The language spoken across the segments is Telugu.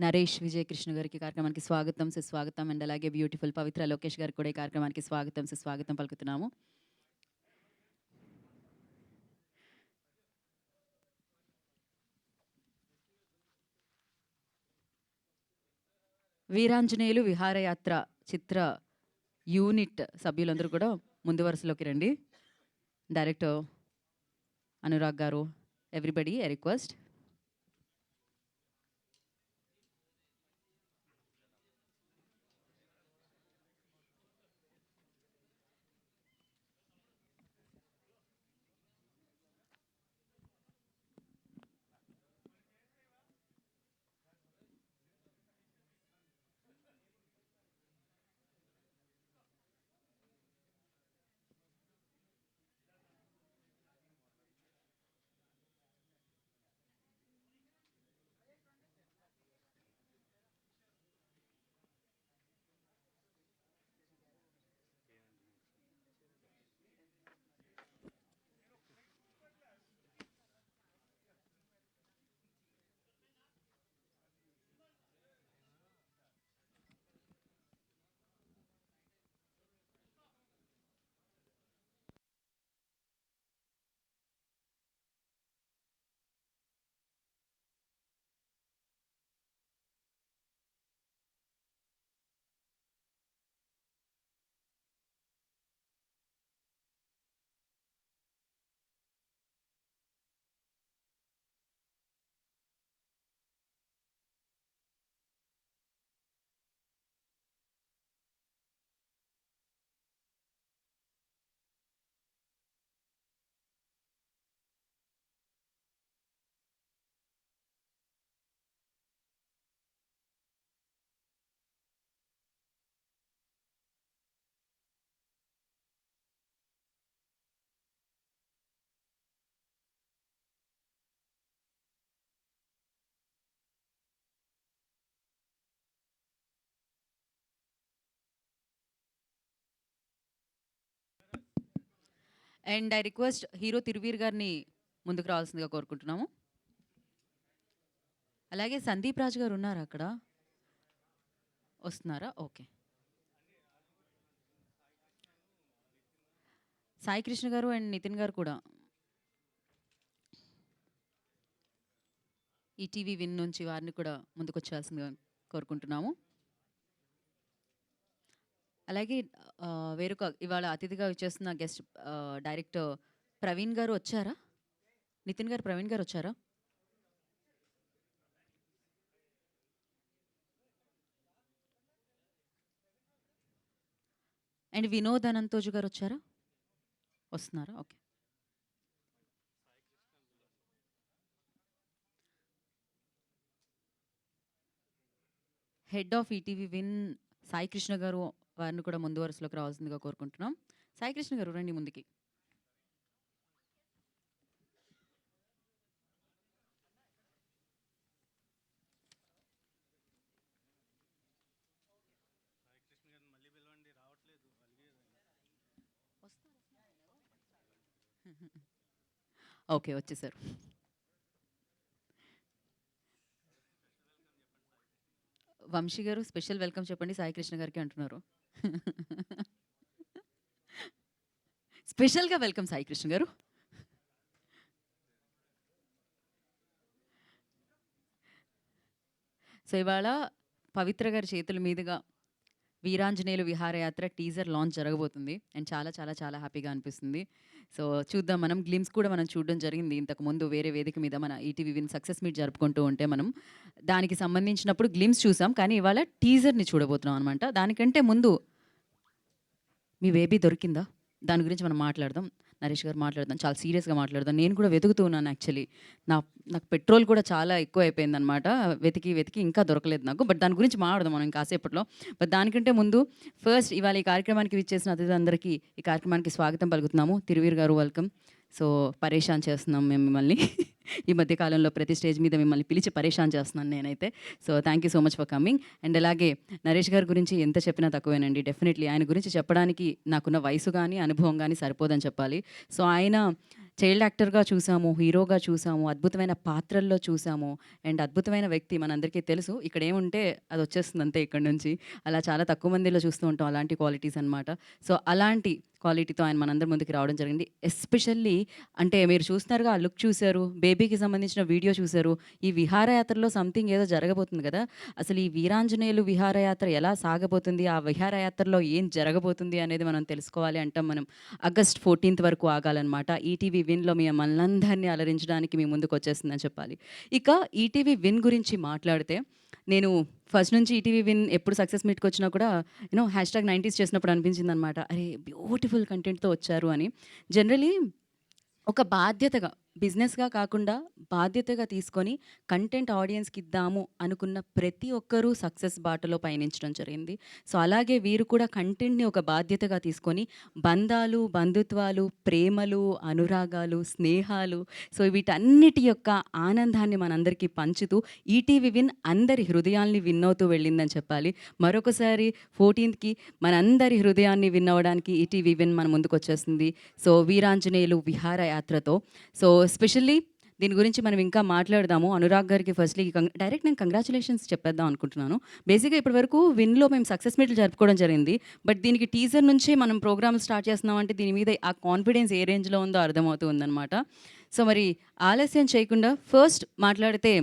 నరేష్ విజయకృష్ణ గారికి కార్యక్రమానికి స్వాగతం సుస్వాగతం. అండ్ అలాగే బ్యూటిఫుల్ పవిత్ర లోకేష్ గారికి కూడా ఈ కార్యక్రమానికి స్వాగతం సుస్వాగతం పలుకుతున్నాము. వీరాంజనేయులు విహారయాత్ర చిత్ర యూనిట్ సభ్యులందరూ కూడా ముందు వరుసలోకి రండి. డైరెక్టర్ అనురాగ్ గారు, everybody I request. And I request hero Thiruveer గారిని ముందుకు రావాల్సిందిగా కోరుకుంటున్నాము. అలాగే సందీప్ రాజు గారు ఉన్నారా అక్కడ? వస్తున్నారా? ఓకే. సాయి కృష్ణ గారు అండ్ నితిన్ గారు కూడా ఈటీవీ విన్ నుంచి వారిని కూడా ముందుకు వచ్చాల్సిందిగా కోరుకుంటున్నాము. అలాగే వేరొక ఇవాళ అతిథిగా వచ్చేస్తున్న గెస్ట్ డైరెక్టర్ ప్రవీణ్ గారు వచ్చారా? నితిన్ గారు, ప్రవీణ్ గారు వచ్చారా? అండ్ వినోద్ అనంతోజు గారు వచ్చారా? వస్తున్నారా? Okay. Head of ETV Win Sai Krishna గారు వారిని కూడా ముందు వరుసలోకి రావాల్సిందిగా కోరుకుంటున్నాం. సాయి కృష్ణ గారు రండి ముందుకి. ఓకే, వచ్చేసారు. వంశీ గారు స్పెషల్ వెల్కమ్ చెప్పండి సాయి కృష్ణ గారికి అంటున్నారు. స్పెషల్గా వెల్కమ్ సాయి కృష్ణ గారు. సో ఇవాళ పవిత్ర గారి చేతుల మీదుగా వీరాంజనేయులు విహారయాత్ర టీజర్ లాంచ్ జరగబోతుంది. అండ్ చాలా చాలా చాలా హ్యాపీగా అనిపిస్తుంది. సో చూద్దాం, మనం గ్లిమ్స్ కూడా మనం చూడడం జరిగింది ఇంతకుముందు వేరే వేదిక మీద. మన ఈటీవీ విన్ సక్సెస్ మీట్ జరుపుకుంటూ ఉంటే మనం దానికి సంబంధించినప్పుడు గ్లిమ్స్ చూసాం, కానీ ఇవాళ టీజర్ని చూడబోతున్నాం అనమాట. దానికంటే ముందు మీ బేబీ దొరికిందా? దాని గురించి మనం మాట్లాడదాం. నరేష్ గారు మాట్లాడదాం, చాలా సీరియస్గా మాట్లాడదాం. నేను కూడా వెతుకుతూ ఉన్నాను యాక్చువల్లీ. నాకు పెట్రోల్ కూడా చాలా ఎక్కువ అయిపోయిందనమాట. వెతికి వెతికి ఇంకా దొరకలేదు నాకు. బట్ దాని గురించి మాట్లాడదాం మనం కాసేపట్లో. బట్ దానికంటే ముందు ఫస్ట్ ఇవాళ ఈ కార్యక్రమానికి విచ్చేసిన అతిథులందరికీ ఈ కార్యక్రమానికి స్వాగతం పలుకుతున్నాము. తిరువీర్ గారు వెల్కమ్. సో పరేషాన్ చేస్తున్నాం మేము మిమ్మల్ని. ఈ మధ్య కాలంలో ప్రతి స్టేజ్ మీద మిమ్మల్ని పిలిచి పరేషాన్ చేస్తున్నాను నేనైతే. So thank you so much for coming. And అలాగే నరేష్ గారి గురించి ఎంత చెప్పినా తక్కువేనండి. డెఫినెట్లీ ఆయన గురించి చెప్పడానికి నాకున్న వయసు కానీ అనుభవం కానీ సరిపోదని చెప్పాలి. సో ఆయన చైల్డ్ యాక్టర్‌గా చూసాము, హీరోగా చూసాము, అద్భుతమైన పాత్రల్లో చూసాము. అండ్ అద్భుతమైన వ్యక్తి మనందరికీ తెలుసు. ఇక్కడేముంటే అదొచ్చేస్తుంది అంతే ఇక్కడి నుంచి. అలా చాలా తక్కువ మందిలో చూస్తూ ఉంటాం అలాంటి క్వాలిటీస్ అనమాట. సో, అలాంటి క్వాలిటీతో ఆయన మనందరి ముందుకి రావడం జరిగింది. ఎస్పెషల్లీ అంటే మీరు చూస్తున్నారుగా ఆ లుక్ చూసారు, బేబీకి సంబంధించిన వీడియో చూసారు. ఈ విహారయాత్రలో సంథింగ్ ఏదో జరగబోతుంది గదా! అసలు ఈ వీరాంజనేయులు విహారయాత్ర ఎలా సాగబోతుంది? ఆ విహారయాత్రలో ఏం జరగబోతుంది అనేది మనం తెలుసుకోవాలి అంటాం మనం. ఆగస్ట్ 14థ్ వరకు ఆగాలనమాట. ఈటీవీ విన్‌లో మిమ్మల్నందరిని అలరించడానికి మీ ముందుకొచ్చేస్తుందని చెప్పాలి. ఇక ఈటీవీ విన్ గురించి మాట్లాడితే, నేను ఫస్ట్ నుంచి ఈటీవీ విన్ ఎప్పుడు సక్సెస్ మీట్‌కొచ్చినా కూడా హ్యాష్‌ట్యాగ్ 90స్ చేసినప్పుడు అనిపించిందనమాట. అరే! బ్యూటిఫుల్ కంటెంట్‌తో వచ్చారు అని. జనరల్లీ ఒక బాధ్యతగా, బిజినెస్‌గా కాకుండా బాధ్యతగా తీసుకొని కంటెంట్ ఆడియన్స్‌కి ఇద్దాము అనుకున్న ప్రతి ఒక్కరూ సక్సెస్ బాటలో పయనించడం జరిగింది. సో, అలాగే వీరు కూడా కంటెంట్‌ని ఒక బాధ్యతగా తీసుకొని బంధాలు, బంధుత్వాలు, ప్రేమలు, అనురాగాలు, స్నేహాలు సో, వీటన్నిటి యొక్క ఆనందాన్ని మనందరికీ పంచుతూ ఈటీవీ విన్ అందరి హృదయాల్ని విన్ అవుతూ వెళ్ళిందని చెప్పాలి. మరొకసారి 14థ్‌కి మనందరి హృదయాన్ని విన్ అవ్వడానికి ఈటీవీ విన్ మన ముందుకొచ్చేస్తుంది. సో, వీరాంజనేయులు విహారయాత్రతో. సో, స్పెషల్లీ దీని గురించి మనం ఇంకా మాట్లాడదాము. అనురాగ్ గారికి ఫస్ట్‌లీ డైరెక్ట్ నేను కంగ్రాచ్యులేషన్స్ చెప్పేద్దాం అనుకుంటున్నాను. బేసిక్‌గా ఇప్పటి వరకు విన్‌లో మేము సక్సెస్ మీట్లు జరుపుకోవడం జరిగింది. బట్ దీనికి టీజర్ నుంచే మనం ప్రోగ్రామ్ స్టార్ట్ చేస్తున్నాం అంటే దీని మీద ఆ కాన్ఫిడెన్స్ ఏ రేంజ్‌లో ఉందో అర్థమవుతూ ఉందనమాట. సో, మరి ఆలస్యం చేయకుండా ఫస్ట్ మాట్లాడితే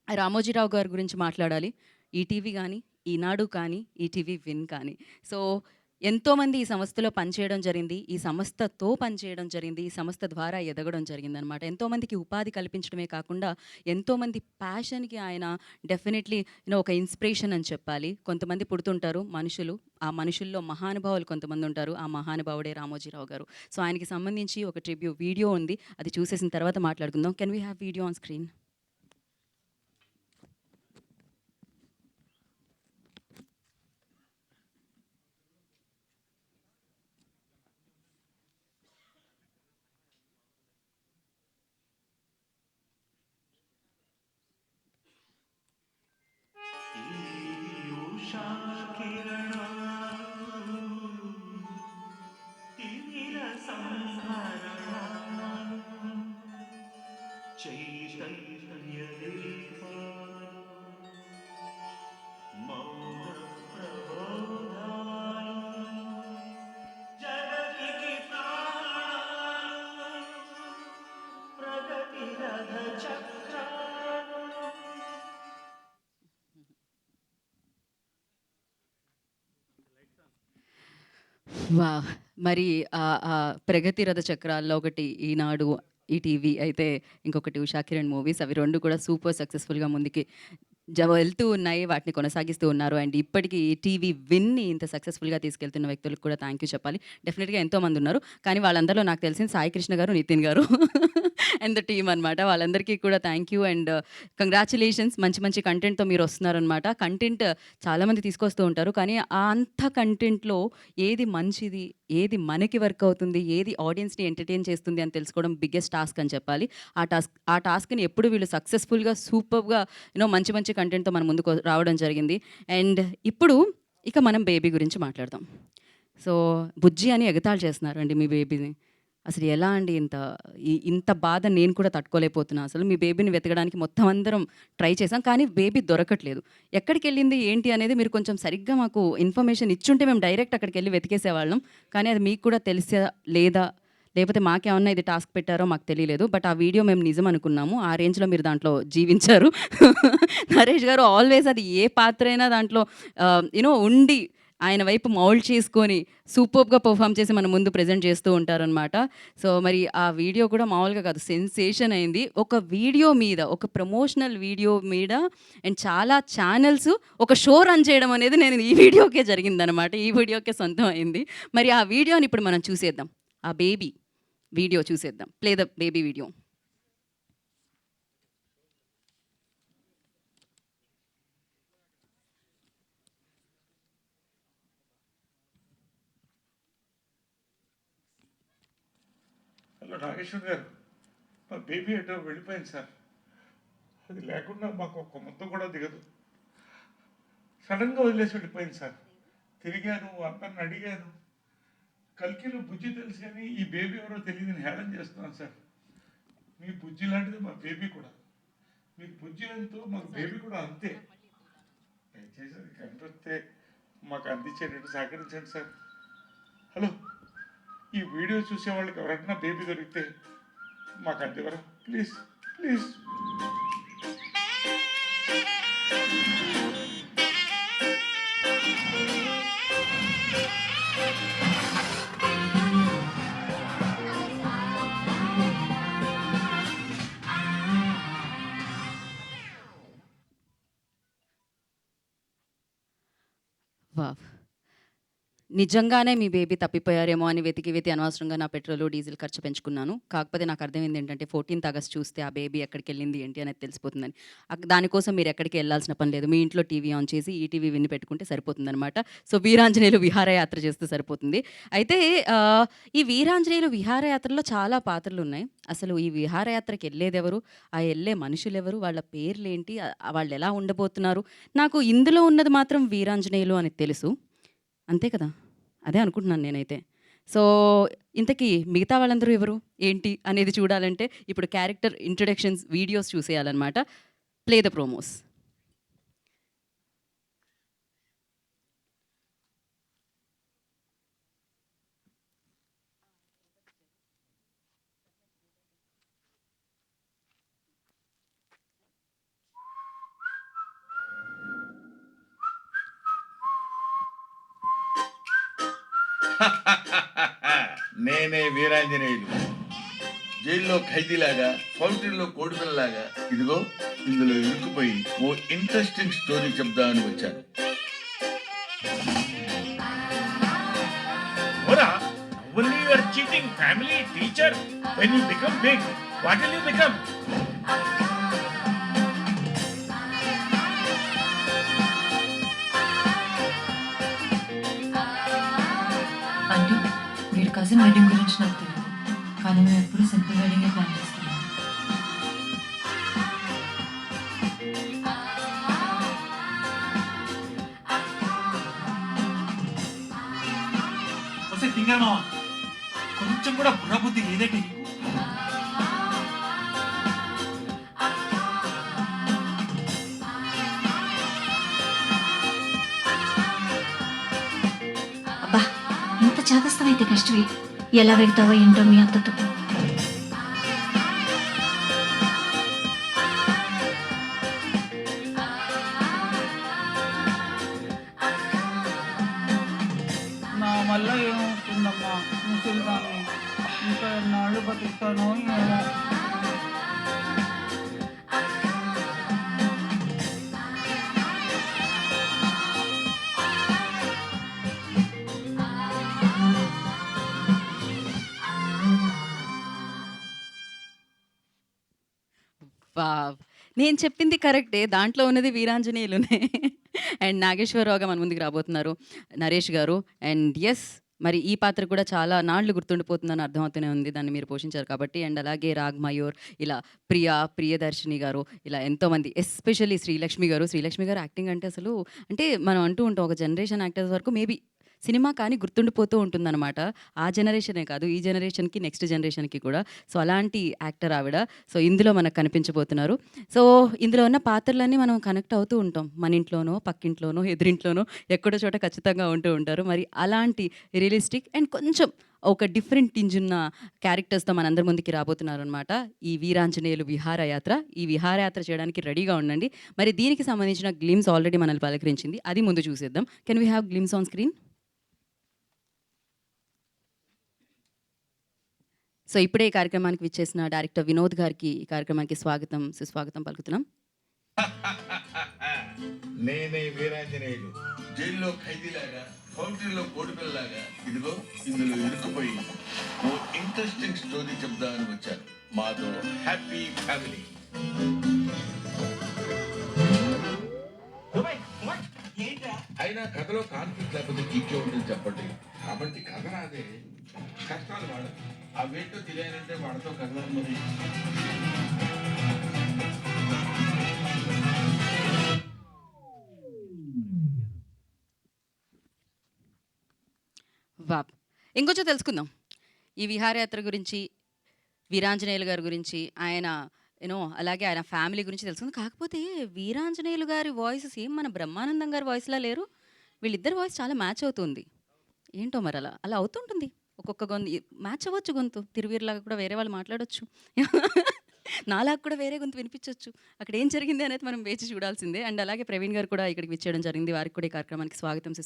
రామోజీరావు గారి గురించి మాట్లాడాలి. ఈటీవీ గానీ, ఈనాడు కానీ, ఈటీవీ విన్ కానీ. సో, ఎంతోమంది ఈ సంస్థలో పనిచేయడం జరిగింది. ఈ సంస్థతో పనిచేయడం జరిగింది. ఈ సంస్థ ద్వారా ఎదగడం జరిగిందనమాట. ఎంతోమందికి ఉపాధి కల్పించడమే కాకుండా, ఎంతోమంది ప్యాషన్‌కి ఆయన డెఫినెట్‌లీ ఒక ఇన్‌స్పిరేషన్ అని చెప్పాలి. కొంతమంది పుడుతుంటారు మనుషులు. ఆ మనుషుల్లో మహానుభావులు కొంతమందుంటారు. ఆ మహానుభావుడే రామోజీరావు గారు. సో, ఆయనకి సంబంధించి ఒక వీడియో ఉంది. అది చూసేసిన తర్వాత మాట్లాడుకుందాం. Can we have video on screen? ఉషా కిరణాలు తిమిర సంహరణాలు చైతన్య దీపాలు మౌన ప్రబోధాలు జగతికి ప్రాణాలు ప్రగతి రథ చక్రాలు. వావ్! మరి ప్రగతి రథ చక్రాల్లో ఒకటి ఈనాడు, ఈటీవీ అయితే ఇంకొకటి 'ఉషా కిరణ్' మూవీస్ అవి 2 కూడా సూపర్ సక్సెస్‌ఫుల్‌గా ముందుకి వెళ్తూ ఉన్నాయి. వాటిని కొనసాగిస్తూ ఉన్నారు. అండ్ ఇప్పటికి టీవీ విన్‌ని ఇంత సక్సెస్‌ఫుల్‌గా తీసుకెళ్తున్న వ్యక్తులకు కూడా థాంక్ యూ చెప్పాలి. డెఫినిట్‌గా ఎంతోమందున్నారు. కానీ వాళ్ళందరిలో నాకు తెలిసింది సాయి కృష్ణ గారు, నితిన్ గారు అండ్ ద టీమ్ అనమాట. వాళ్ళందరికీ కూడా థాంక్ యూ అండ్ కంగ్రాచ్యులేషన్స్. మంచి మంచి కంటెంట్‌తో మీరొస్తున్నారనమాట. కంటెంట్ చాలామంది తీసుకొస్తూ ఉంటారు. కానీ ఆ అంత కంటెంట్‌లో ఏది మంచిది, ఏది మనకి వర్క్ అవుతుంది, ఏది ఆడియన్స్‌ని ఎంటర్‌టైన్ చేస్తుంది అని తెలుసుకోవడం బిగ్గెస్ట్ టాస్క్ అని చెప్పాలి. ఆ టాస్క్‌ని ఎప్పుడు వీళ్ళు సక్సెస్‌ఫుల్‌గా, సూపర్‌గా మంచి మంచి కంటెంట్‌తో మన ముందుకు రావడం జరిగింది. అండ్ ఇప్పుడు ఇక మనం బేబీ గురించి మాట్లాడదాం. సో, బుజ్జి అని ఎగతాళి చేస్తున్నారండి మీ బేబీని. అసలు ఎలా అండి ఇంత బాధ నేను కూడా తట్టుకోలేకపోతున్నా అసలు. మీ బేబీని వెతకడానికి మొత్తం అందరం ట్రై చేసాం. కానీ బేబీ దొరకట్లేదు. ఎక్కడికెళ్ళింది ఏంటి అనేది మీరు కొంచెం సరిగ్గా మాకు ఇన్ఫర్మేషన్ ఇచ్చుంటే మేము డైరెక్ట్ అక్కడికెళ్ళి వెతికేసేవాళ్ళం. కానీ అది మీకు కూడా తెలిసా లేదా? లేకపోతే మాకేమన్నా ఇది టాస్క్ పెట్టారో మాకు తెలియలేదు. బట్ ఆ వీడియో మేము నిజం అనుకున్నాము. ఆ రేంజ్‌లో మీరు దాంట్లో జీవించారు. నరేష్ గారు ఆల్‌వేస్ అది ఏ పాత్ర అయినా దాంట్లో ఉండి ఆయన వైపు మౌల్డ్ చేసుకొని సూపర్బ్‌గా పెర్ఫార్మ్ చేసి మన ముందు ప్రెజెంట్ చేస్తూ ఉంటారనమాట. సో, మరి ఆ వీడియో కూడా మామూలుగా కాదు సెన్సేషన్ అయింది. ఒక వీడియో మీద ఒక ప్రమోషనల్ వీడియో మీద అండ్ చాలా ఛానెల్స్ ఒక షో రన్ చేయడం అనేది నేను ఈ వీడియోకే జరిగిందనమాట. ఈ వీడియోకే సొంతం అయింది. మరి ఆ వీడియోని ఇప్పుడు మనం చూసేద్దాం. ఆ బేబీ వీడియో చూసేద్దాం. Play the baby video. Hello Nageshwar గారు, మా బేబీ ఎటో వెళ్ళిపోయింది సార్. అది లేకుండా మాకు ఒక్క ముద్ద కూడా దిగదు. సడన్గా వదిలేసి వెళ్ళిపోయింది సార్. తిరిగాను, అందరిని అడిగాను, కల్కిలో బుజ్జి తెలుసు కానీ ఈ బేబీ ఎవరో తెలియదని హేళన చేస్తున్నాను సార్. మీ బుజ్జి లాంటిది మా బేబీ కూడా. మీకు బుజ్జి ఎంతో మాకు బేబీ కూడా అంతే. దయచేసి అది కనిపిస్తే మాకు అందించేటట్టు సహకరించండి సార్. హలో, ఈ వీడియో చూసే వాళ్ళకి ఎవరైనా బేబీ దొరికితే మాకు అందివరా ప్లీజ్ ప్లీజ్. వావ్! నిజంగానే మీ బేబీ తప్పిపోయారేమో అని వెతికి అనవసరంగా నా పెట్రోలు, డీజిల్ ఖర్చు పెంచుకున్నాను. కాకపోతే నాకు అర్థమైంది ఏంటంటే 14థ్ ఆగస్ట్ చూస్తే ఆ బేబీ ఎక్కడికెళ్ళింది ఏంటి అనేది తెలిసిపోతుందని. దానికోసం మీరు ఎక్కడికి ఎళ్ళాల్సిన పని లేదు. మీ ఇంట్లో టీవీ ఆన్ చేసి ఈటీవీ విని పెట్టుకుంటే సరిపోతుందనమాట. సో, వీరాంజనేయులు విహారయాత్ర చేస్తే సరిపోతుంది. అయితే ఈ వీరాంజనేయులు విహారయాత్రలో చాలా పాత్రలున్నాయి. అసలు ఈ విహారయాత్రకెళ్ళేదెవరు? ఆ యెళ్ళే మనుషులెవరు? వాళ్ళ పేర్లేంటి? వాళ్ళెలా ఉండబోతున్నారు? నాకు ఇందులో ఉన్నది మాత్రం వీరాంజనేయులు అని తెలుసు. అంతే కదా! అదే అనుకుంటున్నాను నేనైతే. సో, ఇంతకీ మిగతా వాళ్ళందరూ ఎవరు? ఏంటి? అనేది చూడాలంటే ఇప్పుడు క్యారెక్టర్ ఇంట్రొడక్షన్స్ వీడియోస్ చూసేయాలనమాట. Play the promos. నేనే వీరాంజనేయులు. జైల్లో ఖైదీలాగా, ఫౌంటైన్లో కోడిపిల్లలాగా ఇదిగో ఇందులో ఇరుక్కుపోయి ఓ ఇంట్రెస్టింగ్ స్టోరీ చెప్దామని వచ్చాను. Ora, only you are cheating family, teacher. When you become big, what will you become? అంటే వీడి కజిన్ వెడ్డింగ్ గురించి నాకు తెలియదు, కానీ మేము ఎప్పుడు సింపుల్ వెడ్డింగ్ ప్లాన్ చేస్తున్నాం. వస్తే తింగర్ మామ, కొంచెం కూడా బుర్రబుద్ధి లేదండి నీకు. అబ్బా, ఇంత చేతస్థమైతే కష్టమే. ఎలా వెళ్తావో ఏంటో మీ అత్తతో. నా వల్ల ఏమవుతుందమ్మా, ముసలిదాన్ని ఇంకా ఎన్నాళ్ళు బతుకుతానో ఏమో. వావ్! నేను చెప్పింది కరెక్టే. దాంట్లో ఉన్నది వీరాంజనేయులునే. అండ్ నాగేశ్వరరావుగా మన ముందుకు రాబోతున్నారు నరేష్ గారు. అండ్ యెస్, మరి ఈ పాత్ర కూడా చాలా నాళ్ళు గుర్తుండిపోతుందని అర్థమవుతూనే ఉంది. దాన్ని మీరు పోషించారు కాబట్టి. అండ్ అలాగే రాగ్ మయూర్, ఇలా ప్రియదర్శిని గారు, ఇలా ఎంతోమంది, ఎస్పెషల్లీ శ్రీలక్ష్మి గారు. శ్రీలక్ష్మి గారు యాక్టింగ్ అంటే అసలు, అంటే మనం అంటూ ఉంటాం ఒక జనరేషన్ యాక్టర్స్ వరకు మేబీ సినిమా కానీ గుర్తుండిపోతూ ఉంటుందన్నమాట. ఆ జనరేషనే కాదు, ఈ జనరేషన్‌కి, నెక్స్ట్ జనరేషన్‌కి కూడా. సో, అలాంటి యాక్టర్ ఆవిడ. సో, ఇందులో మనకు కనిపించబోతున్నారు. సో, ఇందులో ఉన్న పాత్రలన్నీ మనం కనెక్ట్ అవుతూ ఉంటాం. మన ఇంట్లోనో, పక్కింట్లోనో, ఎదురింట్లోనో ఎక్కడో చోట ఖచ్చితంగా ఉంటూ ఉంటారు. మరి అలాంటి రియలిస్టిక్ అండ్ కొంచెం ఒక డిఫరెంట్ టింజ్ ఉన్న క్యారెక్టర్స్‌తో మనందరి ముందుకి రాబోతున్నారనమాట ఈ వీరాంజనేయులు విహారయాత్ర. ఈ విహారయాత్ర చేయడానికి రెడీగా ఉండండి. మరి దీనికి సంబంధించిన గ్లిమ్స్ ఆల్రెడీ మనల్ని పలకరించింది. అది ముందు చూసేద్దాం. Can we have glimpse on screen? So, ఇప్పుడే ఈ కార్యక్రమానికి విచ్చేసిన డైరెక్టర్ వినోద్ గారికి ఈ కార్యక్రమానికి స్వాగతం, సుస్వాగతం పలుకుతున్నాం. నేనే వీరాంజనేయులు. జైల్లో ఖైదీలాగా, ఫౌంటైన్లో కోడిపిల్లలాగా ఇదిగో ఇందులో ఇరుక్కుపోయి ఓ ఇంట్రెస్టింగ్ స్టోరీ చెప్దామని వచ్చాను. మాతో హ్యాపీ ఫ్యామిలీ. అయినా కథలో కాన్ఫ్లిక్ట్ లేకపోతే గీకే ఉంటుంది చెప్పండి. కాబట్టి కథ రాదే, కష్టాలు వాడు. అవేంటో తెలియాలంటే వాడితో కథలు మరి. వావ్! ఇంకొంచెం తెలుసుకుందాం ఈ విహారయాత్ర గురించి, వీరాంజనేయులు గారి గురించి, ఆయన అలాగే ఆయన ఫ్యామిలీ గురించి తెలుసుకుందాం. కాకపోతే వీరాంజనేయులు గారి వాయిస్ సేమ్ మన బ్రహ్మానందం గారి వాయిస్‌లా లేరు. వీళ్ళిద్దరి వాయిస్ చాలా మ్యాచ్ అవుతుంది. ఏంటో మరి అలా అవుతుంటుంది. ఒక్కొక్క మ్యాచ్ అవ్వచ్చు గొంతు. తిరువీరులాగా కూడా వేరే వాళ్ళు మాట్లాడొచ్చు. నాలాగా కూడా వేరే గొంతు వినిపించొచ్చు. అక్కడ ఏం జరిగింది అనేది మనం వేచి చూడాల్సిందే. అండ్ అలాగే ప్రవీణ్ గారు కూడా ఇక్కడికి విచ్చేయడం జరిగింది. వారికి కూడా ఈ కార్యక్రమానికి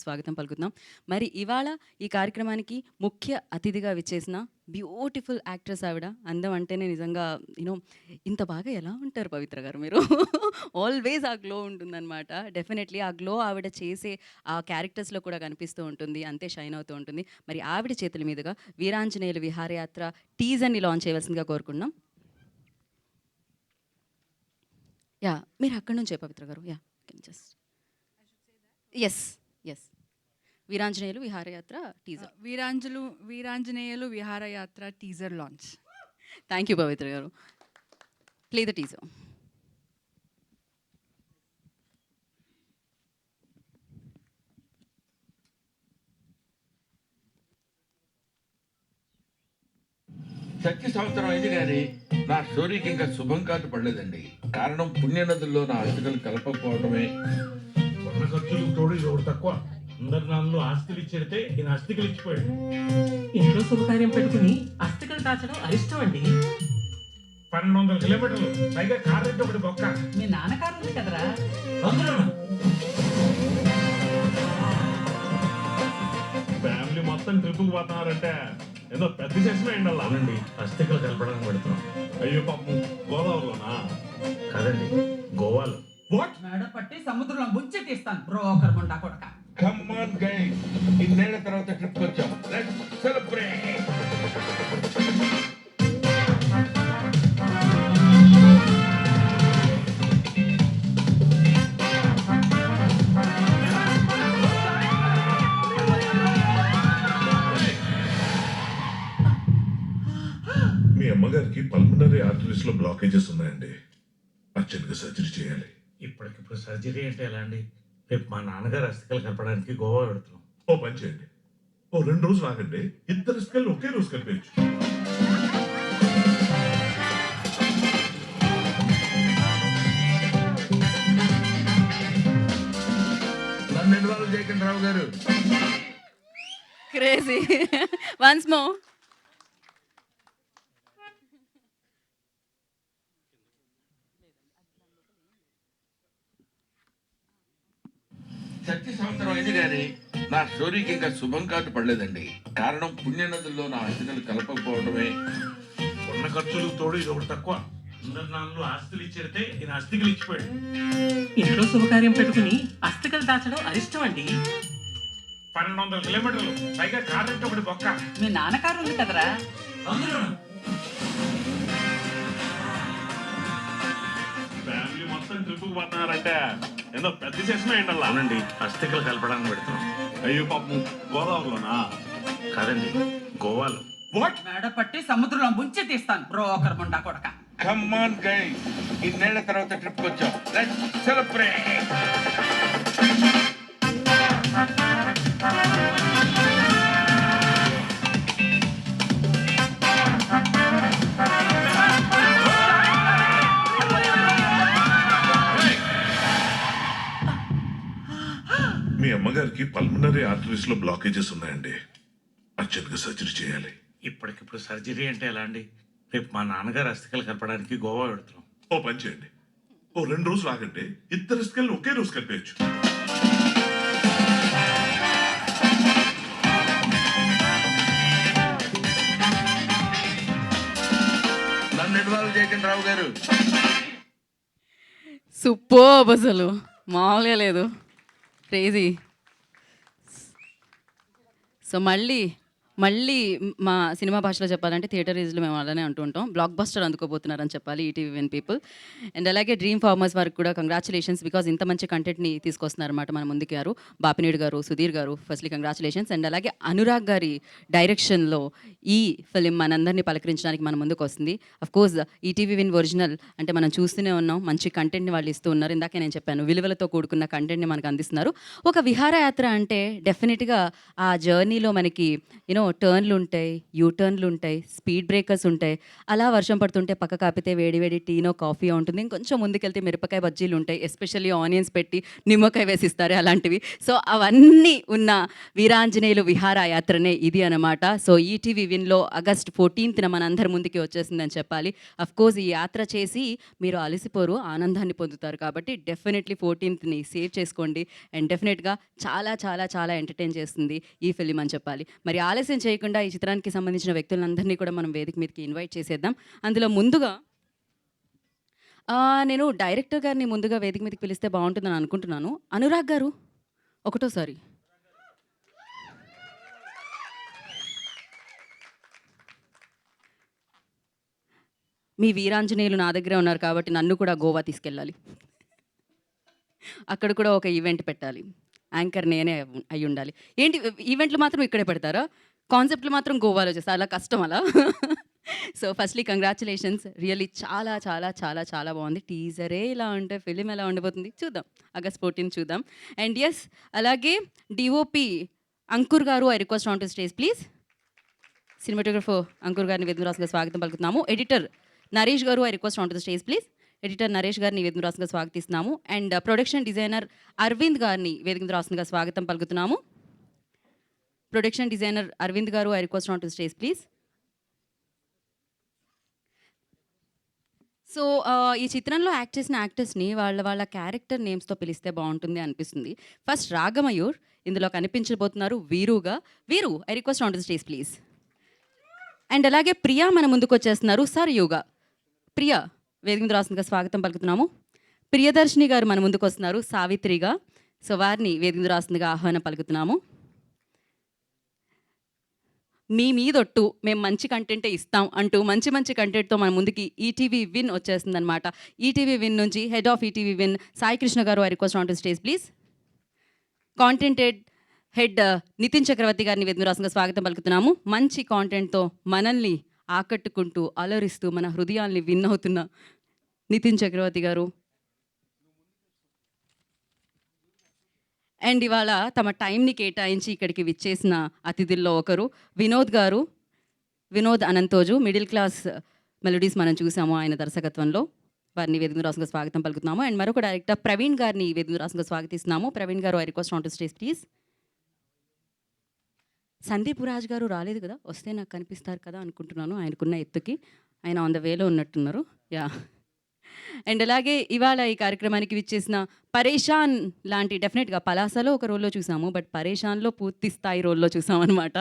స్వాగతం పలుకుతున్నాం. మరి ఇవాళ ఈ కార్యక్రమానికి ముఖ్య అతిథిగా విచ్చేసిన బ్యూటిఫుల్ యాక్ట్రెస్ ఆవిడ. అందం అంటేనే నిజంగా ఇంత బాగా ఎలా ఉంటారు పవిత్ర గారు మీరు? ఆల్వేస్ ఆ గ్లో ఉంటుందన్నమాట. డెఫినెట్లీ ఆ గ్లో ఆవిడ చేసే ఆ క్యారెక్టర్స్‌లో కూడా కనిపిస్తూ ఉంటుంది. అంతే షైన్ అవుతూ ఉంటుంది. మరి ఆవిడ చేతుల మీదుగా వీరాంజనేయులు విహారయాత్ర టీజర్‌ని లాంచ్ చేయవలసిందిగా కోరుకుంటున్నాం. మీరు అక్కడి నుంచే Pavitra garu. Just yes. Veeranjaneyulu Viharayatra teaser. Veeranjaneyulu Viharayatra teaser launch. Thank you Pavitra garu. Play the teaser. చచ్చి సంవత్సరం అయింది కానీ నా స్టోరీకి ఇంకా శుభం కాదు పడలేదండి. కారణం పుణ్యనదుల్లో నా అస్థికలు కలపకపోవడమే. ఉన్న ఖర్చులు తోడు ఒకటి తక్కువ. అందరి నాన్నలు ఆస్తులు ఇచ్చేడితే ఈయన అస్థికలు ఇచ్చిపోయాడు. ఇంట్లో శుభకార్యం పెట్టుకుని అస్థికలు దాచడం అరిష్టం అండి. 1200 కిలోమీటర్లు, పైగా కార్ రెంట్ ఒకటి బొక్క. మీ నాన్నగారు ఉంది కదరా. ఫ్యామిలీ మొత్తం ట్రిప్కి పోతున్నారంటే ఏదో పెద్ద చేసిన ఎండల్లా. అవునండి, అస్థికలు కలపడానికి పెడుతున్నాం. అయ్యో పాపం, గోదావరిలోనా? కాదండి, గోవాలో. వాట్? మేడ పట్టి సముద్రంలో ముంచి తీస్తాను బ్రోకర్ ముండా కొడక. కమ్ ఆన్ గైస్, ఇన్నేళ్ల తర్వాత ట్రిప్ వచ్చాం. Let's celebrate. మీ అమ్మగారికి పల్మనరీ ఆర్టరీస్ లో బ్లాకేజెస్ ఉన్నాయండి. అర్జెంట్గా సర్జరీ చేయాలి. ఇప్పటికిప్పుడు సర్జరీ అంటే ఎలా అండి? రేపు మా నాన్నగారు అస్థికలు కలపడానికి గోవా పెడుతున్నాం. ఓ పని చేయండి, ఓ 2 రోజులు ఆగండి. ఇద్దరు అస్థికలు ఒకే రోజు కలిపేయచ్చు. నన్ను ఇన్వాల్వ్ చేయకండి రావు గారు. క్రేజీ. Once more. చచ్చి సంవత్సరం అయింది కానీ నా స్టోరీకి ఇంకా శుభం కాదు పడలేదండి. కారణం పుణ్యనదుల్లో నా అస్థికలు కలపకపోవడమే. ఉన్న ఖర్చులు తోడు ఒకటి తక్కువ. అందరి నాన్నలు ఆస్తులు ఇచ్చేడితే ఈయన అస్థికలు ఇచ్చిపోయాడు. ఇంట్లో శుభకార్యం పెట్టుకుని అస్థికలు దాచడం అరిష్టం అండి. 1200 కిలోమీటర్లు, పైగా కార్ రెంట్ ఒకటి బొక్క. మీ నాన్నగారు ఉంది కదరా. ఫ్యామిలీ మొత్తం ట్రిప్కి పోతున్నారంటే ఏదో పెద్ద చేసిన ఎండల్లా. అవునండి, అస్థికలు కలపడానికి పెడుతున్నాం. అయ్యో పాపం, గోదావరిలోనా? కాదండి, గోవాలో. వాట్? మేడ పట్టి సముద్రంలో ముంచి తీస్తాను బ్రోకర్ ముండా కొడక. కమ్ ఆన్ గైస్, ఇన్నేళ్ల తర్వాత ట్రిప్ వచ్చాం. Let's celebrate. మీ అమ్మగారికి పల్మనరీ ఆర్టరీస్ లో బ్లాకేజెస్ ఉన్నాయండి. అర్జెంట్గా సర్జరీ చేయాలి. ఇప్పటికిప్పుడు సర్జరీ అంటే ఎలా అండి? రేపు మా నాన్నగారు అస్థికలు కలపడానికి గోవా పెడుతున్నాం. ఓ పని చేయండి, ఓ 2 రోజులు ఆగండి. ఇద్దరు అస్థికలు ఒకే రోజు కలిపేయచ్చు. నన్ను ఇన్వాల్వ్ చేయకండి రావు గారు. సూపర్బ్ అసలు మామూలుగా లేదు. క్రేజీ. సో మళ్ళీ మా సినిమా భాషలో చెప్పాలంటే థియేటర్ రీజ్లో మేము అలానే అంటూ ఉంటాం. బ్లాక్ బస్టర్ అందుకోబోతున్నారని చెప్పాలి ఈటీవీ విన్ పీపుల్. అండ్ అలాగే డ్రీమ్ ఫార్మర్స్ వారికి కూడా కంగ్రాచులేషన్స్, బికాజ్ ఇంత మంచి కంటెంట్ని తీసుకొస్తున్నారన్నమాట మన ముందుకు గారు. బాపినేడు గారు, సుధీర్ గారు, ఫస్ట్లీ కంగ్రాచులేషన్స్. అండ్ అలాగే అనురాగ్ గారి డైరెక్షన్లో ఈ ఫిలిం మనందరినీ పలకరించడానికి మన ముందుకు వస్తుంది. అఫ్కోర్స్ ఈటీవీ విన్ ఒరిజినల్ అంటే మనం చూస్తూనే ఉన్నాం, మంచి కంటెంట్ని వాళ్ళు ఇస్తూ ఉన్నారు. ఇందాకే నేను చెప్పాను, విలువలతో కూడుకున్న కంటెంట్ని మనకు అందిస్తున్నారు. ఒక విహారయాత్ర అంటే డెఫినెట్గా ఆ జర్నీలో మనకి టర్న్లు ఉంటాయి, యూ టర్న్లు ఉంటాయి, స్పీడ్ బ్రేకర్స్ ఉంటాయి. అలా వర్షం పడుతుంటే పక్క కాపితే వేడి వేడి టీనో కాఫీయో ఉంటుంది. ఇంకొంచెం ముందుకెళ్తే మిరపకాయ బజ్జీలు ఉంటాయి, ఎస్పెషల్లీ ఆనియన్స్ పెట్టి నిమ్మకాయ వేసిస్తారు అలాంటివి. సో అవన్నీ ఉన్న వీరాంజనేయులు విహారయాత్రనే ఇది అనమాట. సో ఈటీవీ విన్లో ఆగస్ట్ 14న మనందరి ముందుకి వచ్చేసిందని చెప్పాలి. అఫ్కోర్స్ ఈ యాత్ర చేసి మీరు అలసిపోరు, ఆనందాన్ని పొందుతారు. కాబట్టి డెఫినెట్లీ 14ని సేవ్ చేసుకోండి. అండ్ డెఫినెట్గా చాలా చాలా చాలా ఎంటర్టైన్ చేస్తుంది ఈ ఫిలిం అని చెప్పాలి. మరి ఆలస్యం చేయకుండా ఈ చిత్రానికి సంబంధించిన వ్యక్తులందరినీ కూడా మనం వేదిక మీదకి ఇన్వైట్ చేసేద్దాం. అందులో ముందుగా నేను డైరెక్టర్ గారిని ముందుగా వేదిక మీదకి పిలిస్తే బాగుంటుందని అనుకుంటున్నాను. అనురాగ్ గారు ఒకటోసారి. మీ వీరాంజనేయులు నా దగ్గరే ఉన్నారు కాబట్టి నన్ను కూడా గోవా తీసుకెళ్ళాలి. అక్కడ కూడా ఒక ఈవెంట్ పెట్టాలి. యాంకర్ నేనే అయి ఉండాలి. ఏంటి ఈవెంట్లు మాత్రం ఇక్కడే పెడతారా? కాన్సెప్ట్లు మాత్రం గోవాలో చేస్తారు. అలా కష్టం అలా. So firstly congratulations. రియల్లీ చాలా చాలా చాలా చాలా బాగుంది. టీజరే ఇలా ఉంటే ఫిలిం ఎలా ఉండబోతుంది చూద్దాం. ఆగస్ట్ 14 చూద్దాం. అండ్ ఎస్, అలాగే డిఓపి అంకుర్ గారు, I request on to stage please. Cinematographer Ankur గారిని వేదమురాసుగా స్వాగతం పలుకుతున్నాము. ఎడిటర్ నరేష్ గారు, I request on to the stage please. Editor Naresh గారిని వేదిక రాసుగా స్వాగతిస్తున్నాము. అండ్ ప్రొడక్షన్ డిజైనర్ అరవింద్ గారిని వేదిక రాసుగా స్వాగతం పలుకుతున్నాము. ప్రొడక్షన్ డిజైనర్ అరవింద్ గారు, I request on to stage please. So ఈ చిత్రంలో యాక్ట్ చేసిన యాక్టర్స్ని వాళ్ళ వాళ్ళ క్యారెక్టర్ నేమ్స్తో పిలిస్తే బాగుంటుంది అనిపిస్తుంది. ఫస్ట్ రాగమయూర్ ఇందులో కనిపించబోతున్నారు వీరుగా. వీరు, I request on to stage please. And అలాగే ప్రియా మన ముందుకు వచ్చేస్తున్నారు సర్యుగా. ప్రియా వేదిక మీద రాస్తుందిగా స్వాగతం పలుకుతున్నాము. ప్రియదర్శిని గారు మన ముందుకు వస్తున్నారు సావిత్రిగా. సో వారిని వేదిక మీద రాస్తుందిగా ఆహ్వానం పలుకుతున్నాము. మీ మీదొట్టు మేము మంచి కంటెంటే ఇస్తాం అంటూ మంచి మంచి కంటెంట్తో మన ముందుకి ఈటీవీ విన్ వచ్చేస్తుందన్నమాట. ఈటీవీ విన్ నుంచి head of ETV Win Sai Krishna garu, I request on to stage please. Content head Nitin Chakravarthy గారిని వేదిక మీద రాస్తుందిగా స్వాగతం పలుకుతున్నాము. మంచి కాంటెంట్తో మనల్ని ఆకట్టుకుంటూ అలరిస్తూ మన హృదయాల్ని విన్ అవుతున్న నితిన్ చక్రవర్తి గారు. అండ్ ఇవాళ తమ టైంని కేటాయించి ఇక్కడికి విచ్చేసిన అతిథుల్లో ఒకరు వినోద్ గారు. Vinod Anantoju middle class melodies మనం చూసాము ఆయన దర్శకత్వంలో. వారిని వేదిక రాసుగా స్వాగతం పలుకుతున్నాము. అండ్ మరొక డైరెక్టర్ ప్రవీణ్ గారిని వేదిక రాసుగా స్వాగతిస్తున్నాము. ప్రవీణ్ గారు, I request on to stage please. Sandeep Raj గారు రాలేదు కదా, వస్తే నాకు కనిపిస్తారు కదా అనుకుంటున్నాను. ఆయనకున్న ఎత్తుకి ఆయన ఆన్ ద వేలో ఉన్నట్టున్నారు. యా. అండ్ అలాగే ఇవాళ ఈ కార్యక్రమానికి విచ్చేసిన పరేషాన్ లాంటి, డెఫినెట్గా పలాసలో ఒక రోల్లో చూసాము, బట్ పరేషాన్లో పూర్తి స్థాయి రోల్లో చూసాం అనమాట.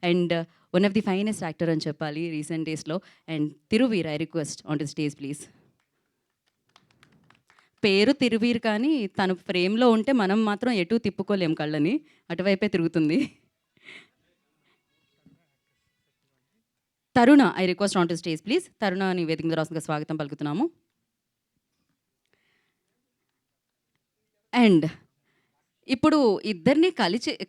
And one of the finest actor అని చెప్పాలి రీసెంట్ డేస్లో. And Thiruveer, I request on to stage please. పేరు తిరువీర్ కానీ తను ఫ్రేమ్లో ఉంటే మనం మాత్రం ఎటు తిప్పుకోలేం, కళ్ళని అటువైపే తిరుగుతుంది. Taruna, I request on to stage please. తరుణని వేదిక మీద రాసుగా స్వాగతం పలుకుతున్నాము. అండ్ ఇప్పుడు ఇద్దరిని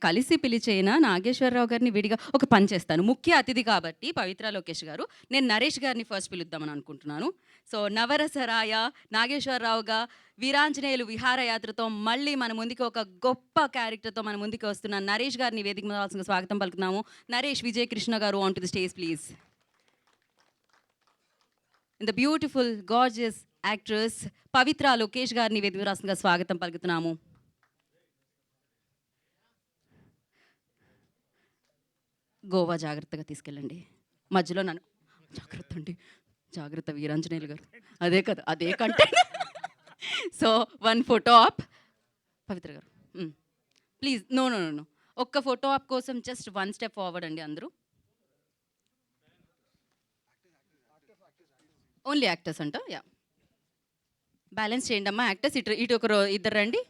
కలిసి పిలిచేనా నాగేశ్వరరావు గారిని విడిగా ఒక పని చేస్తాను. ముఖ్య అతిథి కాబట్టి పవిత్ర లోకేష్ గారు, నేను నరేష్ గారిని ఫస్ట్ పిలుద్దామని అనుకుంటున్నాను. సో నవరసరాయ నాగేశ్వరరావుగా వీరాంజనేయులు విహారయాత్రతో మళ్ళీ మన ముందుకి ఒక గొప్ప క్యారెక్టర్తో మన ముందుకు వస్తున్న నరేష్ గారిని వేదిక మీద స్వాగతం పలుకుతున్నాము. Naresh Vijay Krishna garu, on to the stage please. The beautiful gorgeous actress Pavitra Lokesh గారిని వేదిక రాష్ట్రంగా స్వాగతం పలుకుతున్నాము. గోవా జాగ్రత్తగా తీసుకెళ్ళండి, మధ్యలో నన్ను జాగ్రత్త అండి, జాగ్రత్త వీరాంజనేయులు గారు, అదే కదా అదే content. So 1 photo op. Pavitra garu please. No no no, ఒక్క ఫోటో ఆప్ కోసం జస్ట్ 1 స్టెప్ ఫార్వర్డ్ అండి అందరూ. ఓన్లీ యాక్టర్స్ అంట. యా, బ్యాలెన్స్ చేయండి అమ్మా యాక్టర్స్. ఇటు ఒకరు ఇద్దరు రండి.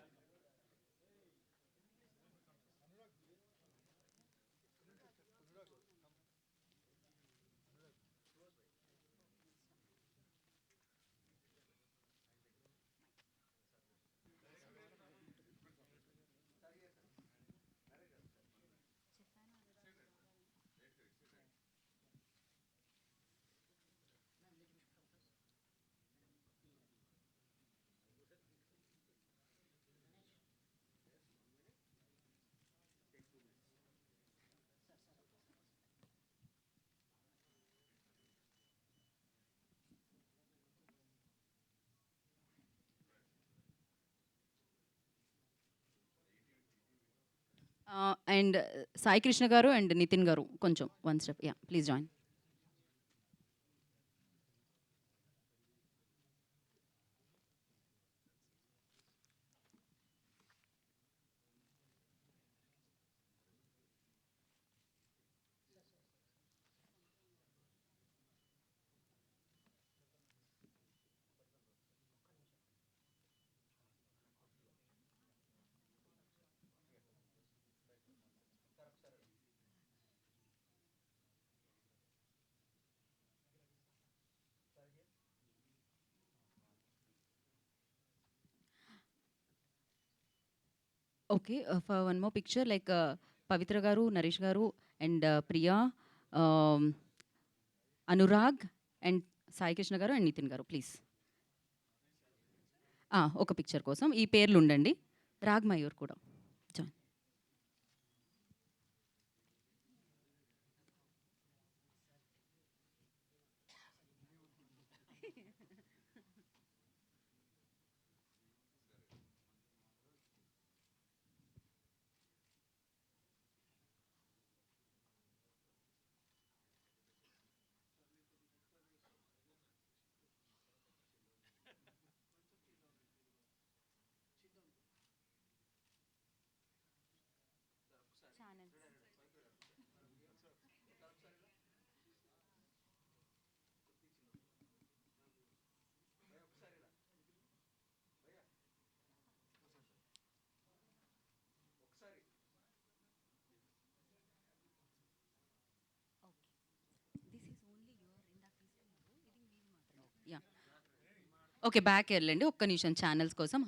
అండ్ సాయి కృష్ణ గారు అండ్ నితిన్ గారు కొంచెం one step. Yeah, please join. Okay. For one more picture like Pavitra garu, Naresh గారు అండ్ ప్రియా, ఆహ్, అనురాగ్ అండ్ సాయి కృష్ణ గారు అండ్ నితిన్ గారు ప్లీజ్. ఒక పిక్చర్ కోసం ఈ పేర్లు ఉండండి. రాగ్ మయూర్ కూడా జాయిన్. Yeah, okay. బ్యాక్ వెళ్ళండి ఒక్క నిమిషం ఛానల్స్ కోసం.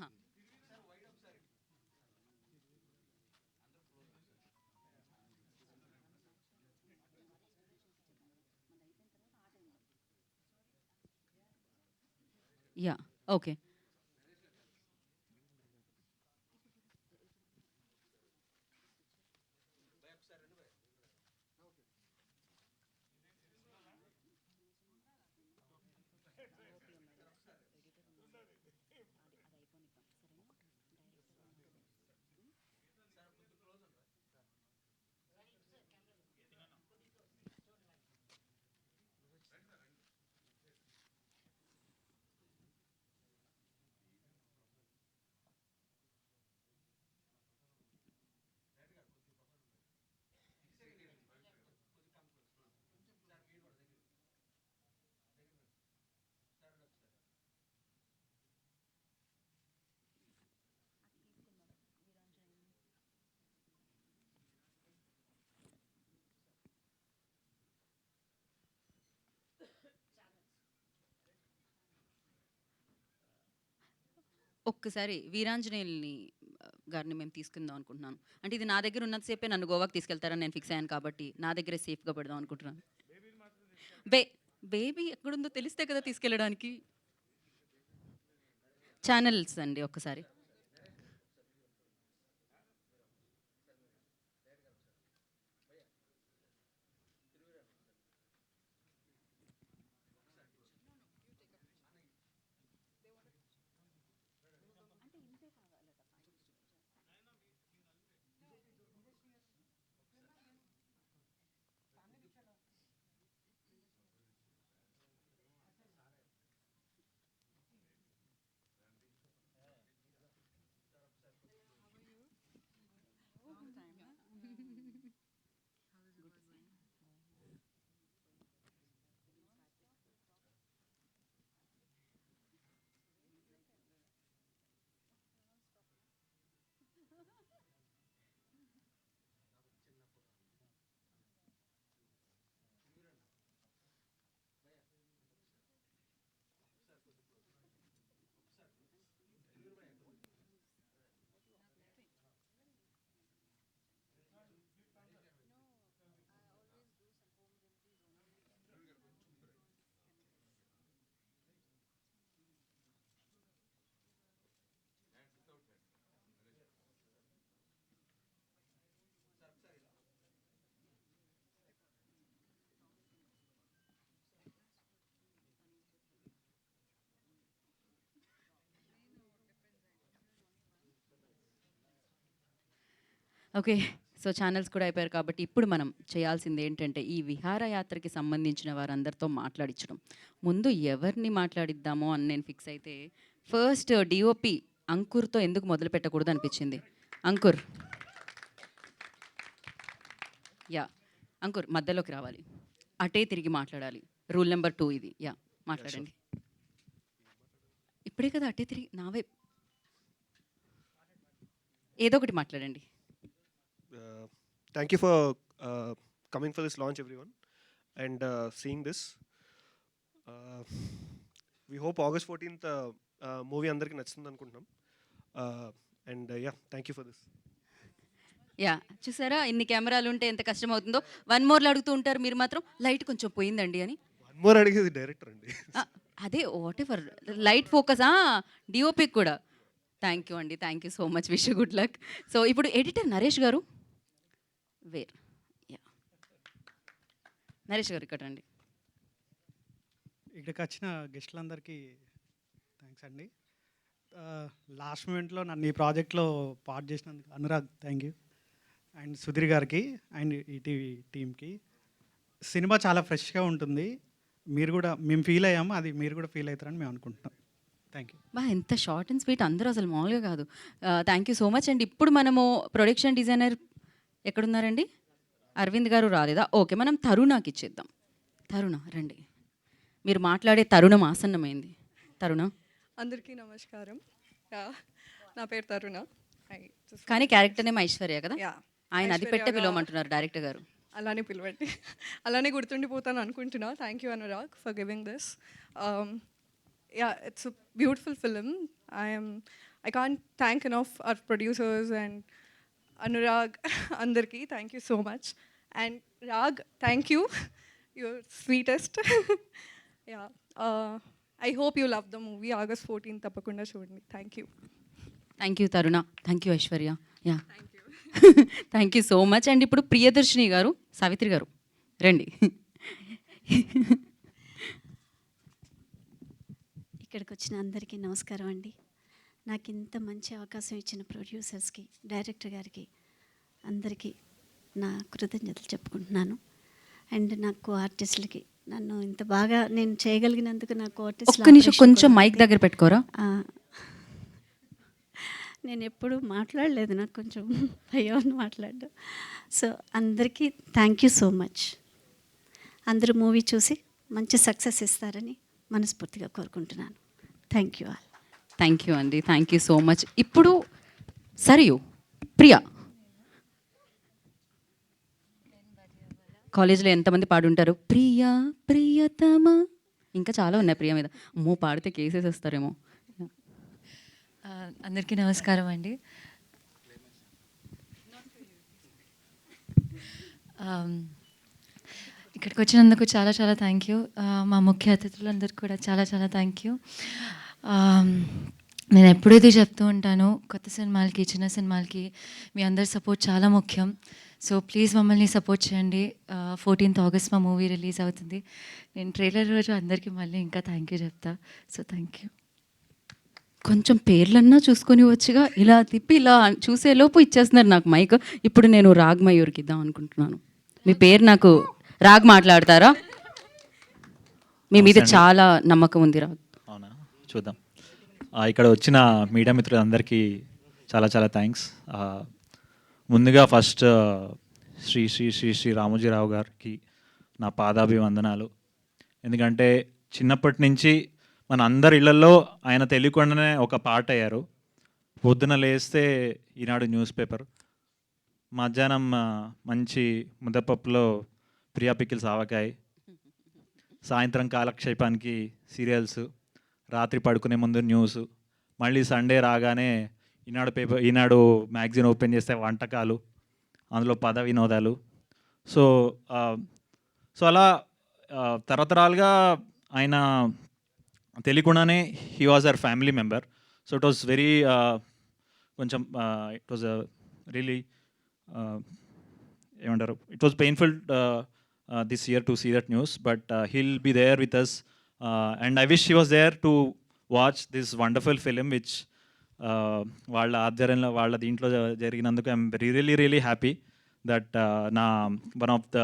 Yeah, okay. ఒక్కసారి వీరాంజనేయుల్ని గారిని మేము తీసుకుందాం అనుకుంటున్నాను. అంటే ఇది నా దగ్గర ఉన్నంత సేపే నన్ను గోవాకి తీసుకెళ్తారని నేను ఫిక్స్ అయ్యాను కాబట్టి నా దగ్గరే సేఫ్‌గా పెడదాం అనుకుంటున్నాను. బే బేబీ ఎక్కడుందో తెలిస్తే కదా తీసుకెళ్ళడానికి. ఛానల్స్ అండి ఒక్కసారి. ఓకే. సో ఛానల్స్ కూడా అయిపోయారు కాబట్టి ఇప్పుడు మనం చేయాల్సింది ఏంటంటే ఈ విహారయాత్రకి సంబంధించిన వారందరితో మాట్లాడించడం. ముందు ఎవరిని మాట్లాడిద్దామో అని నేను ఫిక్స్ అయితే ఫస్ట్ డిఓపి అంకుర్తో ఎందుకు మొదలు పెట్టకూడదు అనిపించింది. అంకుర్, యా అంకుర్ మధ్యలోకి రావాలి, అటే తిరిగి మాట్లాడాలి. రూల్ నెంబర్ 2 ఇది. యా మాట్లాడండి. ఇప్పుడే కదా అటే తిరిగి నా వైపు ఏదో ఒకటి మాట్లాడండి. Thank you for coming for this launch, everyone, and seeing this. We hope August 14th movie అందరికి నచ్చుతుంది అనుకుంటున్నాం. And yeah, thank you for this. Yeah చూసారా ఇన్ని కెమెరాలు ఉంటే ఎంత కష్టం అవుతుందో. 1 మోర్లు అడుగుతూ ఉంటారు మీరు మాత్రం లైట్ కొంచెం పోయిందండి అని. One more అడిగేది డైరెక్టర్ అండి. అదే వాట్ ఎవర్ లైట్ ఫోకస్ డిఓపికి కూడా. థ్యాంక్ యూ అండి, thank you so much, wish good luck. So ఇప్పుడు ఎడిటర్ నరేష్ గారు వేర్. యా నరేష్ గారు ఇక్కడ రండి. ఇక్కడికి వచ్చిన గెస్టులందరికీ థ్యాంక్స్ అండి. లాస్ట్ మూమెంట్లో నన్ను ఈ ప్రాజెక్ట్లో పార్ట్ చేసినందుకు Anurag thank you, and Sudheer గారికి అండ్ ఈటీవీ టీమ్కి. సినిమా చాలా ఫ్రెష్గా ఉంటుంది, మీరు కూడా మేము ఫీల్ అయ్యాము, అది మీరు కూడా ఫీల్ అవుతారని మేము అనుకుంటున్నాం. Thank you. బా ఎంత షార్ట్ అండ్ స్వీట్, అందరూ అసలు మామూలుగా కాదు. Thank you so much. And ఇప్పుడు మనము ప్రొడక్షన్ డిజైనర్ ఎక్కడున్నారండి? అరవింద్ గారు రాలేదా? ఓకే, మనం తరుణాకి ఇచ్చేద్దాం. తరుణ రండి, మీరు మాట్లాడే తరుణం ఆసన్నమైంది. తరుణ అందరికీ నమస్కారం. నా పేరు తరుణ. కానీ క్యారెక్టర్ నేమ్ ఐశ్వర్య కదా? యా ఆయన అది పెట్టే పిలవమంటున్నారు డైరెక్టర్ గారు. అలానే పిలవండి, అలానే గుర్తుండిపోతాను అనుకుంటున్నా. Thank you Anurag for giving this. Yeah it's a beautiful film. I can't thank enough our producers and Anurag అందరికీ thank you so much. And Raag thank you, your sweetest. Yeah I hope you love the movie. August 14 తప్పకుండా చూడండి. Thank you. Thank you Taruna, thank you Aishwarya. Yeah thank you so much. And ఇప్పుడు ప్రియదర్శిని గారు, సావిత్రి గారు రండి. ఇక్కడికి వచ్చిన అందరికీ నమస్కారం అండి. నాకు ఇంత మంచి అవకాశం ఇచ్చిన ప్రొడ్యూసర్స్కి, డైరెక్టర్ గారికి అందరికీ నా కృతజ్ఞతలు చెప్పుకుంటున్నాను. అండ్ నాకు ఆర్టిస్టులకి, నన్ను ఇంత బాగా నేను చేయగలిగినందుకు నాకు ఒక్క నిమిషం కొంచెం మైక్ దగ్గర పెట్టుకోరా. నేను ఎప్పుడూ మాట్లాడలేదు, నాకు కొంచెం భయం మాట్లాడడం. సో అందరికీ థ్యాంక్ యూ సో మచ్. అందరూ మూవీ చూసి మంచి సక్సెస్ ఇస్తారని మనస్ఫూర్తిగా కోరుకుంటున్నాను. Thank you all. Thank you అండి, థ్యాంక్ యూ సో మచ్. ఇప్పుడు సరియు ప్రియా, కాలేజ్లో ఎంతమంది పాడుంటారు? ప్రియా ప్రియతమ, ఇంకా చాలా ఉన్నాయి ప్రియా మీద. అమ్మో పాడితే కేసెస్ వస్తారేమో. అందరికీ నమస్కారం అండి. ఇక్కడికి వచ్చినందుకు చాలా చాలా థ్యాంక్ యూ. మా ముఖ్య అతిథులందరికీ కూడా చాలా చాలా థ్యాంక్ యూ. నేను ఎప్పుడైతే చెప్తూ ఉంటానో కొత్త సినిమాలకి, చిన్న సినిమాలకి మీ అందరి సపోర్ట్ చాలా ముఖ్యం. సో ప్లీజ్ మమ్మల్ని సపోర్ట్ చేయండి. 14th August మా మూవీ రిలీజ్ అవుతుంది. నేను ట్రైలర్ రోజు అందరికీ మళ్ళీ ఇంకా థ్యాంక్ యూ చెప్తా. So thank you. కొంచెం పేర్లన్నా చూసుకొని వచ్చిగా, ఇలా తిప్పి ఇలా చూసేలోపు ఇచ్చేస్తున్నారు నాకు మైక్. ఇప్పుడు నేను రాగ్ మయూర్కి ఇద్దాం అనుకుంటున్నాను. మీ పేరు నాకు రాగ్ మాట్లాడతారా? మీ మీద చాలా నమ్మకం ఉంది రాగ్. అవునా, చూద్దాం. ఇక్కడ వచ్చిన మీడియా మిత్రులందరికీ చాలా చాలా థ్యాంక్స్. ముందుగా ఫస్ట్ శ్రీ శ్రీ శ్రీ శ్రీ రామోజీరావు గారికి నా పాదాభివందనాలు. ఎందుకంటే చిన్నప్పటి నుంచి మన అందరి ఇళ్లలో ఆయన తెలియకుండానే ఒక పార్ట్ అయ్యారు. పొద్దున లేస్తే ఈనాడు న్యూస్ పేపర్, మధ్యాహ్నం మంచి ముద్దపప్పులో ప్రియా పికిల్స్ ఆవకాయ, సాయంత్రం కాలక్షేపానికి సీరియల్స్, రాత్రి పడుకునే ముందు న్యూస్, మళ్ళీ సండే రాగానే ఈనాడు మ్యాగజైన్ ఓపెన్ చేస్తే వంటకాలు, అందులో పద వినోదాలు. సో అలా తరతరాలుగా ఆయన తెలియకుండానే he was our family member. So it was very కొంచెం ఇట్ వాజ్ రియలీ ఏమంటారు, it was painful this year to see that news, but he'll be there with us, and I wish he was there to watch this wonderful film which వాళ్ళ ఆధ్వర్యంలో వాళ్ళ దీంట్లో జరిగినందుకు I'm really really happy. That నా వన్ ఆఫ్ ద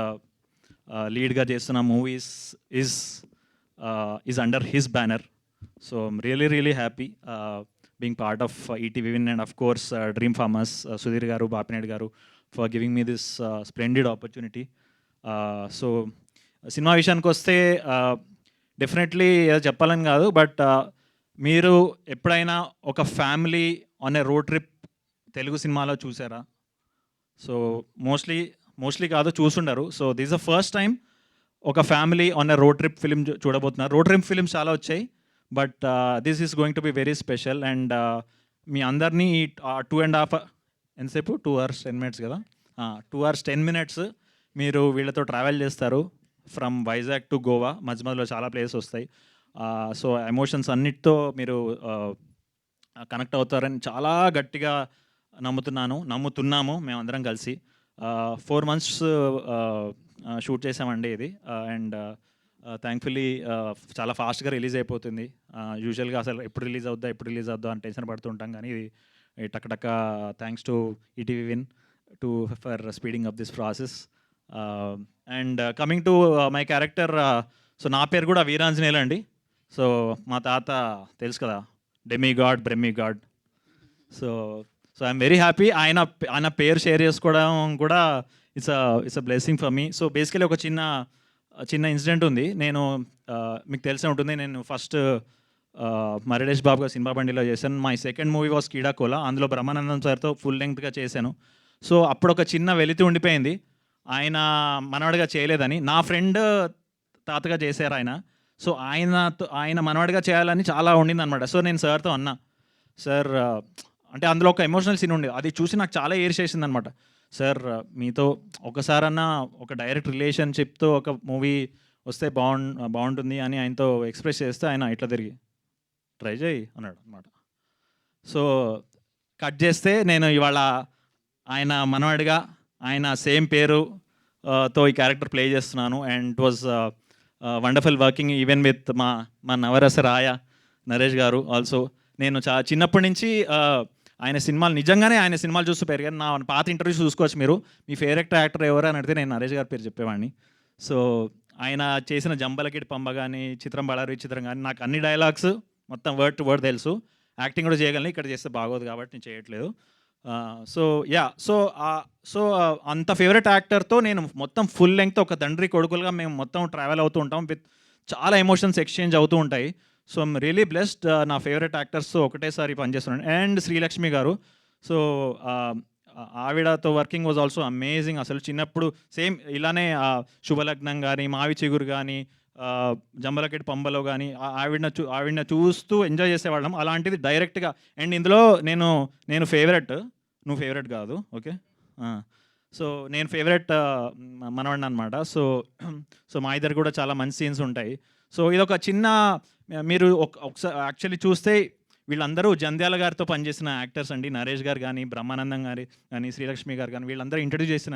లీడ్గా చేస్తున్న movies is under his banner. So I'm really happy being part of ETV Win and of course Dream Farmers, Sudhir garu, Bapinet garu, for giving me this splendid opportunity. So cinema విషయానికి వస్తే డెఫినెట్లీ ఏదో చెప్పాలని కాదు, బట్ మీరు ఎప్పుడైనా ఒక family on a road trip Telugu సినిమాలో చూసారా? సో మోస్ట్లీ కాదు, చూసుండరు. So this the first time ఒక family on a road trip film చూడబోతున్నారు. రోడ్ ట్రిప్ ఫిలిమ్స్ చాలా వచ్చాయి, but this is going to be very special. And మీ అందరినీ 2.5 ఎంతసేపు 2 hours 10 minutes కదా, 2 hours 10 minutes మీరు వీళ్ళతో ట్రావెల్ చేస్తారు ఫ్రమ్ వైజాగ్ టు గోవా. మధ్య మధ్యలో చాలా ప్లేసెస్ వస్తాయి. సో ఎమోషన్స్ అన్నిటితో మీరు కనెక్ట్ అవుతారని చాలా గట్టిగా నమ్ముతున్నాము మేమందరం కలిసి. 4 months షూట్ చేసామండి ఇది. అండ్ థ్యాంక్ఫుల్లీ చాలా ఫాస్ట్గా రిలీజ్ అయిపోతుంది. యూజువల్గా అసలు ఎప్పుడు రిలీజ్ అవుద్దా అని టెన్షన్ పడుతుంటాం, కానీ ఇది టక్ thanks to ETV Win for speeding up this process. And coming to my character, so నా పేరు కూడా వీరాంజనేయులు అండి. సో మా తాత తెలుసు కదా, బ్రెమ్మిగాడ్. So I'm very happy. ఆయన పేరు షేర్ చేసుకోవడం కూడా it's a blessing for me. So basically ఒక చిన్న ఇన్సిడెంట్ ఉంది. నేను మీకు తెలిసే ఉంటుంది, నేను ఫస్ట్ మరిడేష్ బాబుగా సినిమా బండిలో చేశాను. My second movie was Keedaa Cola. అందులో బ్రహ్మానందం సార్తో ఫుల్ లెంగ్త్గా చేశాను. సో అప్పుడు ఒక చిన్న వెలితి ఉండిపోయింది, ఆయన మనవాడిగా చేయలేదని. నా ఫ్రెండ్ తాతగా చేశారు ఆయన. సో ఆయన మనవాడిగా చేయాలని చాలా ఉండింది అనమాట. సో నేను సార్తో అన్నా, సార్ అంటే అందులో ఒక ఎమోషనల్ సీన్ ఉండేది, అది చూసి నాకు చాలా ఏర్చేసింది అనమాట. సార్ మీతో ఒకసారన్నా ఒక డైరెక్ట్ రిలేషన్షిప్తో ఒక మూవీ వస్తే బాగుంటుంది అని ఆయనతో ఎక్స్ప్రెస్ చేస్తే ఆయన ఇట్లా తిరిగి ట్రై చేయి అన్నాడు అనమాట. సో కట్ చేస్తే నేను ఇవాళ ఆయన మనవాడిగా ఆయన సేమ్ పేరుతో ఈ క్యారెక్టర్ ప్లే చేస్తున్నాను. And it was wonderful working even with మా నవరస రాయ నరేష్ గారు ఆల్సో. నేను చిన్నప్పటి నుంచి ఆయన సినిమాలు చూస్తూ పెరిగాను. నా పాత ఇంటర్వ్యూస్ చూసుకోవచ్చు మీరు. మీ ఫేవరెట్ యాక్టర్ ఎవరు అని అడిగితే నేను నరేష్ గారి పేరు చెప్పేవాడిని. సో ఆయన చేసిన జంబలకిడి పంబ కానీ, చిత్రం బళారి చిత్రం కానీ, నాకు అన్ని డైలాగ్స్ మొత్తం వర్డ్ టు వర్డ్ తెలుసు. యాక్టింగ్ కూడా చేయగలను, ఇక్కడ చేస్తే బాగోదు కాబట్టి నేను చేయట్లేదు. సో అంత ఫేవరెట్ యాక్టర్తో నేను మొత్తం ఫుల్ లెంగ్త్ ఒక తండ్రి కొడుకులుగా మేము మొత్తం ట్రావెల్ అవుతూ ఉంటాం. విత్ చాలా ఎమోషన్స్ ఎక్స్చేంజ్ అవుతూ ఉంటాయి. So I'm really blessed. నా ఫేవరెట్ యాక్టర్స్తో ఒకటేసారి పనిచేస్తున్నాను. అండ్ శ్రీలక్ష్మి గారు, సో ఆవిడతో వర్కింగ్ వాజ్ ఆల్సో అమేజింగ్. అసలు చిన్నప్పుడు సేమ్ ఇలానే శుభలగ్నం కానీ, మావి చిగురు కానీ, జంబలకెట్ పంబలో కానీ ఆవిడని చూస్తూ ఎంజాయ్ చేసేవాళ్ళం. అలాంటిది డైరెక్ట్గా. అండ్ ఇందులో నేను ఫేవరెట్, నువ్వు ఫేవరెట్ కాదు, ఓకే. సో నేను ఫేవరెట్ మనవాడిని అనమాట. సో మా ఇద్దరు కూడా చాలా మంచి సీన్స్ ఉంటాయి. సో ఇదొక చిన్న, మీరు ఒకసారి యాక్చువల్లీ చూస్తే వీళ్ళందరూ జంధ్యాల గారితో పనిచేసిన యాక్టర్స్ అండి. నరేష్ గారు కానీ, బ్రహ్మానందం గారి కానీ, శ్రీలక్ష్మి గారు కానీ, వీళ్ళందరూ ఇంట్రడ్యూస్ చేసిన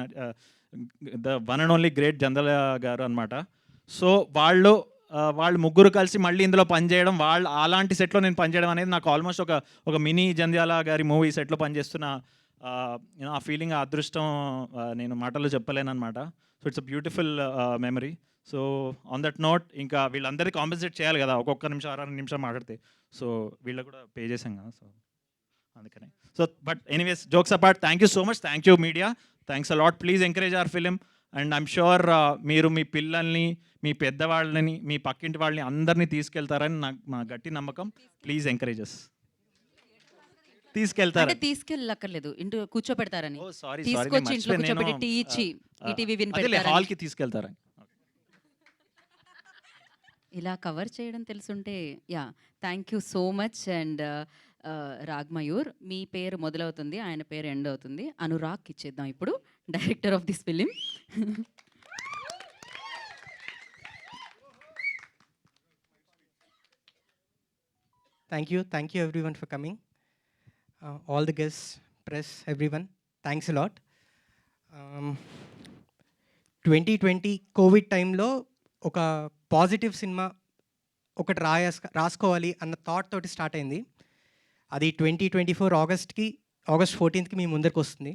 the one and only great Jandhyala గారు అనమాట. సో వాళ్ళు ముగ్గురు కలిసి మళ్ళీ ఇందులో పనిచేయడం, అలాంటి సెట్లో నేను పనిచేయడం అనేది నాకు ఆల్మోస్ట్ ఒక మినీ జంధ్యాల గారి మూవీ సెట్లో పనిచేస్తున్న ఆ ఫీలింగ్, ఆ అదృష్టం నేను మాటల్లో చెప్పలేను అనమాట. So it's a beautiful memory. So on that note, ఇంకా వీళ్ళందరికీ కాంపెన్సేట్ చేయాలి కదా, ఒక్కొక్క నిమిషం 6 నిమిషం మాట్లాడితే. సో వీళ్ళకి కూడా పే చేసాం కదా, సో అందుకనే. So but anyways, jokes apart, thank you so much. Thank you media, thanks a lot. Please encourage hour film. And I'm sure మీరు మీ పిల్లల్ని, మీ పెద్దవాళ్ళని, మీ పక్కింటి వాళ్ళని అందరినీ తీసుకెళ్తారని మా గట్టి నమ్మకం. Please encourages. తీసుకెళ్ళక్కర్లేదు, ఇంటూ కూర్చోపెడతారని. సారీ, తీసుకొచ్చి ఇంట్లో కూర్చోబెట్టి టీ ఇచ్చి ETV Win పెడతారని. హాల్కి తీసుకెళ్తారని. ఇలా కవర్ చేయడం తెలుసుంటే thank you so much. And Ragmayur, మీ పేరు మొదలవుతుంది, ఆయన పేరు ఎండ్ అవుతుంది. అనురాగ్ ఇచ్చేద్దాం ఇప్పుడు, director of this film. Thank you everyone for coming. All the guests, press, everyone, thanks a lot. 2020 Covid టైంలో ఒక పాజిటివ్ సినిమా ఒకటి రాసుకోవాలి అన్న థాట్ తోటి స్టార్ట్ అయింది. అది 2024 ఆగస్ట్ 14th మీ ముందరికి వస్తుంది.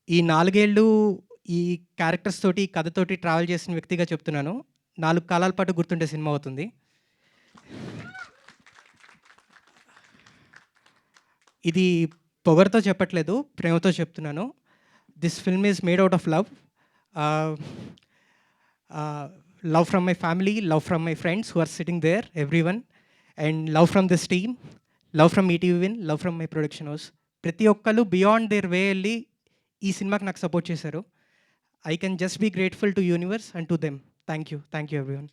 ఈ 4 ఏళ్ళు ఈ క్యారెక్టర్స్ తోటి, కథతోటి ట్రావెల్ చేసిన వ్యక్తిగా చెప్తున్నాను. 4 కాలాల పాటు గుర్తుండే సినిమా అవుతుంది. ఇది పొగరుతో చెప్పట్లేదు, ప్రేమతో చెప్తున్నాను. This film is made out of love. Love from my family, love from my friends who are sitting there, everyone, and love from this team, love from ETV Win, love from my production house. ప్రతి ఒక్కరు బియాండ్ దేర్ వే వెళ్ళి ఈ సినిమాకి నాకు సపోర్ట్ చేశారు. I can just be grateful to universe and to them. Thank you everyone.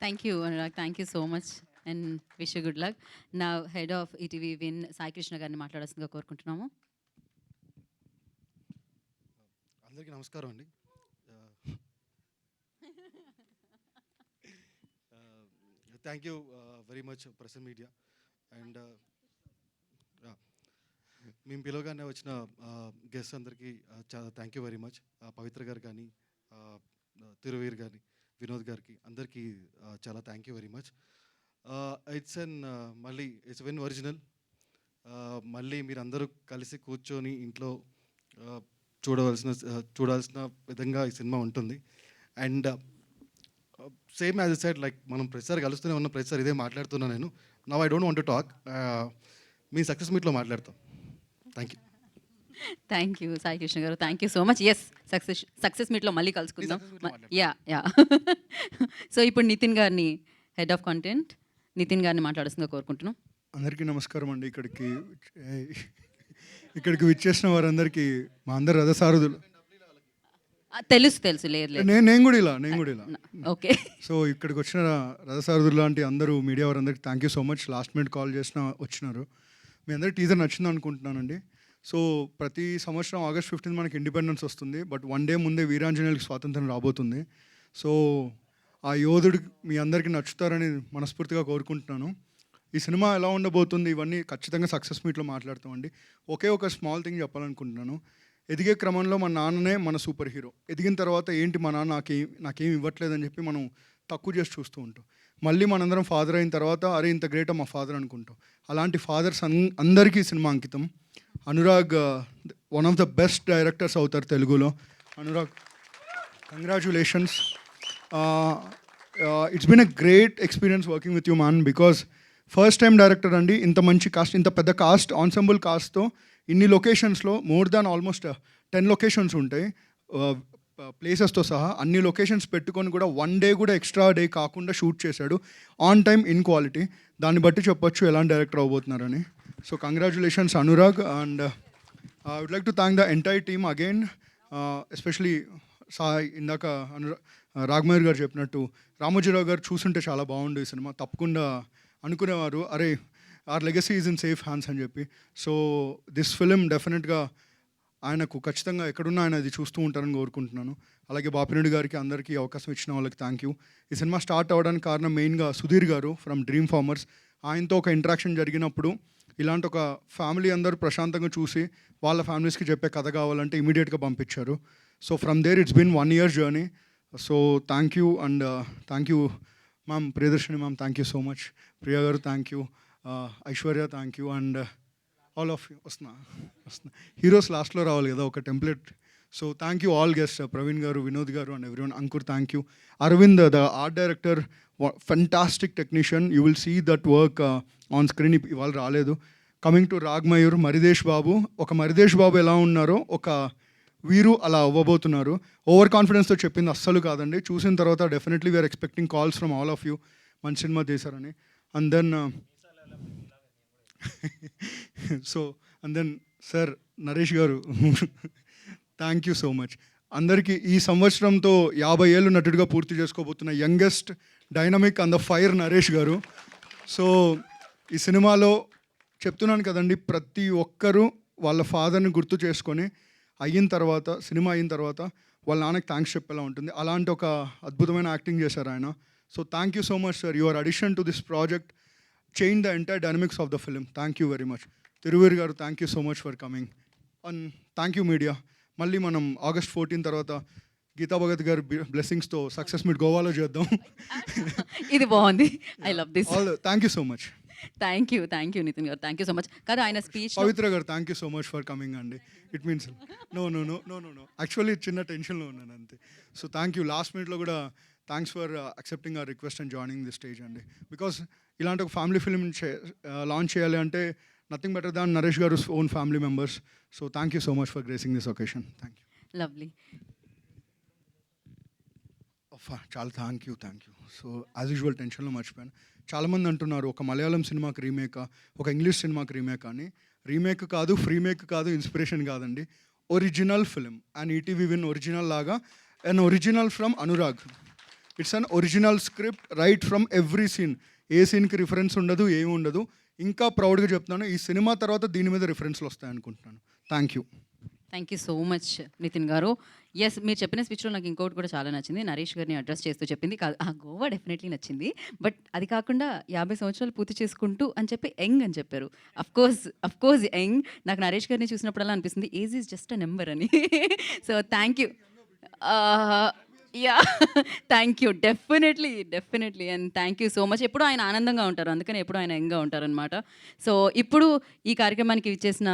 Thank you Anurag, thank you so much and wish you good luck. నా head of ETV Win Sai Krishna గారిని మాట్లాడాల్సిందిగా కోరుకుంటున్నాము. అందరికీ నమస్కారం అండి. Thank you very much press media. And మేము పిలవగానే వచ్చిన గెస్ట్ అందరికీ చాలా థ్యాంక్ యూ వెరీ మచ్. పవిత్ర గారు కానీ, తిరువీర్ కానీ, వినోద్ గారికి అందరికీ చాలా thank you very much. It's మళ్ళీ ఇట్స్ వెన్ ఒరిజినల్. మళ్ళీ మీరు అందరూ కలిసి కూర్చొని ఇంట్లో చూడాల్సిన విధంగా ఈ సినిమా ఉంటుంది. And same as side like మనం ప్రతిసారి కలుస్తూనే ఉన్న ప్రతిసారి ఇదే మాట్లాడుతున్నా నేను. Now I don't want to talk. మీ సక్సెస్ మీట్లో మాట్లాడతాం. Thank you. Thank you Sai Krishna garu, thank you so much. Yes, success మీట్లో మళ్ళీ కలుసుకుందాం. యా సో ఇప్పుడు నితిన్ గారిని, హెడ్ ఆఫ్ కంటెంట్ నితిన్ గారిని మాట్లాడుతుందిగా కోరుకుంటున్నాం. అందరికీ నమస్కారం అండి. ఇక్కడికి విచ్చేసిన వారందరికీ మా అందరు రథసారథులు. తెలుసు లేదు నేను కూడా ఇలా ఓకే. సో ఇక్కడికి వచ్చిన రథసారథులు లాంటి అందరూ మీడియా వారందరికీ thank you so much. Last minute call చేసిన వచ్చినారు. మీ అందరి టీజర్ నచ్చింది అనుకుంటున్నానండి. సో ప్రతి సంవత్సరం August 15 మనకి ఇండిపెండెన్స్ వస్తుంది. బట్ 1 డే ముందే వీరాంజనేయులకి స్వాతంత్రం రాబోతుంది. సో ఆ యోధుడు మీ అందరికీ నచ్చుతారని మనస్ఫూర్తిగా కోరుకుంటున్నాను. ఈ సినిమా ఎలా ఉండబోతుంది ఇవన్నీ ఖచ్చితంగా సక్సెస్ మీట్లో మాట్లాడతామండి. ఒకే ఒక స్మాల్ థింగ్ చెప్పాలనుకుంటున్నాను. ఎదిగే క్రమంలో మన నాన్ననే మన సూపర్ హీరో. ఎదిగిన తర్వాత ఏంటి మా నాన్న నాకేం ఇవ్వట్లేదని చెప్పి మనం తక్కువ చేసి చూస్తూ ఉంటాం. మళ్ళీ మనందరం ఫాదర్ అయిన తర్వాత అరే ఇంత గ్రేట్ మా ఫాదర్ అనుకుంటాం. అలాంటి ఫాదర్స్ అందరికీ సినిమా అంకితం. Anurag one of the best directors అవుతారు తెలుగులో. Anurag, congratulations. It's been a great experience working with you man. Because first time director అండి. ఇంత మంచి కాస్ట్, ఇంత పెద్ద కాస్ట్, ఆన్సెంబుల్ కాస్ట్తో ఇన్ని లొకేషన్స్లో మోర్ దాన్ ఆల్మోస్ట్ 10 లొకేషన్స్ ఉంటాయి ప్లేసెస్తో సహా. అన్ని లొకేషన్స్ పెట్టుకొని కూడా 1 డే కూడా ఎక్స్ట్రా డే కాకుండా షూట్ చేశాడు. On time, in quality. దాన్ని బట్టి చెప్పొచ్చు ఎలాంటి డైరెక్టర్ అవబోతున్నారని. So congratulations Anurag. And I would like to thank the entire team again, especially Sai. ఇందాక రాఘమయూర్ గారు చెప్పినట్టు రామోజీరావు గారు చూసుంటే చాలా బాగుండు ఈ సినిమా. తప్పకుండా అనుకునేవారు అరే our legacy is in safe hands అని చెప్పి. సో దిస్ ఫిలిం డెఫినెట్గా ఆయనకు ఖచ్చితంగా ఎక్కడున్నా ఆయన అది చూస్తూ ఉంటారని కోరుకుంటున్నాను. అలాగే బాపిరెడ్డి గారికి, అందరికీ అవకాశం ఇచ్చిన వాళ్ళకి థ్యాంక్ యూ. ఈ సినిమా స్టార్ట్ అవ్వడానికి కారణం మెయిన్గా సుధీర్ గారు ఫ్రమ్ డ్రీమ్ ఫార్మర్స్. ఆయనతో ఒక ఇంటరాక్షన్ జరిగినప్పుడు ఇలాంటి ఒక ఫ్యామిలీ అందరూ ప్రశాంతంగా చూసి వాళ్ళ ఫ్యామిలీస్కి చెప్పే కథ కావాలంటే ఇమీడియట్గా పంపించారు. So from there it's been 1 year journey. So thank you. And thank you ma'am, Priyadarshini ma'am, thank you so much. Priya garu thank you. Aishwarya thank you. And all of you. వస్తున్నా హీరోస్ లాస్ట్లో రావాలి కదా ఒక template. So thank you all guest, Praveen garu, Vinod garu and everyone. Ankur thank you. Aravind the art director, fantastic technician. You will see that work on screen. ఇవాళ రాలేదు. కమింగ్ టు రాఘమయూర్, మరిదేశ్ బాబు. ఒక మరిదేశ్ బాబు ఎలా ఉన్నారో ఒక వీరు అలా అవ్వబోతున్నారు. ఓవర్ కాన్ఫిడెన్స్తో చెప్పింది అస్సలు కాదండి. చూసిన తర్వాత definitely we are expecting calls from all of you. మంచి సినిమా చేశారని. అండ్ దెన్ సార్ నరేష్ గారు థ్యాంక్ యూ సో మచ్. అందరికీ ఈ సంవత్సరంతో 50 ఏళ్ళు నటుడిగా పూర్తి చేసుకోబోతున్న youngest dynamic and the fire Naresh garu. So ఈ సినిమాలో చెప్తున్నాను కదండి, ప్రతి ఒక్కరూ వాళ్ళ ఫాదర్ని గుర్తు చేసుకొని సినిమా అయిన తర్వాత వాళ్ళ నాన్నకి థ్యాంక్స్ చెప్పేలా ఉంటుంది. అలాంటి ఒక అద్భుతమైన యాక్టింగ్ చేశారు ఆయన. So thank you so much sir. Your addition to this project change the entire dynamics of the film. Thank you very much. Thiruveer గారు thank you so much for coming. And thank you media. మళ్ళీ మనం August 14 తర్వాత గీతా భగత్ గారి బ్లెస్సింగ్స్తో సక్సెస్ మీట్ గోవాలో చేద్దాం. ఇది బాగుంది. I love this. Thank you so much. Thank you Nitin garu. Thank you so much. కదా ఆయన స్పీచ్ పవిత్ర గారు thank you so much for coming అండి. ఇట్ మీన్స్ నో యాక్చువల్లీ చిన్న టెన్షన్లో ఉన్నాను అంతే. So thank you. లాస్ట్ మినిట్లో కూడా thanks for accepting hour request and joining the stage అండి. బికాస్ ఇలాంటి ఒక ఫ్యామిలీ ఫిల్మ్ లాంచ్ చేయాలి అంటే nothing better than Naresh garu own family members. So thank you so much for gracing this occasion. Thank you. Lovely. చాలా thank you. So as usual టెన్షన్లో మర్చిపోయాను. చాలామంది అంటున్నారు ఒక మలయాళం సినిమాకి రీమేక్, ఒక ఇంగ్లీష్ సినిమాకి రీమేక్ అని. రీమేక్ కాదు, ఫ్రీమేక్ కాదు, ఇన్స్పిరేషన్ కాదండి. Original film and ETV Win original లాగా and original from Anurag. It's an original script right from every scene. ఏ సీన్కి రిఫరెన్స్ ఉండదు, ఏమి ఉండదు. ఇంకా ప్రౌడ్గా చెప్తున్నాను, ఈ సినిమా తర్వాత దీని మీద రిఫరెన్స్లు వస్తాయనుకుంటున్నాను. Thank you so much Nitin garu. Yes, మీరు చెప్పిన స్పీచ్లో నాకు ఇంకోటి కూడా చాలా నచ్చింది. నరేష్ గారిని అడ్రస్ చేస్తూ చెప్పింది కాదు, ఆ గోవా డెఫినెట్లీ నచ్చింది. బట్ అది కాకుండా 50 సంవత్సరాలు పూర్తి చేసుకుంటూ అని చెప్పి యంగ్ అని చెప్పారు. Of course young. నాకు నరేష్ గారిని చూసినప్పుడల్లా అనిపిస్తుంది age is just a number అని. So thank you. Yeah thank you. Definitely and thank you so much. ఎప్పుడు ఆయన ఆనందంగా ఉంటారు, అందుకని ఎప్పుడు ఆయన యంగ్గా ఉంటారనమాట. సో ఇప్పుడు ఈ కార్యక్రమానికి ఇచ్చేసిన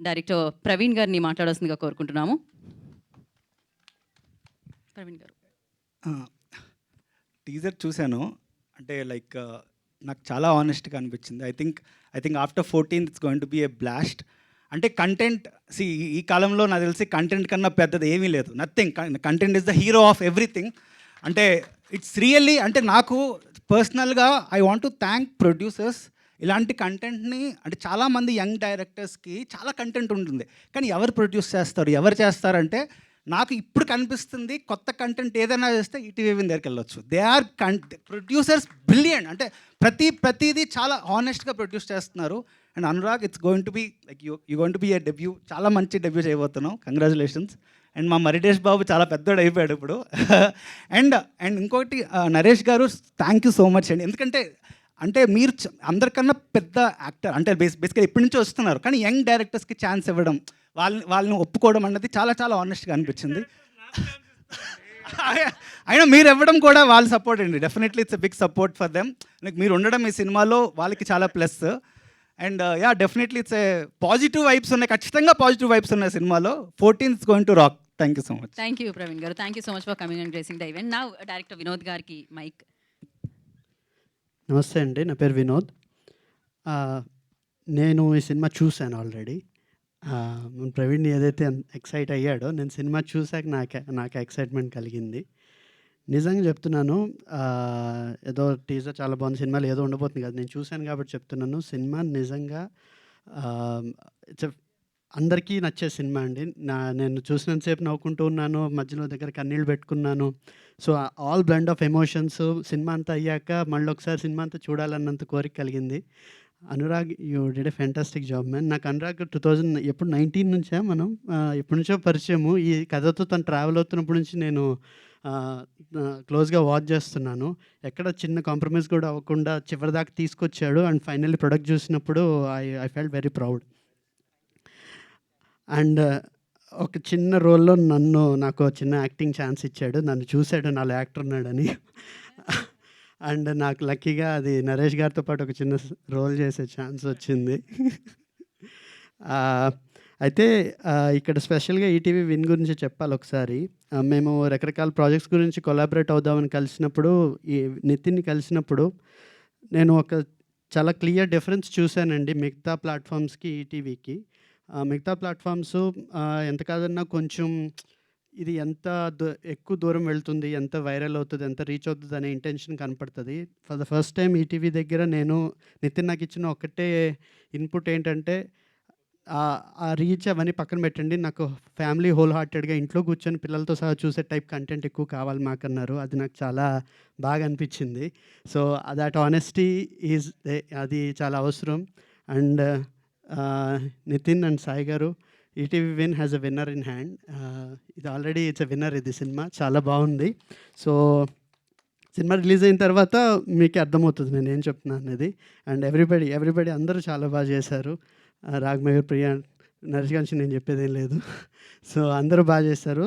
డైరెక్టర్ ప్రవీణ్ గారిని మాట్లాడాల్సిందిగా కోరుకుంటున్నాము. ప్రవీణ్ గారు. టీజర్ చూశాను, అంటే లైక్ నాకు చాలా ఆనెస్ట్గా అనిపించింది. I think after 14th it's going to be A blast. అంటే కంటెంట్ ఈ కాలంలో నాకు తెలిసి కంటెంట్ కన్నా పెద్దది ఏమీ లేదు. Nothing. Content is the hero of everything. అంటే ఇట్స్ రియల్లీ, అంటే నాకు పర్సనల్గా I want to thank producers. ఇలాంటి కంటెంట్ని అంటే చాలామంది యంగ్ డైరెక్టర్స్కి చాలా కంటెంట్ ఉంటుంది, కానీ ఎవరు ప్రొడ్యూస్ చేస్తారంటే నాకు ఇప్పుడు కనిపిస్తుంది కొత్త కంటెంట్ ఏదైనా చేస్తే ఈటీవీ దగ్గరికి వెళ్ళొచ్చు. They are producers brilliant. అంటే ప్రతిదీ చాలా హానెస్ట్గా ప్రొడ్యూస్ చేస్తున్నారు. And Anurag, it's going to be like you going to be a debut. చాలా మంచి డెబ్యూ చేయబోతున్నాం. కంగ్రాచులేషన్స్. అండ్ మా మరిటేష్ బాబు చాలా పెద్దోడు అయిపోయాడు ఇప్పుడు. అండ్ ఇంకొకటి నరేష్ గారు, థ్యాంక్ యూ సో మచ్ అండి. ఎందుకంటే అంటే మీరు అందరికన్నా పెద్ద యాక్టర్, అంటే బేసిక్గా ఇప్పటి నుంచి వస్తున్నారు, కానీ యంగ్ డైరెక్టర్స్కి ఛాన్స్ ఇవ్వడం, వాళ్ళని ఒప్పుకోవడం అన్నది చాలా చాలా ఆనెస్ట్గా అనిపించింది. అయినా మీరు ఇవ్వడం కూడా వాళ్ళ సపోర్ట్ అండి. Definitely it's a big support for them. మీరు ఉండడం ఈ సినిమాలో వాళ్ళకి చాలా plus. And definitely it's a positive vibes ఉన్నాయి, ఖచ్చితంగా పాజిటివ్ వైబ్స్ ఉన్నాయి సినిమాలో. 14th is going to rock. Thank you so much. Thank you Praveen garu. Thank you so much for coming and gracing the event. Now director Vinod గారికి మైక్. నమస్తే అండి, నా పేరు వినోద్. నేను ఈ సినిమా చూశాను ఆల్రెడీ. ప్రవీణ్ ఏదైతే ఎక్సైట్ అయ్యాడో, నేను సినిమా చూశాక నాకు ఎక్సైట్మెంట్ కలిగింది. నిజంగా చెప్తున్నాను, ఏదో టీజర్ చాలా బాగుంది, సినిమాలో ఏదో ఉండబోతుంది కదా, నేను చూశాను కాబట్టి చెప్తున్నాను. సినిమా నిజంగా అందరికీ నచ్చే సినిమా అండి. నేను చూసినంతసేపు నవ్వుకుంటూ ఉన్నాను, మధ్యలో దగ్గర కన్నీళ్ళు పెట్టుకున్నాను. So all blend of emotions. Cinema అంతా అయ్యాక మళ్ళీ ఒకసారి సినిమా అంతా చూడాలన్నంత కోరిక కలిగింది. Anurag, you did a fantastic job man. నాకు అనురాగ్ 2019 నుంచే మనం ఎప్పటి నుంచో పరిచయము. ఈ కథతో తను ట్రావెల్ అవుతున్నప్పటి నుంచి నేను క్లోజ్గా వాచ్ చేస్తున్నాను. ఎక్కడ చిన్న కాంప్రమైజ్ కూడా అవ్వకుండా చివరిదాకా తీసుకొచ్చాడు. అండ్ ఫైనల్లీ ప్రొడక్ట్ చూసినప్పుడు I felt very proud. And ఒక చిన్న రోల్లో నాకు చిన్న యాక్టింగ్ ఛాన్స్ ఇచ్చాడు. నన్ను చూశాడు నాలో యాక్టర్ ఉన్నాడని. అండ్ నాకు లక్కీగా అది నరేష్ గారితో పాటు ఒక చిన్న రోల్ చేసే ఛాన్స్ వచ్చింది. అయితే ఇక్కడ స్పెషల్గా ఈటీవీ విన్ గురించి చెప్పాలి ఒకసారి. మేము రకరకాల ప్రాజెక్ట్స్ గురించి కొలాబరేట్ అవుదామని కలిసినప్పుడు, ఈ నితిన్ని కలిసినప్పుడు నేను ఒక చాలా క్లియర్ డిఫరెన్స్ చూశానండి మిగతా ప్లాట్ఫామ్స్కి, ఈటీవీకి. మిగతా ప్లాట్ఫామ్స్ ఎంత కాదన్నా కొంచెం ఇది ఎంత ఎక్కువ దూరం వెళ్తుంది, ఎంత వైరల్ అవుతుంది, ఎంత రీచ్ అవుతుంది అనే ఇంటెన్షన్ కనపడుతుంది. For the first time ETV దగ్గర నితిన్ నాకు ఇచ్చిన ఒకటే ఇన్పుట్ ఏంటంటే, ఆ రీచ్ అవన్నీ పక్కన పెట్టండి, నాకు ఫ్యామిలీ హోల్ హార్టెడ్గా ఇంట్లో కూర్చొని పిల్లలతో సహా చూసే టైప్ కంటెంట్ ఎక్కువ కావాలి మాకన్నారు. అది నాకు చాలా బాగా అనిపించింది. సో దట్ ఆనెస్టీ అది చాలా అవసరం. అండ్ నితిన్ అండ్ సాయి గారు, ETV win has a winner in hand. ఇది ఆల్రెడీ ఇట్స్ ఎ విన్నర్. ఇది సినిమా చాలా బాగుంది. సో సినిమా రిలీజ్ అయిన తర్వాత మీకు అర్థమవుతుంది నేను ఏం చెప్తున్నాను అనేది. అండ్ ఎవ్రీబడి అందరూ చాలా బాగా చేశారు. రాఘమయ్య, ప్రియా, నరేష్ గురించి నేను చెప్పేదేం లేదు. సో అందరూ బాగా చేశారు.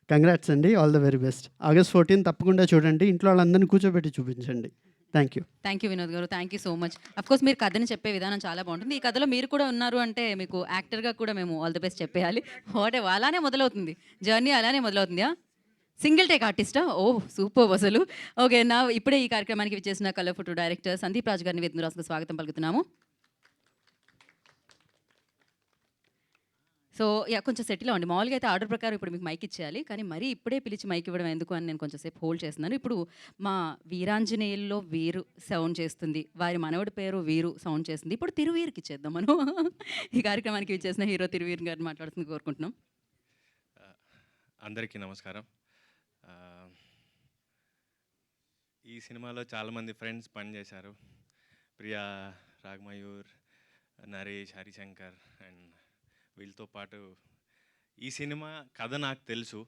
కంగ్రాట్స్ అండి, all the very best. August 14 తప్పకుండా చూడండి. ఇంట్లో వాళ్ళందరినీ కూర్చోబెట్టి చూపించండి. Thank you. Thank you Vinod గారు. Thank you so much. Of course మీరు కథని చెప్పే విధానం చాలా బాగుంటుంది. ఈ కథలో మీరు కూడా ఉన్నారు అంటే మీకు యాక్టర్గా కూడా మేము ఆల్ ది బెస్ట్ చెప్పేయాలి. అలానే మొదలవుతుంది జర్నీ, అలానే మొదలవుతుందా? సింగిల్ టేక్ ఆర్టిస్టా? ఓ సూపర్ అసలు. ఓకే, నా ఇప్పుడే ఈ కార్యక్రమానికి విచ్చేసిన colour photo director Sandeep Raju గారిని వేదిక రాసుకు స్వాగతం పలుకుతున్నాము. సో కొంచెం సెటిల్ అవ్వండి. మామూలుగా అయితే ఆర్డర్ ప్రకారం ఇప్పుడు మీకు మైక్ ఇచ్చేయాలి, కానీ మరీ ఇప్పుడే పిలిచి మైక్ ఇవ్వడం ఎందుకు అని నేను కొంచెం సేపు హోల్డ్ చేస్తున్నాను. ఇప్పుడు మా వీరాంజనేయుల్లో వీరు సౌండ్ చేస్తుంది, వారి మనవడి పేరు వీరు సౌండ్ చేస్తుంది. ఇప్పుడు తిరువీరుకి ఇచ్చేద్దాం మనం. ఈ కార్యక్రమానికి విచ్చేసిన హీరో తిరువీరు గారిని మాట్లాడుతుంది కోరుకుంటున్నాం. అందరికీ నమస్కారం. ఈ సినిమాలో చాలామంది ఫ్రెండ్స్ పనిచేశారు. ప్రియా, రాగ్మయూర్, నరేష్, హరిశంకర్ అండ్ వీళ్ళతో పాటు ఈ సినిమా కథ నాకు తెలుసు.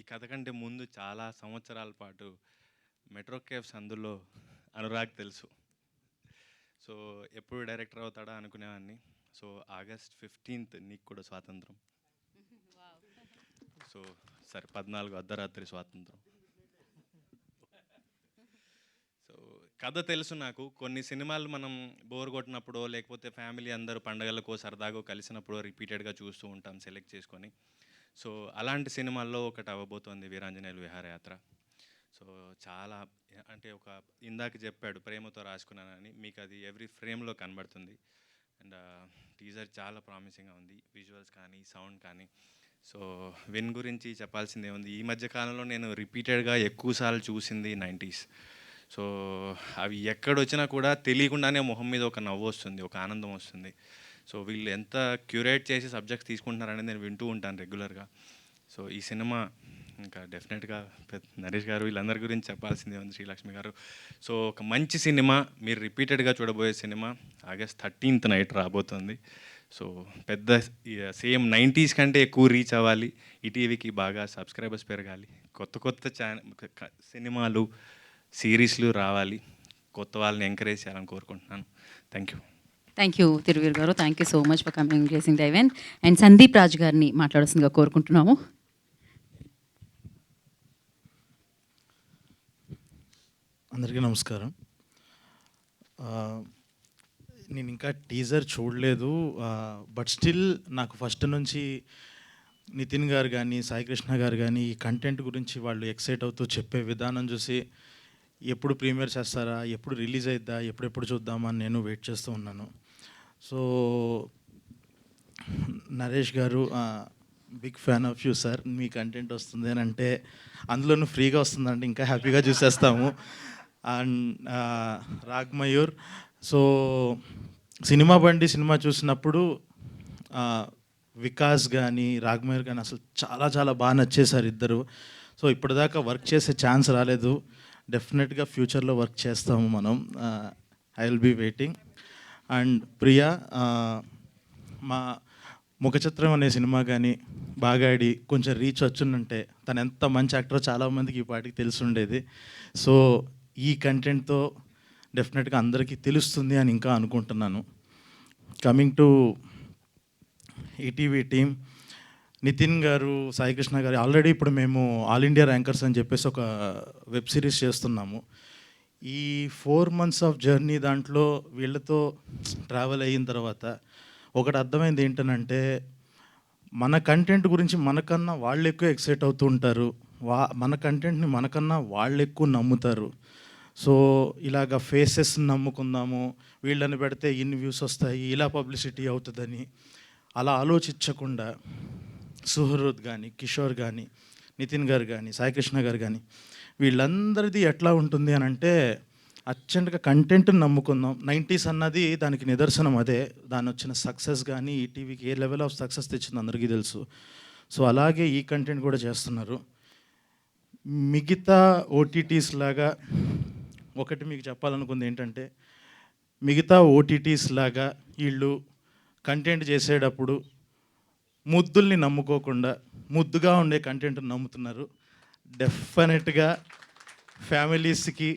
ఈ కథ కంటే ముందు చాలా సంవత్సరాల పాటు మెట్రో కేవ్స్ అందులో అనురాగ్ తెలుసు. సో ఎప్పుడు డైరెక్టర్ అవుతాడా అనుకునేవాడిని. సో August 15th నీకు కూడా స్వాతంత్రం. సో సరే 14 అర్ధరాత్రి స్వాతంత్రం. సో కథ తెలుసు నాకు. కొన్ని సినిమాలు మనం బోర్ కొట్టినప్పుడు లేకపోతే ఫ్యామిలీ అందరూ పండగలకో సరదాగో కలిసినప్పుడు రిపీటెడ్గా చూస్తూ ఉంటాం సెలెక్ట్ చేసుకొని. సో అలాంటి సినిమాల్లో ఒకటి అవ్వబోతోంది వీరాంజనేయులు విహారయాత్ర. సో చాలా అంటే ఇందాక చెప్పాడు ప్రేమతో రాసుకున్నానని, మీకు అది ఎవ్రీ ఫ్రేమ్లో కనబడుతుంది. అండ్ టీజర్ చాలా ప్రామిసింగ్గా ఉంది, విజువల్స్ కానీ సౌండ్ కానీ. సో విన్ గురించి చెప్పాల్సిందే ఉంది. ఈ మధ్య కాలంలో నేను రిపీటెడ్గా ఎక్కువసార్లు చూసింది 90s. సో అవి ఎక్కడొచ్చినా కూడా తెలియకుండానే మొహం మీద ఒక నవ్వు వస్తుంది, ఒక ఆనందం వస్తుంది. సో వీళ్ళు ఎంత క్యూరేట్ చేసి సబ్జెక్ట్స్ తీసుకుంటున్నారనేది నేను వింటూ ఉంటాను రెగ్యులర్గా. సో ఈ సినిమా ఇంకా డెఫినెట్గా నరేష్ గారు వీళ్ళందరి గురించి చెప్పాల్సిందే ఉంది, శ్రీలక్ష్మి గారు. సో ఒక మంచి సినిమా, మీరు రిపీటెడ్గా చూడబోయే సినిమా August 13th నైట్ రాబోతుంది. సో పెద్ద సేమ్ 90s కంటే ఎక్కువ రీచ్ అవ్వాలి, ఈటీవీకి బాగా సబ్స్క్రైబర్స్ పెరగాలి, కొత్త కొత్త సినిమాలు సిరీస్లు రావాలి, కొత్త వాళ్ళని ఎంకరేజ్ చేయాలని కోరుకుంటున్నాను. Thank you. Thank you Thiruveer గారు. Thank you so much for coming gracing the event. And Sandeep Raju గారిని మాట్లాడాల్సిందిగా కోరుకుంటున్నాము. అందరికీ నమస్కారం. నేను ఇంకా టీజర్ చూడలేదు, బట్ స్టిల్ నాకు ఫస్ట్ నుంచి నితిన్ గారు కానీ సాయి కృష్ణ గారు కానీ ఈ కంటెంట్ గురించి వాళ్ళు ఎక్సైట్ అవుతూ చెప్పే విధానం చూసి ఎప్పుడు ప్రీమియర్ చేస్తారా, ఎప్పుడు రిలీజ్ అయిద్దా, ఎప్పుడెప్పుడు చూద్దామని నేను వెయిట్ చేస్తూ ఉన్నాను. So Naresh garu, big fan of you sir. మీ కంటెంట్ వస్తుంది అని అంటే, అందులోనూ ఫ్రీగా వస్తుందంటే ఇంకా హ్యాపీగా చూసేస్తాము. అండ్ రాగ్మయూర్, సో సినిమా బండి సినిమా చూసినప్పుడు వికాస్ కానీ రాగ్మయూర్ కానీ అసలు చాలా చాలా బాగా నచ్చేసారు ఇద్దరు. సో ఇప్పటిదాకా వర్క్ చేసే ఛాన్స్ రాలేదు, డెఫినెట్గా ఫ్యూచర్లో వర్క్ చేస్తాము మనం. I will be waiting. And Priya, మా ముఖచిత్రం అనే సినిమా కానీ బాగా ఆడి కొంచెం రీచ్ వచ్చుంటే తను ఎంత మంచి యాక్టరో చాలామందికి ఈ పాటికి తెలిసి ఉండేది. సో ఈ కంటెంట్తో డెఫినెట్గా అందరికీ తెలుస్తుంది అని ఇంకా అనుకుంటున్నాను. Coming to ETV team, Nitin garu, Sai Krishna గారు, ఆల్రెడీ ఇప్పుడు మేము ఆల్ ఇండియా ర్యాంకర్స్ అని చెప్పేసి ఒక వెబ్ సిరీస్ చేస్తున్నాము. ఈ 4 months ఆఫ్ జర్నీ దాంట్లో వీళ్ళతో ట్రావెల్ అయిన తర్వాత ఒకటి అర్థమైంది ఏంటనంటే, మన కంటెంట్ గురించి మనకన్నా వాళ్ళు ఎక్కువ ఎక్సైట్ అవుతూ ఉంటారు, మన కంటెంట్ని మనకన్నా వాళ్ళు ఎక్కువ నమ్ముతారు. సో ఇలాగ ఫేసెస్ నమ్ముకుందాము, వీళ్ళని పెడితే ఇన్ని వ్యూస్ వస్తాయి, ఇలా పబ్లిసిటీ అవుతుందని అలా ఆలోచించకుండా సుహృద్ కానీ, కిషోర్ కానీ, నితిన్ గారు కానీ, సాయి కృష్ణ గారు కానీ వీళ్ళందరిది ఎట్లా ఉంటుంది అని అంటే, అర్జెంట్గా కంటెంట్ని నమ్ముకుందాం. 90s అన్నది దానికి నిదర్శనం. అదే దాని వచ్చిన సక్సెస్ కానీ ఈటీవీకి ఏ లెవెల్ ఆఫ్ సక్సెస్ తెచ్చింది అందరికీ తెలుసు. సో అలాగే ఈ కంటెంట్ కూడా చేస్తున్నారు. మిగతా ఓటీటీస్ లాగా ఒకటి మీకు చెప్పాలనుకుంది ఏంటంటే, మిగతా ఓటీటీస్ లాగా వీళ్ళు కంటెంట్ చేసేటప్పుడు ముద్దుల్ని నమ్ముకోకుండా ముద్దుగా ఉండే కంటెంట్ని నమ్ముతున్నారు. డెఫినెట్గా ఫ్యామిలీస్కి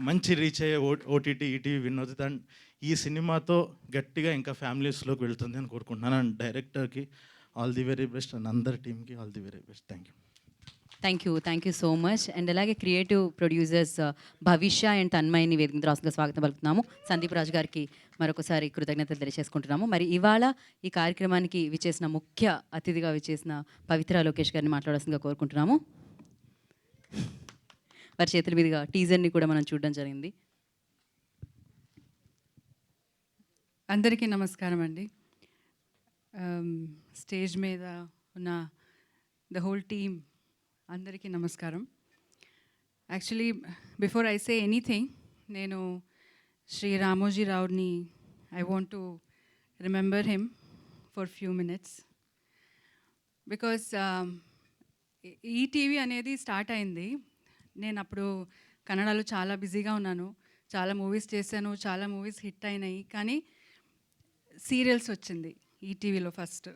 మంచి రీచ్ అయ్యే ఓటీటీ ఈటీవీ విన్ అవుతుంది. అండ్ ఈ సినిమాతో గట్టిగా ఇంకా ఫ్యామిలీస్లోకి వెళ్తుంది అని కోరుకుంటున్నాను. అండ్ డైరెక్టర్కి all the very best, and అందరి టీమ్కి all the very best. Thank you. Thank you so much. And అలాగే క్రియేటివ్ ప్రొడ్యూసర్స్ భవిష్య అండ్ తన్మయ్ని వేదిక రాసుగా స్వాగతం పలుకుతున్నాము. సందీప్ రాజు గారికి మరొకసారి కృతజ్ఞతలు తెలియజేసుకుంటున్నాము. మరి ఇవాళ ఈ కార్యక్రమానికి విచ్చేసిన ముఖ్య అతిథిగా విచ్చేసిన పవిత్ర లోకేష్ గారిని మాట్లాడాల్సిందిగా కోరుకుంటున్నాము. వారి చేతుల మీదుగా టీజర్ని కూడా మనం చూడడం జరిగింది. అందరికీ నమస్కారం అండి. స్టేజ్ మీద ఉన్న ద హోల్ టీమ్ అందరికీ నమస్కారం. Actually before I say anything, నేను శ్రీ రామోజీ రావుని I want to remember him for few minutes. Because E TV అనేది స్టార్ట్ అయింది, నేను అప్పుడు కన్నడలో చాలా బిజీగా ఉన్నాను, చాలా మూవీస్ చేశాను, చాలా మూవీస్ హిట్ అయినాయి. కానీ సీరియల్స్ వచ్చింది ఈటీవీలో ఫస్ట్,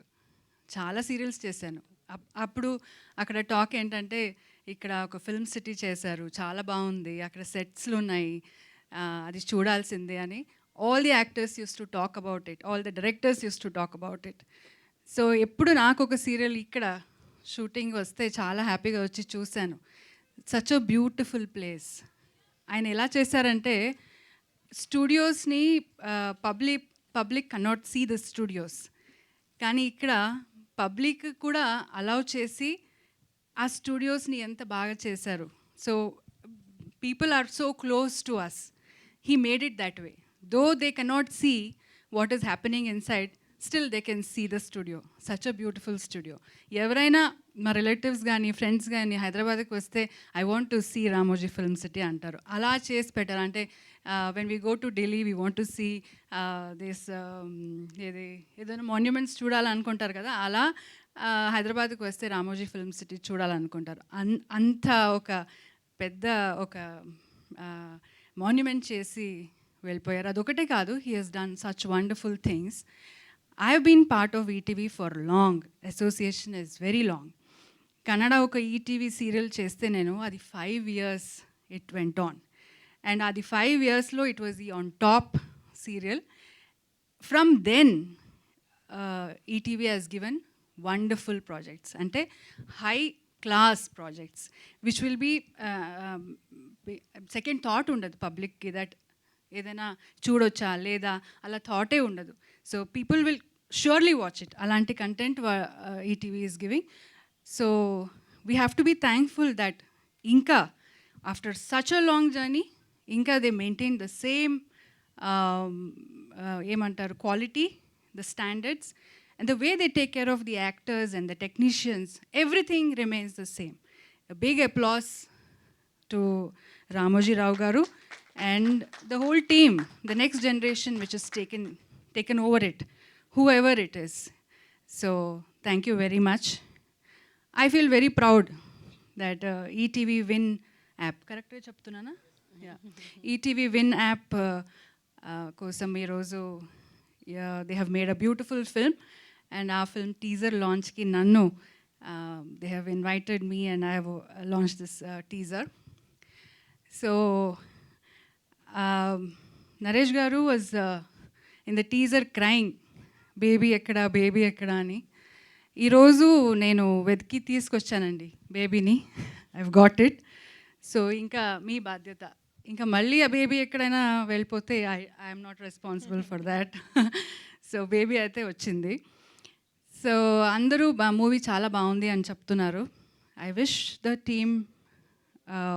చాలా సీరియల్స్ చేశాను. అప్పుడు అక్కడ టాక్ ఏంటంటే ఇక్కడ ఒక ఫిల్మ్ సిటీ చేశారు, చాలా బాగుంది, అక్కడ సెట్స్లు ఉన్నాయి, అది చూడాల్సిందే అని all the actors use to talk about it, all the directors use to talk about it. So ఎప్పుడు నాకు ఒక సీరియల్ ఇక్కడ షూటింగ్ వస్తే చాలా హ్యాపీగా వచ్చి చూశాను. Such a beautiful place. ఆయన ఎలా చేశారంటే స్టూడియోస్ని public can't see the studios, కానీ ఇక్కడ పబ్లిక్ కూడా అలౌ చేసి ఆ స్టూడియోస్ని ఎంత బాగా చేశారు. So people are so close to us. He made it that way. Though they cannot see what is happening inside, still they can see the studio. Such a beautiful studio. ఎవరైనా మా రిలేటివ్స్ కానీ ఫ్రెండ్స్ కానీ హైదరాబాద్కి వస్తే I want to see Ramoji film city అంటారు. అలా చేసి పెట్టారు. అంటే when we go to Delhi we want to see this ఏదైనా మాన్యుమెంట్స్ చూడాలనుకుంటారు కదా, అలా హైదరాబాద్కి వస్తే రామోజీ ఫిల్మ్ సిటీ చూడాలనుకుంటారు. అంత ఒక పెద్ద ఒక మాన్యుమెంట్ చేసి వెళ్ళిపోయారు. అదొకటే కాదు, he has done such wonderful things. I have been part of ETV for long. Association is very long. Kannada ఒక ఈటీవీ సీరియల్ చేస్తే నేను అది 5 years it went on. And అది 5 yearsలో it was the on top serial. From then ETV has given wonderful projects, అంటే high class projects which will be second thought ఉండదు పబ్లిక్కి, దట్ ఏదైనా చూడొచ్చా లేదా అలా థాటే ఉండదు. So people will surely watch it. అలాంటి content ETV is giving. So we have to be thankful that ఇంకా after such a long journey ఇంకా దే మెయింటైన్ ద సేమ్ ఏమంటారు quality, the standards, and the way they take care of the actors and the technicians, everything remains the same. A big applause to Ramoji Rao Garu and the whole team, the next generation which has taken over it, whoever it is. So thank you very much. I feel very proud that ETV Win app, correct ga cheptunana? Yeah. ETV Win app kosam ee roju they have made a beautiful film, and our film teaser launch ki nannu they have invited me and I have launched this teaser. So Naresh Garu was in the teaser crying, baby ekkada ani. ఈ రోజు నేను వెతికి తీసుకొచ్చానండి బేబీని. I've got it. సో ఇంకా మీ బాధ్యత, ఇంకా మళ్ళీ ఆ బేబీ ఎక్కడైనా వెళ్ళిపోతే I'm not responsible for that. So baby అయితే వచ్చింది. సో అందరూ మూవీ చాలా బాగుంది అని చెప్తున్నారు. I wish the team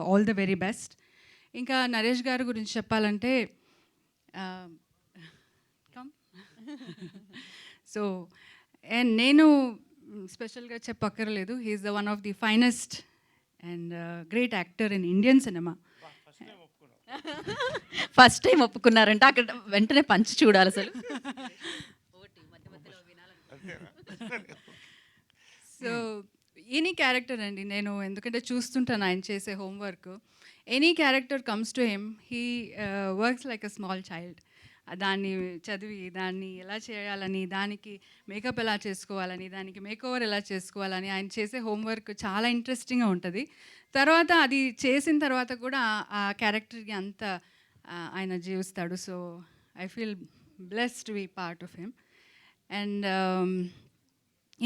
all the very best. ఇంకా నరేష్ గారి గురించి చెప్పాలంటే సో అండ్ నేను స్పెషల్గా చెప్పక్కర్లేదు, he's the one of the finest and great actor in Indian cinema. First time ఒప్పుకున్నారంటే అక్కడ వెంటనే పంచి చూడాలి అసలు. సో ఎనీ క్యారెక్టర్ అండి, నేను ఎందుకంటే చూస్తుంటాను ఆయన చేసే homework. Any character comes to him, he works like a small child. దాన్ని చదివి దాన్ని ఎలా చేయాలని, దానికి మేకప్ ఎలా చేసుకోవాలని, దానికి మేకోవర్ ఎలా చేసుకోవాలని ఆయన చేసే హోంవర్క్ చాలా ఇంట్రెస్టింగ్గా ఉంటుంది. తర్వాత అది చేసిన తర్వాత కూడా ఆ క్యారెక్టర్కి అంత ఆయన జీవిస్తాడు. So I feel blessed to be part of him. And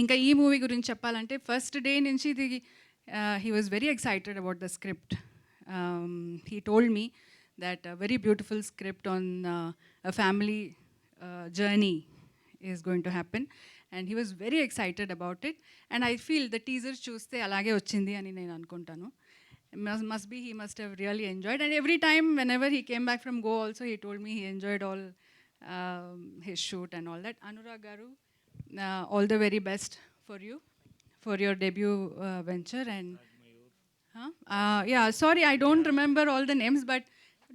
ఇంకా ఈ మూవీ గురించి చెప్పాలంటే ఫస్ట్ డే నుంచి ఇది he was very excited about the script. He told me that a very beautiful script on a family journey is going to happen, and he was very excited about it. And I feel the teaser చూస్తే అలాగే వచ్చింది అని నేను అనుకుంటాను. Must be he must have really enjoyed, and every time whenever he came back from Go also he told me he enjoyed all his shoot and all that. Anurag garu, all the very best for you for your debut venture. And yeah, sorry I don't remember all the names, but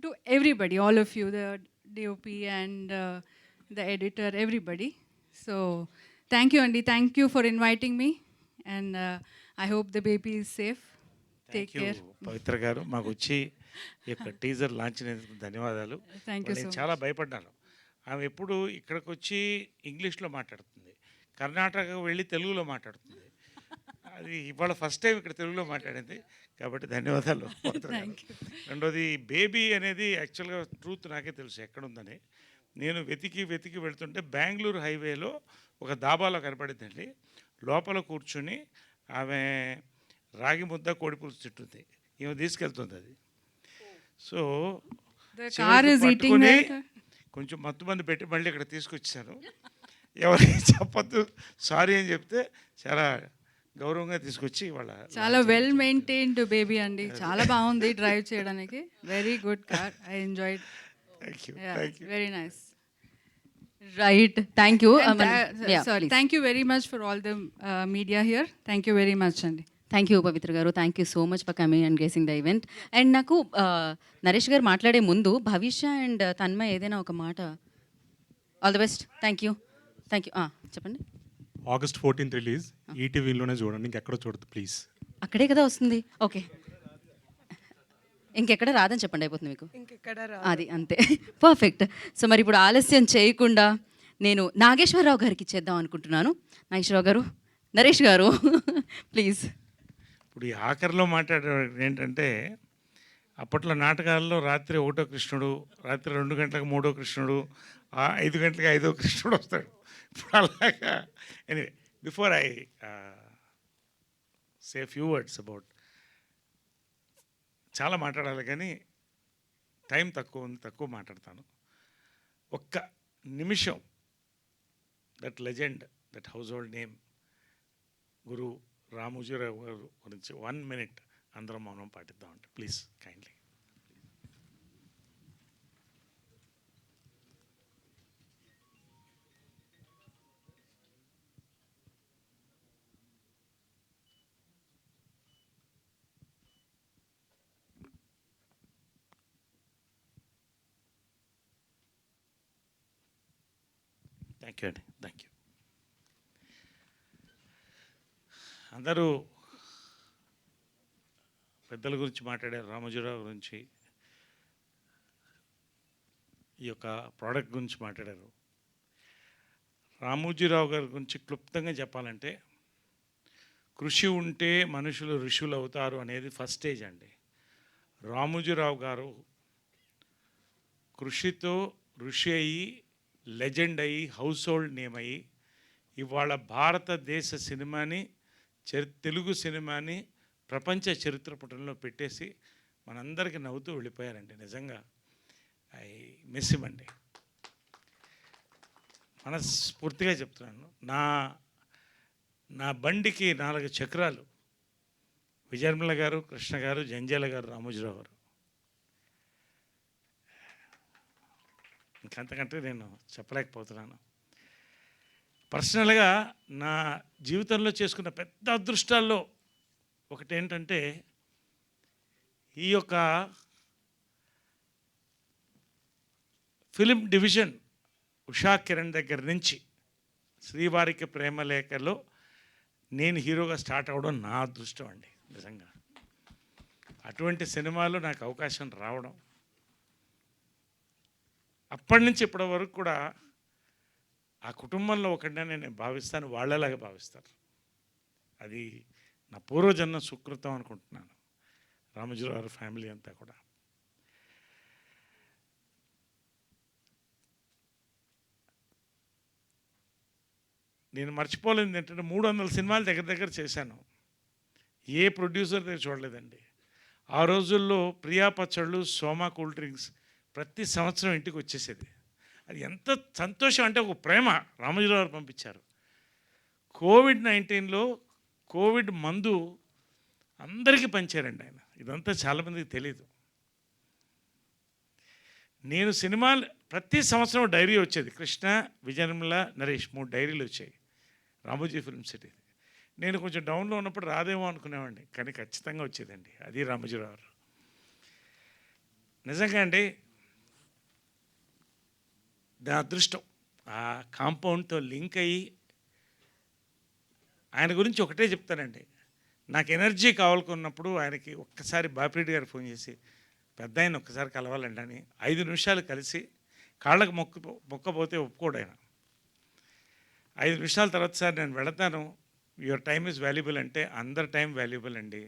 to everybody, all of you, the DOP and the editor, everybody. So thank you, Andy. Thank you for inviting me, and I hope the baby is safe. Take care. పవిత్ర గారు మాకు వచ్చి ఈ యొక్క టీజర్ లాంచ్ అయినందుకు ధన్యవాదాలు. Thank you so నేను much. చాలా భయపడ్డాను. ఆమె ఎప్పుడు ఇక్కడికి వచ్చి ఇంగ్లీష్లో మాట్లాడుతుంది, కర్ణాటక వెళ్ళి తెలుగులో మాట్లాడుతుంది. అది ఇవాళ ఫస్ట్ టైం ఇక్కడ తెలుగులో మాట్లాడింది, కాబట్టి ధన్యవాదాలు పవిత్ర గారు. రెండోది బేబీ అనేది యాక్చువల్గా ట్రూత్ నాకే తెలుసు ఎక్కడుందని. నేను వెతికి వెతికి వెళ్తుంటే బెంగళూరు హైవేలో ఒక దాబాలో కనపడిందండి. లోపల కూర్చుని ఆమె రాగి ముద్ద కోడి పులుసు తింటుంది, ఈమె తీసుకెళ్తుంది అది. So The car is eating that. కొంచెం మత్తు మంది పెట్టి మళ్ళీ ఇక్కడ తీసుకొచ్చాను. ఎవరికి చెప్పొద్దు సారీ అని చెప్తే చాలా గౌరవంగా తీసుకొచ్చి వాళ్ళ చాలా వెల్ మెయింటైన్డ్ బేబీ అండి, చాలా బాగుంది డ్రైవ్ చేయడానికి. Very good car, I enjoyed. Very nice. Right, thank you. Sorry, thank you very much for all the media here. Thank you very much అండి. థ్యాంక్ యూ పవిత్ర గారు, thank you so much for coming and gracing the event. And నాకు నరేష్ గారు మాట్లాడే ముందు భవిష్య అండ్ తన్మయ్ ఏదైనా ఒక మాట. All the best. Thank you. చెప్పండి. August 14th రిలీజ్, ఈటీవీలోనే చూడండి, ఇంకెక్కడ చూడదు ప్లీజ్. అక్కడే కదా వస్తుంది. ఓకే, ఇంకెక్కడ రాదని చెప్పండి, అయిపోతుంది మీకు. అది అంతే, పర్ఫెక్ట్. సో మరి ఇప్పుడు ఆలస్యం చేయకుండా నేను నాగేశ్వరరావు గారికి ఇచ్చేద్దాం అనుకుంటున్నాను. నాగేశ్వరరావు గారు, నరేష్ గారు ప్లీజ్. ఇప్పుడు ఈ ఆఖరిలో మాట్లాడేది ఏంటంటే, అప్పట్లో నాటకాల్లో రాత్రి 1వ కృష్ణుడు, రాత్రి 2 గంటలకు 3వ కృష్ణుడు, 5 గంటలకు 5వ కృష్ణుడు వస్తాడు. ఇప్పుడు అలాగా. Anyway, before I say few words about, చాలా మాట్లాడాలి కానీ టైం తక్కువ ఉంది, తక్కువ మాట్లాడతాను. ఒక్క నిమిషం that legend, that household name guru Ramoji Rao గారు గురించి 1 minute అందరం మౌనం పాటిద్దామంటే ప్లీజ్ కైండ్లీ. థ్యాంక్ యూ అండి, థ్యాంక్ యూ. అందరూ పెద్దల గురించి మాట్లాడారు, రామోజీరావు గురించి, ఈ యొక్క ప్రోడక్ట్ గురించి మాట్లాడారు. రామోజీరావు గారి గురించి క్లుప్తంగా చెప్పాలంటే, కృషి ఉంటే మనుషులు ఋషులు అవుతారు అనేది ఫస్ట్ స్టేజ్ అండి. రామోజీరావు గారు కృషితో ఋషి అయ్యి, లెజెండ్ అయ్యి, హౌస్ హోల్డ్ నేమ్ అయ్యి, ఇవాళ భారతదేశ సినిమాని, తెలుగు సినిమాని ప్రపంచ చరిత్ర పుటంలో పెట్టేసి మనందరికీ నవ్వుతూ వెళ్ళిపోయారండి. నిజంగా ఐ మిస్ హిమ్ అండి, మనస్ఫూర్తిగా చెప్తున్నాను. నా బండికి 4 చక్రాలు విజయర్మల గారు, కృష్ణ గారు, జంజాల గారు, రామోజీరావు గారు. ఇంకంతకంటే నేను చెప్పలేకపోతున్నాను. పర్సనల్గా నా జీవితంలో చేసుకున్న పెద్ద అదృష్టాల్లో ఒకటేంటంటే, ఈ యొక్క ఫిలిం డివిజన్ ఉషా కిరణ్ దగ్గర నుంచి శ్రీవారికి ప్రేమలేఖలో నేను హీరోగా స్టార్ట్ అవ్వడం నా అదృష్టం అండి. నిజంగా అటువంటి సినిమాలో నాకు అవకాశం రావడం, అప్పటి నుంచి ఇప్పటి వరకు కూడా ఆ కుటుంబంలో ఒకటిగా నేను భావిస్తాను, వాళ్ళలాగా భావిస్తారు. అది నా పూర్వజన్మ సుకృతం అనుకుంటున్నాను, రామోజీరావు ఫ్యామిలీ అంతా కూడా. నేను మర్చిపోలేదు ఏంటంటే, 300 సినిమాలు దగ్గర చేశాను. ఏ ప్రొడ్యూసర్ దగ్గర చూడలేదండి. ఆ రోజుల్లో ప్రియా పచ్చళ్ళు, సోమా కూల్ డ్రింక్స్ ప్రతి సంవత్సరం ఇంటికి వచ్చేసేది. అది ఎంత సంతోషం అంటే ఒక ప్రేమ. రామోజీరావు గారు పంపించారు. కోవిడ్-19లో కోవిడ్ మందు అందరికీ పంచారండి ఆయన. ఇదంతా చాలామందికి తెలియదు. నేను సినిమాలు ప్రతి సంవత్సరం డైరీ వచ్చేది. కృష్ణ, విజయనిర్మల, నరేష్ 3 డైరీలు వచ్చాయి రామోజీ ఫిల్మ్ సిటీ. నేను కొంచెం డౌన్లో ఉన్నప్పుడు రాదేమో అనుకునేవాడిని, కానీ ఖచ్చితంగా వచ్చేదండి. అది రామోజీరావు గారు. నిజంగా అండి నా అదృష్టం ఆ కాంపౌండ్తో లింక్ అయ్యి. ఆయన గురించి ఒకటే చెప్తానండి, నాకు ఎనర్జీ కావాలనుకున్నప్పుడు ఆయనకి ఒక్కసారి బాపిరెడ్డి గారు ఫోన్ చేసి, పెద్ద ఆయన ఒక్కసారి కలవాలండి అని 5 నిమిషాలు కలిసి కాళ్ళకు మొక్కపోతే ఒప్పుకోడు ఆయన. 5 నిమిషాల తర్వాత సార్ నేను వెళతాను, యువర్ టైమ్ ఈజ్ వాల్యుబుల్ అంటే, అందరి టైం వాల్యుబుల్ అండి.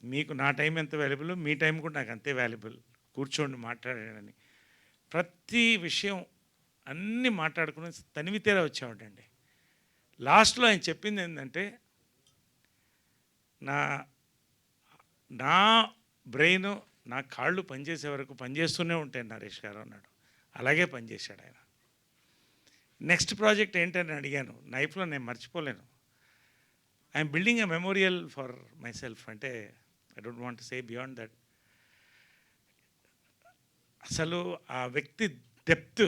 మీకు నా టైం ఎంత వాల్యుబుల్, మీ టైం కూడా నాకు అంతే వాల్యుబుల్. కూర్చోండి మాట్లాడానని ప్రతి విషయం అన్నీ మాట్లాడుకుని తనివితేరా వచ్చేవాడండి. లాస్ట్లో ఆయన చెప్పింది ఏంటంటే, నా బ్రెయిన్, నా కాళ్ళు పనిచేసే వరకు పనిచేస్తూనే ఉంటాయి నరేష్ గారు అన్నాడు. అలాగే పనిచేశాడు ఆయన. నెక్స్ట్ ప్రాజెక్ట్ ఏంటని అడిగాను. లైఫ్లో నేను మర్చిపోలేను. I'm building a memorial for myself. అంటే I don't want say beyond that. అసలు ఆ వ్యక్తి డెప్త్,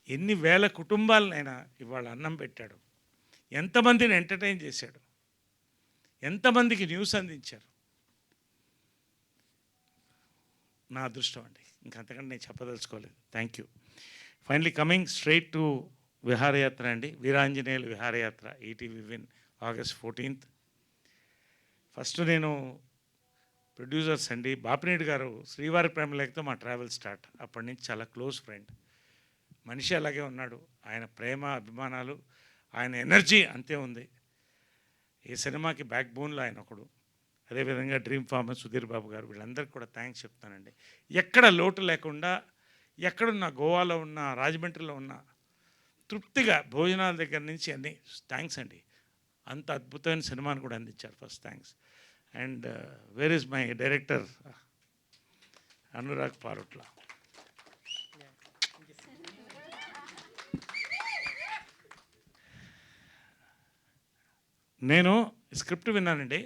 ఎన్ని వేల కుటుంబాలనైనా ఇవాళ అన్నం పెట్టాడు, ఎంతమందిని ఎంటర్టైన్ చేశాడు, ఎంతమందికి న్యూస్ అందించారు. నా అదృష్టం అండి, ఇంకంతకంటే నేను చెప్పదలుచుకోలేదు. Thank you. Finally coming straight to Viharayatra అండి. Veeranjaneyulu Viharayatra ETV Win August 14th. First నేను ప్రొడ్యూసర్స్ అండి, బాపినేడు గారు శ్రీవారి ప్రేమలేఖతో మా ట్రావెల్ స్టార్ట్. అప్పటి నుంచి చాలా క్లోజ్ ఫ్రెండ్. మనిషి అలాగే ఉన్నాడు. ఆయన ప్రేమ, అభిమానాలు, ఆయన ఎనర్జీ అంతే ఉంది. ఈ సినిమాకి బ్యాక్ బోన్లో ఆయన ఒకడు. అదేవిధంగా డ్రీమ్ ఫార్మర్ సుధీర్ బాబు గారు, వీళ్ళందరికీ కూడా థ్యాంక్స్ చెప్తానండి. ఎక్కడ లోటు లేకుండా, ఎక్కడున్నా, గోవాలో ఉన్న, రాజమండ్రిలో ఉన్న, తృప్తిగా భోజనాల దగ్గర నుంచి అన్నీ థ్యాంక్స్ అండి. అంత అద్భుతమైన సినిమాని కూడా అందించారు. First thanks. And where is my director Anurag Parutla. నేను స్క్రిప్ట్ విన్నానండి.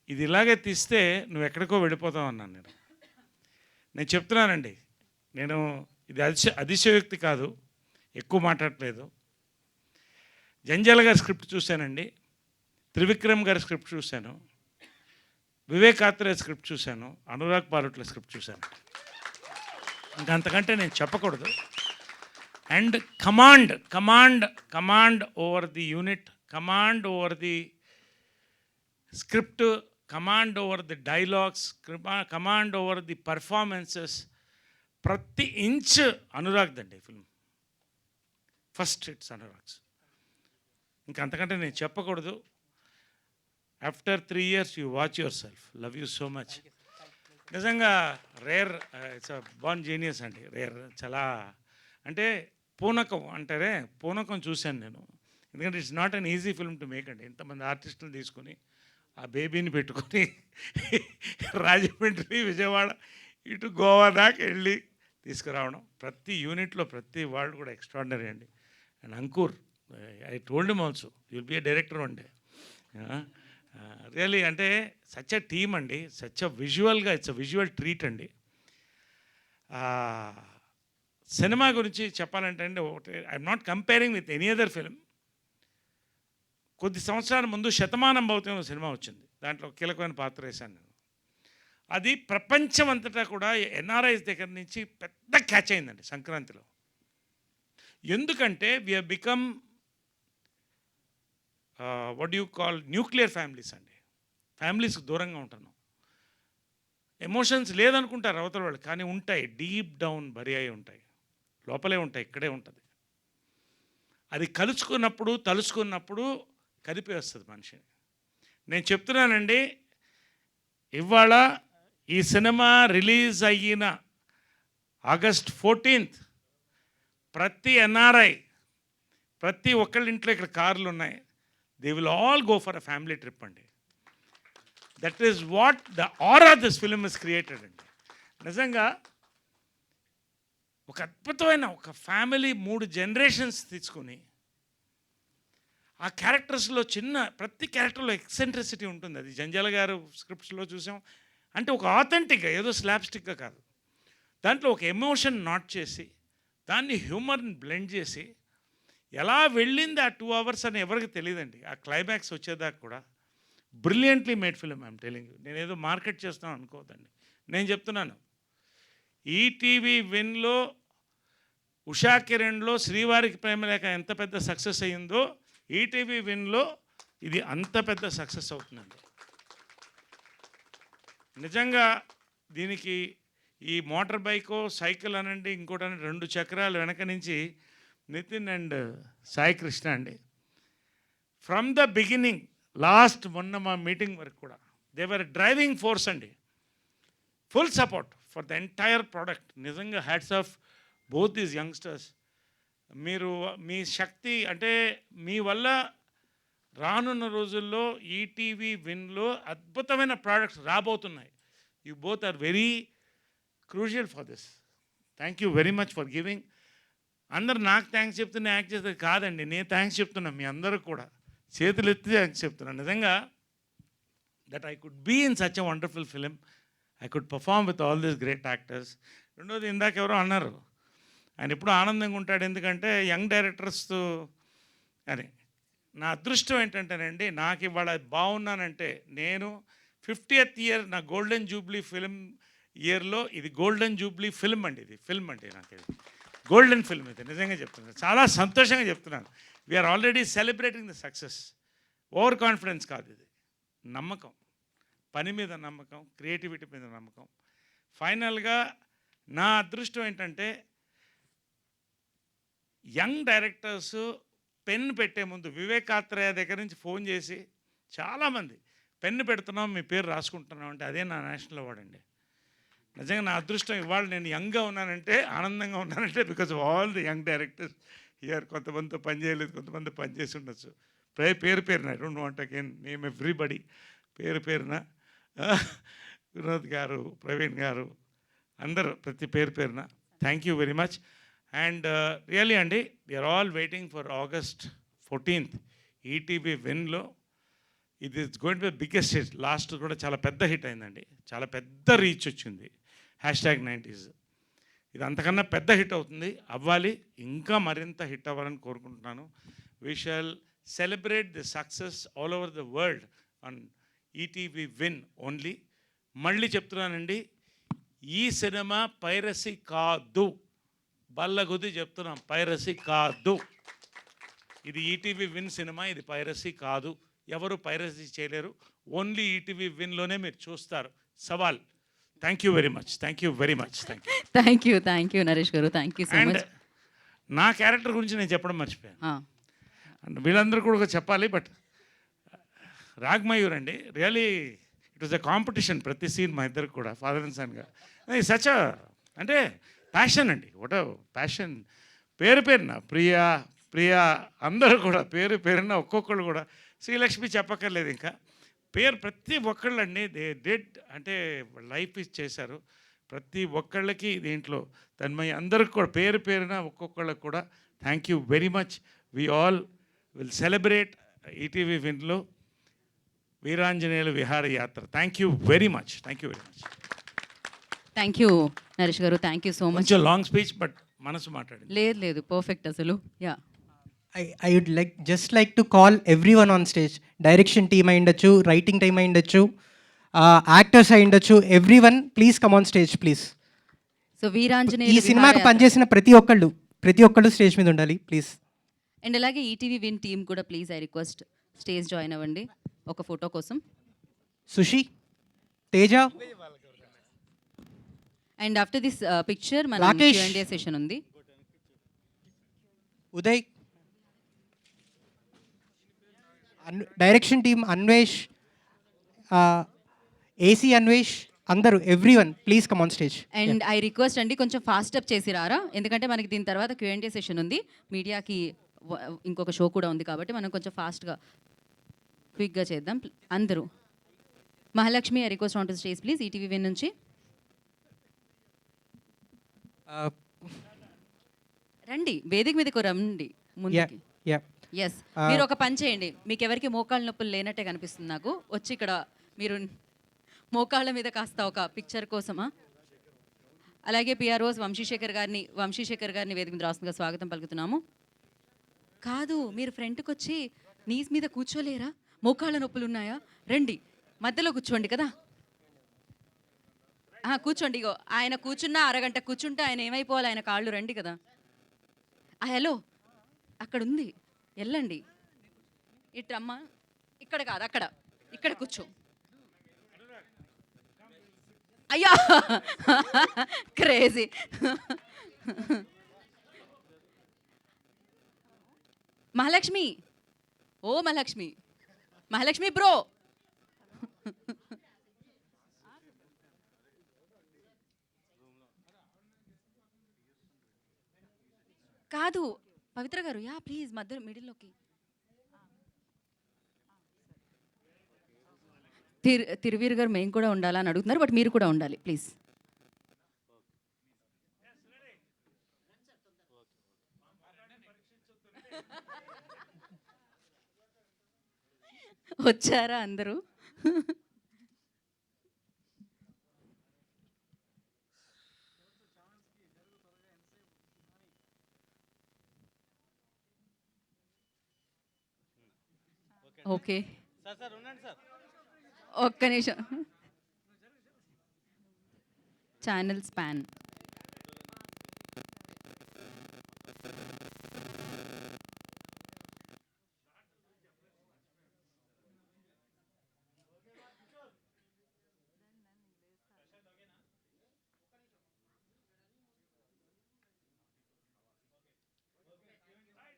ఇది ఇలాగే తీస్తే నువ్వు ఎక్కడికో వెళ్ళిపోతావు అన్నాను. నేను చెప్తున్నానండి, నేను ఇది అతిశయోక్తి కాదు, ఎక్కువ మాట్లాడట్లేదు. జంజాల గారి స్క్రిప్ట్ చూశానండి, త్రివిక్రమ్ గారి స్క్రిప్ట్ చూశాను, వివేక్ ఆత్రేయ స్క్రిప్ట్ చూశాను, అనురాగ్ పారుట్ల స్క్రిప్ట్ చూశాను. ఇంకంతకంటే నేను చెప్పకూడదు. And command over the unit, command over the script, command over the dialogues, command over the performances, ప్రతి ఇంచ్ అనురాగ్దండి ఫిల్మ్. First it's Anurag's. ఇంకంతకంటే నేను చెప్పకూడదు. After 3 years you watch yourself. Love you so much. నిజంగా rare, it's a born genius అండి. రేర్, చాలా అంటే పూనకం అంటారే, పూనకం చూశాను నేను. ఎందుకంటే it's not an easy film to make అండి. ఇంతమంది ఆర్టిస్టులు తీసుకొని ఆ బేబీని పెట్టుకొని రాజమండ్రి, విజయవాడ, ఇటు గోవా దాకా వెళ్ళి తీసుకురావడం. ప్రతి యూనిట్లో ప్రతి వాళ్ళు కూడా ఎక్స్ట్రాడినరీ అండి. And Ankur, I told him also you will be a director one day. Really అంటే సచ్ అ టీమ్ అండి, సచ్ అ విజువల్గా ఇట్స్ అ విజువల్ ట్రీట్ అండి. సినిమా గురించి చెప్పాలంటే అండి, ఒకటి I'm not comparing with any other film. కొద్ది సంవత్సరాల ముందు శతమానం భౌతం సినిమా వచ్చింది. దాంట్లో కీలకమైన పాత్ర వేశాను నేను. అది ప్రపంచం అంతటా కూడా ఎన్ఆర్ఐస్ దగ్గర నుంచి పెద్ద క్యాచ్ అయిందండి సంక్రాంతిలో. ఎందుకంటే we have become what you call nuclear families అండి. ఫ్యామిలీస్కి దూరంగా ఉంటున్నాం. ఎమోషన్స్ లేదనుకుంటారు అవతల వాళ్ళు, కానీ ఉంటాయి, డీప్ డౌన్ బరి అయి ఉంటాయి, లోపలే ఉంటాయి, ఇక్కడే ఉంటుంది. అది తలుచుకున్నప్పుడు కదిపి వస్తుంది మనిషిని. నేను చెప్తున్నానండి, ఇవాళ ఈ సినిమా రిలీజ్ అయిన August 14th ప్రతి ఎన్ఆర్ఐ, ప్రతి ఒక్కళ్ళ ఇంట్లో ఇక్కడ కార్లు ఉన్నాయి, they will all go for a family trip అండి. That is what the aura this film is created అండి. నిజంగా ఒక అద్భుతమైన ఒక ఫ్యామిలీ 3 జనరేషన్స్ తీసుకొని ఆ క్యారెక్టర్స్లో ప్రతి క్యారెక్టర్లో ఎక్సెంట్రిసిటీ ఉంటుంది. అది జంజాల గారు స్క్రిప్ట్స్లో చూసాం. అంటే ఒక ఆథెంటిక్గా, ఏదో స్లాప్స్టిక్గా కాదు, దాంట్లో ఒక ఎమోషన్ నాట్ చేసి దాన్ని హ్యూమర్ని బ్లెండ్ చేసి ఎలా వెళ్ళింది ఆ 2 hours అని ఎవరికి తెలియదండి. ఆ క్లైమాక్స్ వచ్చేదాకా కూడా brilliantly made film. I'm telling you. నేను ఏదో మార్కెట్ చేస్తాను అనుకోవద్దండి. నేను చెప్తున్నాను, ఈటీవీ విన్లో ఉషా కిరణ్లో శ్రీవారికి ప్రేమలేఖ ఎంత పెద్ద సక్సెస్ అయ్యిందో ఈటీవీ విన్లో ఇది అంత పెద్ద సక్సెస్ అవుతుందండి. నిజంగా దీనికి ఈ మోటార్ బైకో సైకిల్ అనండి ఇంకోటి 2 చక్రాలు వెనక నుంచి నితిన్ అండ్ సాయి కృష్ణ అండి. ఫ్రమ్ ద బిగినింగ్ లాస్ట్ మొన్న మా మీటింగ్ వరకు కూడా దే వర్ డ్రైవింగ్ ఫోర్స్ అండి. Full support for the entire product. నిజంగా hats off both these youngsters. మీరు మీ శక్తి అంటే మీ వల్ల రానున్న రోజుల్లో ఈటీవీ విన్లో అద్భుతమైన ప్రోడక్ట్స్ రాబోతున్నాయి. You both are very crucial for this. Thank you very much for giving. అందరు నాకు థ్యాంక్స్ చెప్తున్నా యాక్ట్ చేస్తే కాదండి, నేను థ్యాంక్స్ చెప్తున్నా మీ అందరూ కూడా. చేతులు ఎత్తి థ్యాంక్స్ చెప్తున్నాను. నిజంగా that I could be in such a wonderful film. I could perform with all these great actors. రెండోది ఇందాక ఎవరో అన్నారు, ఆయన ఎప్పుడు ఆనందంగా ఉంటాడు ఎందుకంటే యంగ్ డైరెక్టర్స్తో అని. నా అదృష్టం ఏంటంటేనండి, నాకు ఇవాళ బాగున్నానంటే నేను 50th ఇయర్ నా గోల్డెన్ జూబ్లీ ఫిల్మ్ ఇయర్లో ఇది గోల్డెన్ జూబ్లీ ఫిల్మ్ అండి. ఇది ఫిల్మ్ అండి, నాకు ఇది గోల్డెన్ ఫిల్మ్. ఇది నిజంగా చెప్తున్నాను, చాలా సంతోషంగా చెప్తున్నాను. We are already celebrating the success. Over confidence కాదు, ఇది నమ్మకం, పని మీద నమ్మకం, క్రియేటివిటీ మీద నమ్మకం. ఫైనల్గా నా అదృష్టం ఏంటంటే యంగ్ డైరెక్టర్స్ పెన్ను పెట్టే ముందు వివేకాత్రేయ దగ్గర నుంచి ఫోన్ చేసి చాలామంది పెన్ను పెడుతున్నాం మీ పేరు రాసుకుంటున్నాం అంటే అదే నా నేషనల్ అవార్డ్ అండి. నిజంగా నా అదృష్టం ఇవాళ నేను యంగ్గా ఉన్నానంటే, ఆనందంగా ఉన్నానంటే because of all the young directors here. కొంతమందితో పని చేయలేదు, కొంతమంది పని చేసి ఉండొచ్చు. పేరు పేరున I don't want again name everybody. పేరున వినోద్ గారు, ప్రవీణ్ గారు, అందరూ ప్రతి పేరున thank you very much. And really అండి, we're all waiting for August 14th ETV విన్లో. ఇది it's going to be biggest hit. Last కూడా చాలా పెద్ద హిట్ అయిందండి, చాలా పెద్ద రీచ్ వచ్చింది. #90s ఇది అంతకన్నా పెద్ద హిట్ అవుతుంది, అవ్వాలి, ఇంకా మరింత హిట్ అవ్వాలని కోరుకుంటున్నాను. We shall celebrate the success all over the world on ETV win only. మళ్ళీ చెప్తున్నానండి, ఈ సినిమా పైరసీ కాదు, బల్లగుద్ది చెప్తున్నాం, పైరసీ కాదు. ఇది ఈటీవీ విన్ సినిమా, ఇది పైరసీ కాదు. ఎవరు పైరసీ చేయలేరు, ఓన్లీ ఈటీవీ విన్లోనే మీరు చూస్తారు. సవాల్. Thank you very much, thank you very much. Thank you Naresh గారు, thank you so and much. నా క్యారెక్టర్ గురించి నేను చెప్పడం మర్చిపోయాను. అండ్ వీళ్ళందరూ కూడా చెప్పాలి, బట్ రాగ్మయూర్ అండి, really it was a competition. ప్రతి సీన్ మా ఇద్దరికి కూడా ఫాదర్ అండ్ సన్గా సచ్ అంటే ప్యాషన్ అండి, వాట్ ప్యాషన్. పేరున ప్రియా అందరూ కూడా పేరున ఒక్కొక్కళ్ళు కూడా, శ్రీలక్ష్మి చెప్పక్కర్లేదు ఇంకా, ప్రతి ఒక్కళ్ళండి దే డెడ్ అంటే లైఫ్ ఇచ్చేశారు. ప్రతి ఒక్కళ్ళకి దీంట్లో తన్మయ్య అందరికి కూడా పేరున ఒక్కొక్కళ్ళకి కూడా thank you very much. We all will celebrate ETV విన్లో వీరాంజనేయుల Viharayatra. Thank you very much, thank you very much. Thank you Naresh గారు, థ్యాంక్ యూ సో మచ్. కొంచెం లాంగ్ స్పీచ్ బట్ మనసు మాట్లాడింది. లేదు పర్ఫెక్ట్ అసలు. Yeah, I would just like to call everyone on stage. Direction team అయ్యుండొచ్చు, రైటింగ్ టీమ్ అయ్యుండొచ్చు, యాక్టర్స్ అయ్యుండొచ్చు, everyone please come on stage please. So వీరాంజనేయుల ఈ సినిమాకు పనిచేసిన ప్రతి ఒక్కళ్ళు స్టేజ్ మీద ఉండాలి ప్లీజ్. అండ్ అలాగే ఈటీవీ విన్ టీమ్ కూడా please I request stage join అవ్వండి ఒక ఫోటో కోసం. Sushi, Teja, and after this picture మన రాకేష్, Q&A సెషన్ ఉంది. Uday, direction team Anvesh, AC Anvesh, అందరూ everyone please come on stage. And I request అండి కొంచెం ఫాస్ట్ అప్ చేసి రారా, ఎందుకంటే మనకి దీని తర్వాత Q&A సెషన్ ఉంది, మీడియాకి ఇంకొక షో కూడా ఉంది కాబట్టి మనం కొంచెం ఫాస్ట్గా క్విక్గా చేద్దాం అందరూ. Mahalakshmi, I request on to stage please, ETV Win నుంచి. రండి, వేదిక మీదకు రండి ముందుకి. ఎస్, మీరు ఒక పని చేయండి, మీకు ఎవరికి మోకాళ్ళ నొప్పులు లేనట్టే కనిపిస్తుంది నాకు. వచ్చి ఇక్కడ మీరు మోకాళ్ళ మీద కాస్త ఒక పిక్చర్ కోసమా. అలాగే పిఆర్ఓస్ వంశీశేఖర్ గారిని వేదిక మీద రాస్తుందిగా స్వాగతం పలుకుతున్నాము. కాదు, మీరు ఫ్రంట్కి వచ్చి నీస్ మీద కూర్చోలేరా? మోకాళ్ళ నొప్పులు ఉన్నాయా? రండి, మధ్యలో కూర్చోండి కదా. కూర్చోండి. ఇగో ఆయన కూర్చున్నా అరగంట కూర్చుంటే ఆయన ఏమైపోవాలి, ఆయన కాళ్ళు. రండి కదా. హలో, అక్కడ ఉంది, వెళ్ళండి. ఇట్రమ్మా, ఇక్కడ కాదు, అక్కడ, ఇక్కడ కూర్చో. అయ్యా క్రేజీ. మహాలక్ష్మి, ఓ మహాలక్ష్మి బ్రో. కాదు పవిత్ర గారు, యా ప్లీజ్ మధ్య మిడిల్లోకి. తిరువీర్ గారు మేము కూడా ఉండాలని అడుగుతున్నారు, బట్ మీరు కూడా ఉండాలి ప్లీజ్. వచ్చారా అందరూ? ఓకే, ఒక్క నిమిషం. Channel span.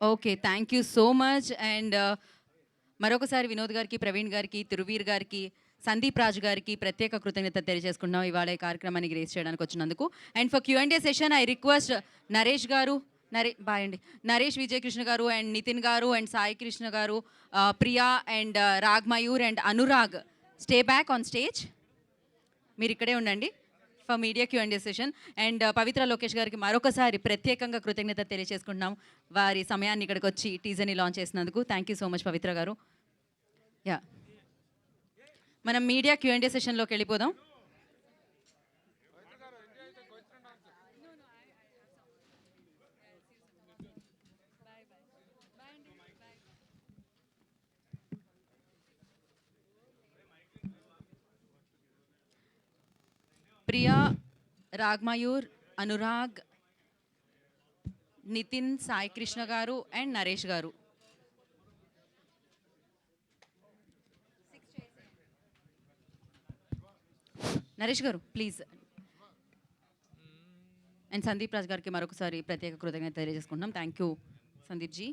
Okay, thank you so much. And మరొకసారి వినోద్ గారికి, ప్రవీణ్ గారికి, తిరువీర్ గారికి, సందీప్ రాజు గారికి ప్రత్యేక కృతజ్ఞత తెలియజేసుకున్నాం ఇవాళ ఈ కార్యక్రమాన్ని గ్రేస్ చేయడానికి వచ్చినందుకు. And for Q&A session I request Naresh గారు, బాయ్ అండి, నరేష్ విజయకృష్ణ గారు అండ్ నితిన్ గారు అండ్ సాయి కృష్ణ గారు, Priya and Rag Mayur and Anurag stay back on stage. మీరు ఇక్కడే ఉండండి for media Q&A session. And Pavithra Lokesh గారికి మరొకసారి ప్రత్యేకంగా కృతజ్ఞత తెలియజేసుకుంటున్నాం వారి సమయాన్ని ఇక్కడికి వచ్చి టీజర్ని లాంచ్ చేసినందుకు. థ్యాంక్ యూ సో మచ్ పవిత్ర గారు. యా, మనం మీడియా Q&A సెషన్లోకి వెళ్ళిపోదాం. ప్రియా, రాగ్మయూర్, అనురాగ్, నితిన్, సాయి కృష్ణ గారు అండ్ నరేష్ గారు. నరేష్ గారు ప్లీజ్. అండ్ సందీప్ రాజ్ గారికి మరొకసారి ప్రత్యేక కృతజ్ఞత తెలియజేసుకుంటున్నాం. Thank you Sandeep ji.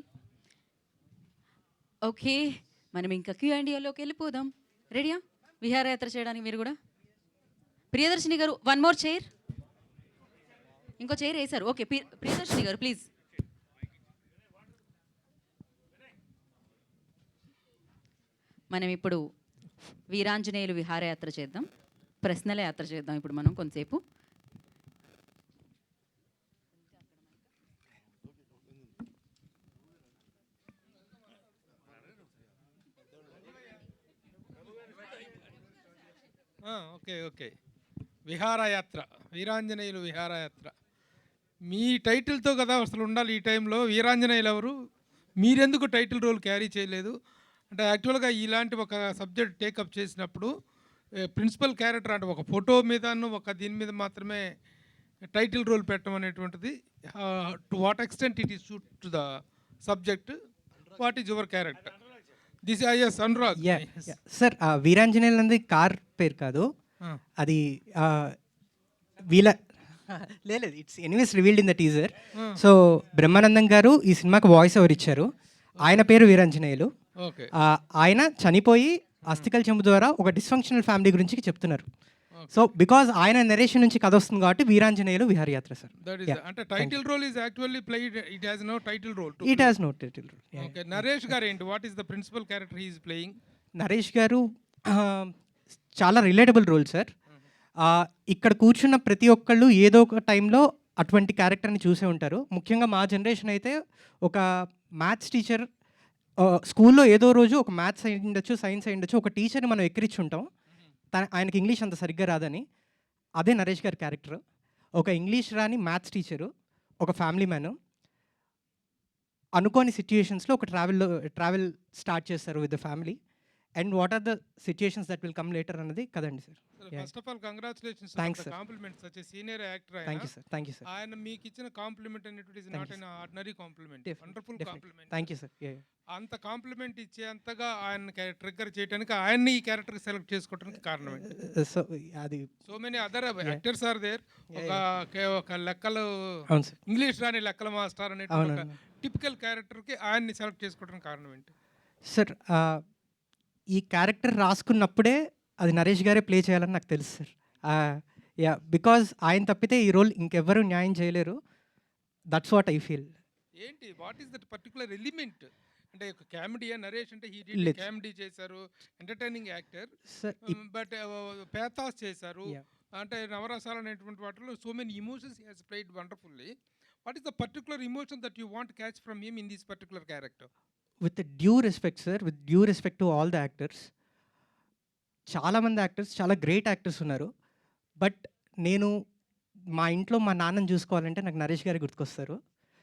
Okay, మనం ఇంకా Q&Aలోకి వెళ్ళిపోదాం. రెడీయా విహారయాత్ర చేయడానికి? మీరు కూడా ప్రియదర్శిని గారు, వన్ మోర్ చైర్, ఇంకో చైర్ వేశారు. ఓకే, ప్రియదర్శిని గారు ప్లీజ్. మనం ఇప్పుడు వీరాంజనేయులు విహారయాత్ర చేద్దాం, ప్రశ్నల యాత్ర చేద్దాం ఇప్పుడు మనం కొంతసేపు. ఓకే, విహారయాత్ర, వీరాంజనేయులు విహారయాత్ర. మీ టైటిల్తో కదా అసలు ఉండాలి ఈ టైంలో. వీరాంజనేయులు ఎవరు? మీరెందుకు టైటిల్ రోల్ క్యారీ చేయలేదు? అంటే యాక్చువల్గా ఇలాంటి ఒక సబ్జెక్ట్ టేకప్ చేసినప్పుడు ప్రిన్సిపల్ క్యారెక్టర్ అంటే ఒక ఫోటో మీదను ఒక దీని మీద మాత్రమే టైటిల్ రోల్ పెట్టడం అనేటువంటిది. To what extent it is suit to the subject? What is your character? This is Anurag sir. Veeranjaneyulu అనేది కార్ పేరు కాదు, అది లేదు, it's anyways revealed in the teaser. So Brahmanandam గారు ఈ సినిమాకి వాయిస్ ఓవర్ ఇచ్చారు. ఆయన పేరు వీరాంజనేయులు. ఆయన చనిపోయి అస్థికల్ చెంబు ద్వారా ఒక డిస్ఫంక్షనల్ ఫ్యామిలీ గురించి చెప్తున్నారు. సో బికాజ్ ఆయన నరేషన్ నుంచి కథ వస్తుంది కాబట్టి వీరాంజనేయులు విహారయాత్ర సార్. అంటే title role is actually played, it has no title role. It has no title role. Okay, Naresh garu ఏంటి? What is the principal character he is playing? Naresh garu చాలా రిలేటబుల్ రోల్ సార్. ఇక్కడ కూర్చున్న ప్రతి ఒక్కళ్ళు ఏదో ఒక టైంలో అటువంటి క్యారెక్టర్ని చూసే ఉంటారు. ముఖ్యంగా మా జనరేషన్ అయితే ఒక మ్యాథ్స్ టీచర్, స్కూల్లో ఏదో రోజు ఒక మ్యాథ్స్ అయి ఉండొచ్చు, సైన్స్ అయి ఉండొచ్చు, ఒక టీచర్ని మనం ఎక్కిరించి ఉంటాం, ఆయనకి ఇంగ్లీష్ అంత సరిగ్గా రాదని. అదే నరేష్ గారి క్యారెక్టర్. ఒక ఇంగ్లీష్ రాని మ్యాథ్స్ టీచరు, ఒక ఫ్యామిలీ మ్యాను, అనుకోని సిచ్యుయేషన్స్లో ఒక ట్రావెల్ స్టార్ట్ చేస్తారు with the family. And what are the situations that will come later అన్నది కదండి sir. First of all congratulations, thanks sir. Compliment such a senior actor. Thank you sir. Thank you sir. ఆయన మీకు ఇచ్చిన కాంప్లిమెంట్ అనేటువంటి is not an ordinary compliment, wonderful compliment. Thank you sir. అంత కాంప్లిమెంట్ ఇచ్చేంతగా ఆయన ట్రిగ్గర్ చేయడానికి ఆయన్ని ఈ క్యారెక్టర్ సెలెక్ట్ చేసుకోవడానికి కారణం ఏంటి? సో అది so many other actors are there. ఒక లెక్కలు అవును సార్, ఇంగ్లీష్ రాని లెక్కల మాస్టర్ అనేటువంటి ఒక టిపికల్ క్యారెక్టర్కి ఆయన్ని సెలెక్ట్ చేసుకోవడానికి కారణం ఏంటి? సార్ ఈ క్యారెక్టర్ రాసుకున్నప్పుడే అది నరేష్ గారే ప్లే చేయాలని నాకు తెలుసు సార్. యా, బికాజ్ ఆయన తప్పితే ఈ రోల్ ఇంకెవ్వరూ న్యాయం చేయలేరు. That's what I feel. ఏంటి what is that particular element? అంటే ఒక కామెడీయా నరేష్ అంటే లేదు. కామెడీ చేశారు, entertaining actor, sir but pathos చేశారు. అంటే నవరసాలు అనేటువంటి వాటిలో so many emotions he has played wonderfully. What is the particular emotion that you want catch from him in this particular character? With due respect sir, with due respect to all the actors, చాలామంది యాక్టర్స్ చాలా గ్రేట్ యాక్టర్స్ ఉన్నారు. బట్ నేను మా ఇంట్లో మా నాన్నని చూసుకోవాలంటే నాకు నరేష్ గారు గుర్తుకొస్తారు.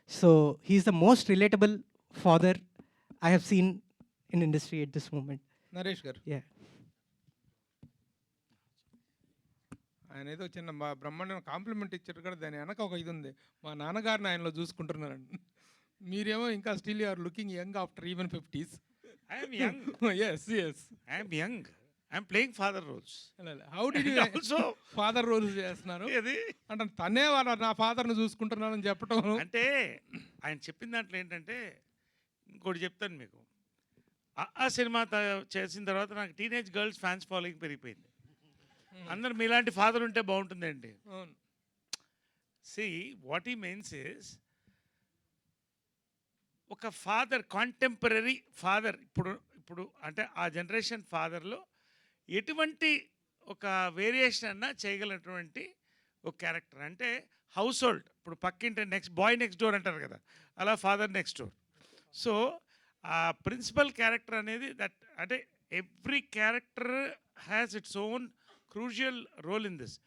So he's the most relatable father I have seen in industry at this moment. Naresh గారు యా, ఆయన ఏదో చిన్న మా బ్రహ్మాండం కాంప్లిమెంట్ ఇచ్చారు కదా, దాని వెనక ఒక ఇది ఉంది. మా నాన్నగారిని ఆయనలో చూసుకుంటున్నారండి. మీరేమో ఇంకా still you are looking young after even 50s. I am young. Yes, yes. I am young. I am playing father roles. How did you Also, father roles చేస్తున్నారు ఇది అంటే తనే వాళ్ళ నా ఫాదర్ని చూసుకుంటున్నానని చెప్పడం. అంటే ఆయన చెప్పిన దాంట్లో ఏంటంటే ఇంకోటి చెప్తాను మీకు. ఆ సినిమా చేసిన తర్వాత నాకు టీనేజ్ గర్ల్స్ ఫ్యాన్స్ ఫాలోయింగ్ పెరిగిపోయింది. అందరు మీలాంటి ఫాదర్ ఉంటే బాగుంటుందండి. అవును. సి వాట్ ఈ మీన్స్ ఇస్ ఒక ఫాదర్, కాంటెంపరీ ఫాదర్, ఇప్పుడు అంటే ఆ జనరేషన్ ఫాదర్లో ఎటువంటి ఒక వేరియేషన్ అన్నా చేయగలిగినటువంటి ఒక క్యారెక్టర్. అంటే హౌస్ హోల్డ్, ఇప్పుడు పక్కింటి నెక్స్ట్ డోర్ అంటారు కదా, అలా ఫాదర్ నెక్స్ట్ డోర్. సో ఆ ప్రిన్సిపల్ క్యారెక్టర్ అనేది దట్ అంటే every character has its own crucial role in this.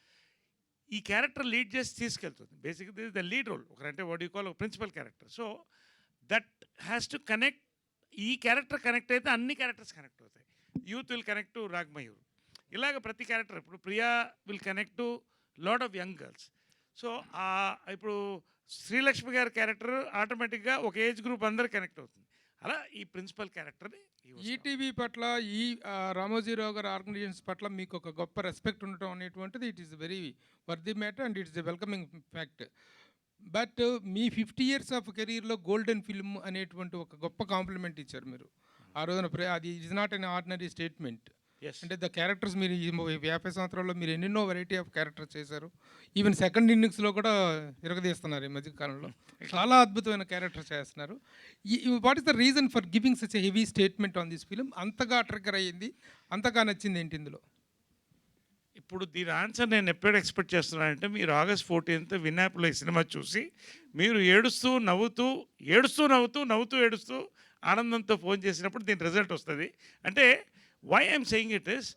ఈ క్యారెక్టర్ లీడ్ చేసి తీసుకెళ్తుంది. బేసిక్గా this is the lead role. ఒకరంటే వాట్ యూ కాల్ ఒక principal character. So that has to connect. ఈ క్యారెక్టర్ కనెక్ట్ అయితే అన్ని క్యారెక్టర్స్ కనెక్ట్ అవుతాయి. Youth will connect to Ragmayur. ఇలాగ ప్రతి క్యారెక్టర్, ఇప్పుడు Priya will connect to lot of young girls. So ఇప్పుడు శ్రీలక్ష్మి గారి క్యారెక్టర్ ఆటోమేటిక్గా ఒక ఏజ్ గ్రూప్ అందరు కనెక్ట్ అవుతుంది. అలా ఈ ప్రిన్సిపల్ క్యారెక్టర్ని ఈటీవీ పట్ల, ఈ రామోజీరావు గారి ఆర్గనైజేషన్స్ పట్ల మీకు ఒక గొప్ప రెస్పెక్ట్ ఉండటం అనేటువంటిది it is very worthy matter and it's a welcoming fact. But me 50 years of కెరీర్లో గోల్డెన్ ఫిల్మ్ అనేటువంటి ఒక గొప్ప కాంప్లిమెంట్ ఇచ్చారు మీరు ఆ రోజున. అది it's not an ordinary statement. అంటే ద క్యారెక్టర్స్ మీరు ఈ 50 సంవత్సరాల్లో మీరు ఎన్నెన్నో వెరైటీ ఆఫ్ క్యారెక్టర్స్ చేశారు. ఈవెన్ సెకండ్ ఇన్నింగ్స్లో కూడా ఇరగదీస్తున్నారు ఈ మధ్యకాలంలో. చాలా అద్భుతమైన క్యారెక్టర్స్ చేస్తున్నారు. What is the reason for giving such a heavy statement on this film? అంతగా ట్రిగ్గర్ అయ్యింది, అంతగా నచ్చింది ఏంటి ఇందులో? ఇప్పుడు దీని ఆన్సర్ నేను ఎప్పుడు ఎక్స్పెక్ట్ చేస్తున్నానంటే, మీరు August 14th వినాయకులో ఈ సినిమా చూసి మీరు ఏడుస్తూ నవ్వుతూ ఏడుస్తూ ఆనందంతో ఫోన్ చేసినప్పుడు దీని రిజల్ట్ వస్తుంది. అంటే why I'm saying it is,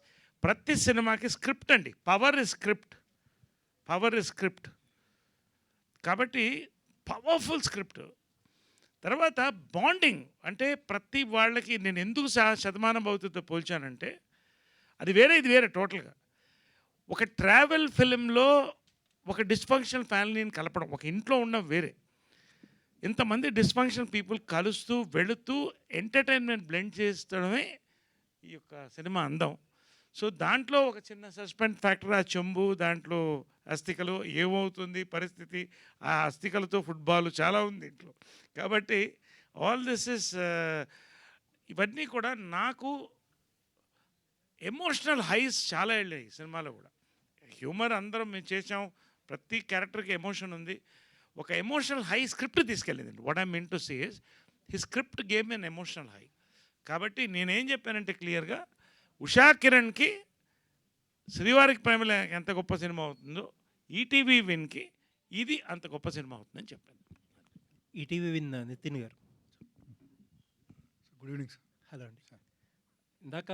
ప్రతి సినిమాకి స్క్రిప్ట్ అండి. Power is script. కాబట్టి పవర్ఫుల్ స్క్రిప్ట్. తర్వాత బాండింగ్ అంటే ప్రతి వాళ్ళకి నేను ఎందుకు శతమానం భవతితో పోల్చానంటే, అది వేరే ఇది వేరే టోటల్గా. ఒక ట్రావెల్ ఫిలింలో ఒక డిస్ఫంక్షనల్ ఫ్యామిలీని కలపడం, ఒక ఇంట్లో ఉన్న వేరే ఇంతమంది డిస్ఫంక్షనల్ పీపుల్ కలుస్తూ వెళుతూ ఎంటర్టైన్మెంట్ బ్లెండ్ చేస్తడమే ఈ యొక్క సినిమా అందం. సో దాంట్లో ఒక చిన్న సస్పెన్స్ ఫ్యాక్టర్, ఆ చెంబు, దాంట్లో అస్థికలు, ఏమవుతుంది పరిస్థితి, ఆ అస్థికలతో ఫుట్బాల్ చాలా ఉంది ఇంట్లో. కాబట్టి ఆల్ దిస్ ఇస్ ఇవన్నీ కూడా నాకు ఎమోషనల్ హైస్ చాలా వెళ్ళాయి సినిమాలో కూడా. హ్యూమర్ అందరం మేము చేసాం, ప్రతి క్యారెక్టర్కి ఎమోషన్ ఉంది. ఒక ఎమోషనల్ హై స్క్రిప్ట్ తీసుకెళ్ళింది. What I mean to say is he script game N emotional high. కాబట్టి నేనేం చెప్పానంటే క్లియర్గా ఉషా కిరణ్కి శ్రీవారికి ప్రేమల ఎంత గొప్ప సినిమా అవుతుందో ఈటీవీ విన్కి ఇది అంత గొప్ప సినిమా అవుతుందని చెప్పాను. ETV win Nitin garu. Good evening sir. Hello అండి. ఇందాక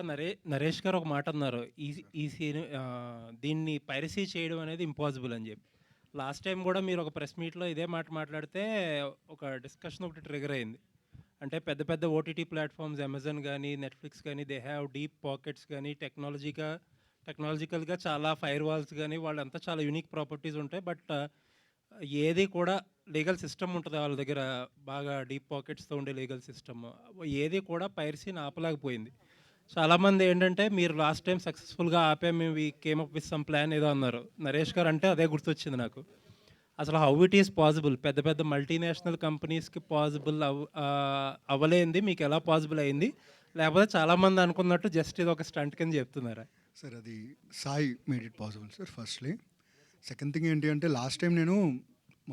నరేష్ గారు ఒక మాట అన్నారు, ఈ దీన్ని పైరసీ చేయడం అనేది ఇంపాసిబుల్ అని చెప్పి. లాస్ట్ టైం కూడా మీరు ఒక ప్రెస్ మీట్లో ఇదే మాట మాట్లాడితే ఒక డిస్కషన్ ఒకటి ట్రిగర్ అయింది. అంటే పెద్ద పెద్ద ఓటీటీ ప్లాట్ఫామ్స్ అమెజాన్ కానీ నెట్ఫ్లిక్స్ కానీ దే హ్యావ్ డీప్ పాకెట్స్ కానీ టెక్నాలజికల్గా చాలా ఫైర్ వాల్స్ కానీ వాళ్ళంతా చాలా యూనిక్ ప్రాపర్టీస్ ఉంటాయి. బట్ ఏది కూడా లీగల్ సిస్టమ్ ఉంటుంది వాళ్ళ దగ్గర, బాగా డీప్ పాకెట్స్తో ఉండే లీగల్ సిస్టమ్, ఏది కూడా పైరసీని ఆపలేకపోయింది. చాలామంది ఏంటంటే మీరు లాస్ట్ టైం సక్సెస్ఫుల్గా ఆపే మేము we came up with some plan ఏదో అన్నారు. నరేష్ గారు అంటే అదే గుర్తొచ్చింది నాకు. అసలు హౌ ఇట్ ఈస్ పాసిబుల్, పెద్ద పెద్ద మల్టీనేషనల్ కంపెనీస్కి పాసిబుల్ అవ్వలేంది మీకు ఎలా పాసిబుల్ అయింది? లేకపోతే చాలామంది అనుకున్నట్టు జస్ట్ ఇది ఒక స్టంట్ కింద చెప్తున్నారా? సార్ అది Sai made it possible sir firstly. Second thing ఏంటి అంటే లాస్ట్ టైం నేను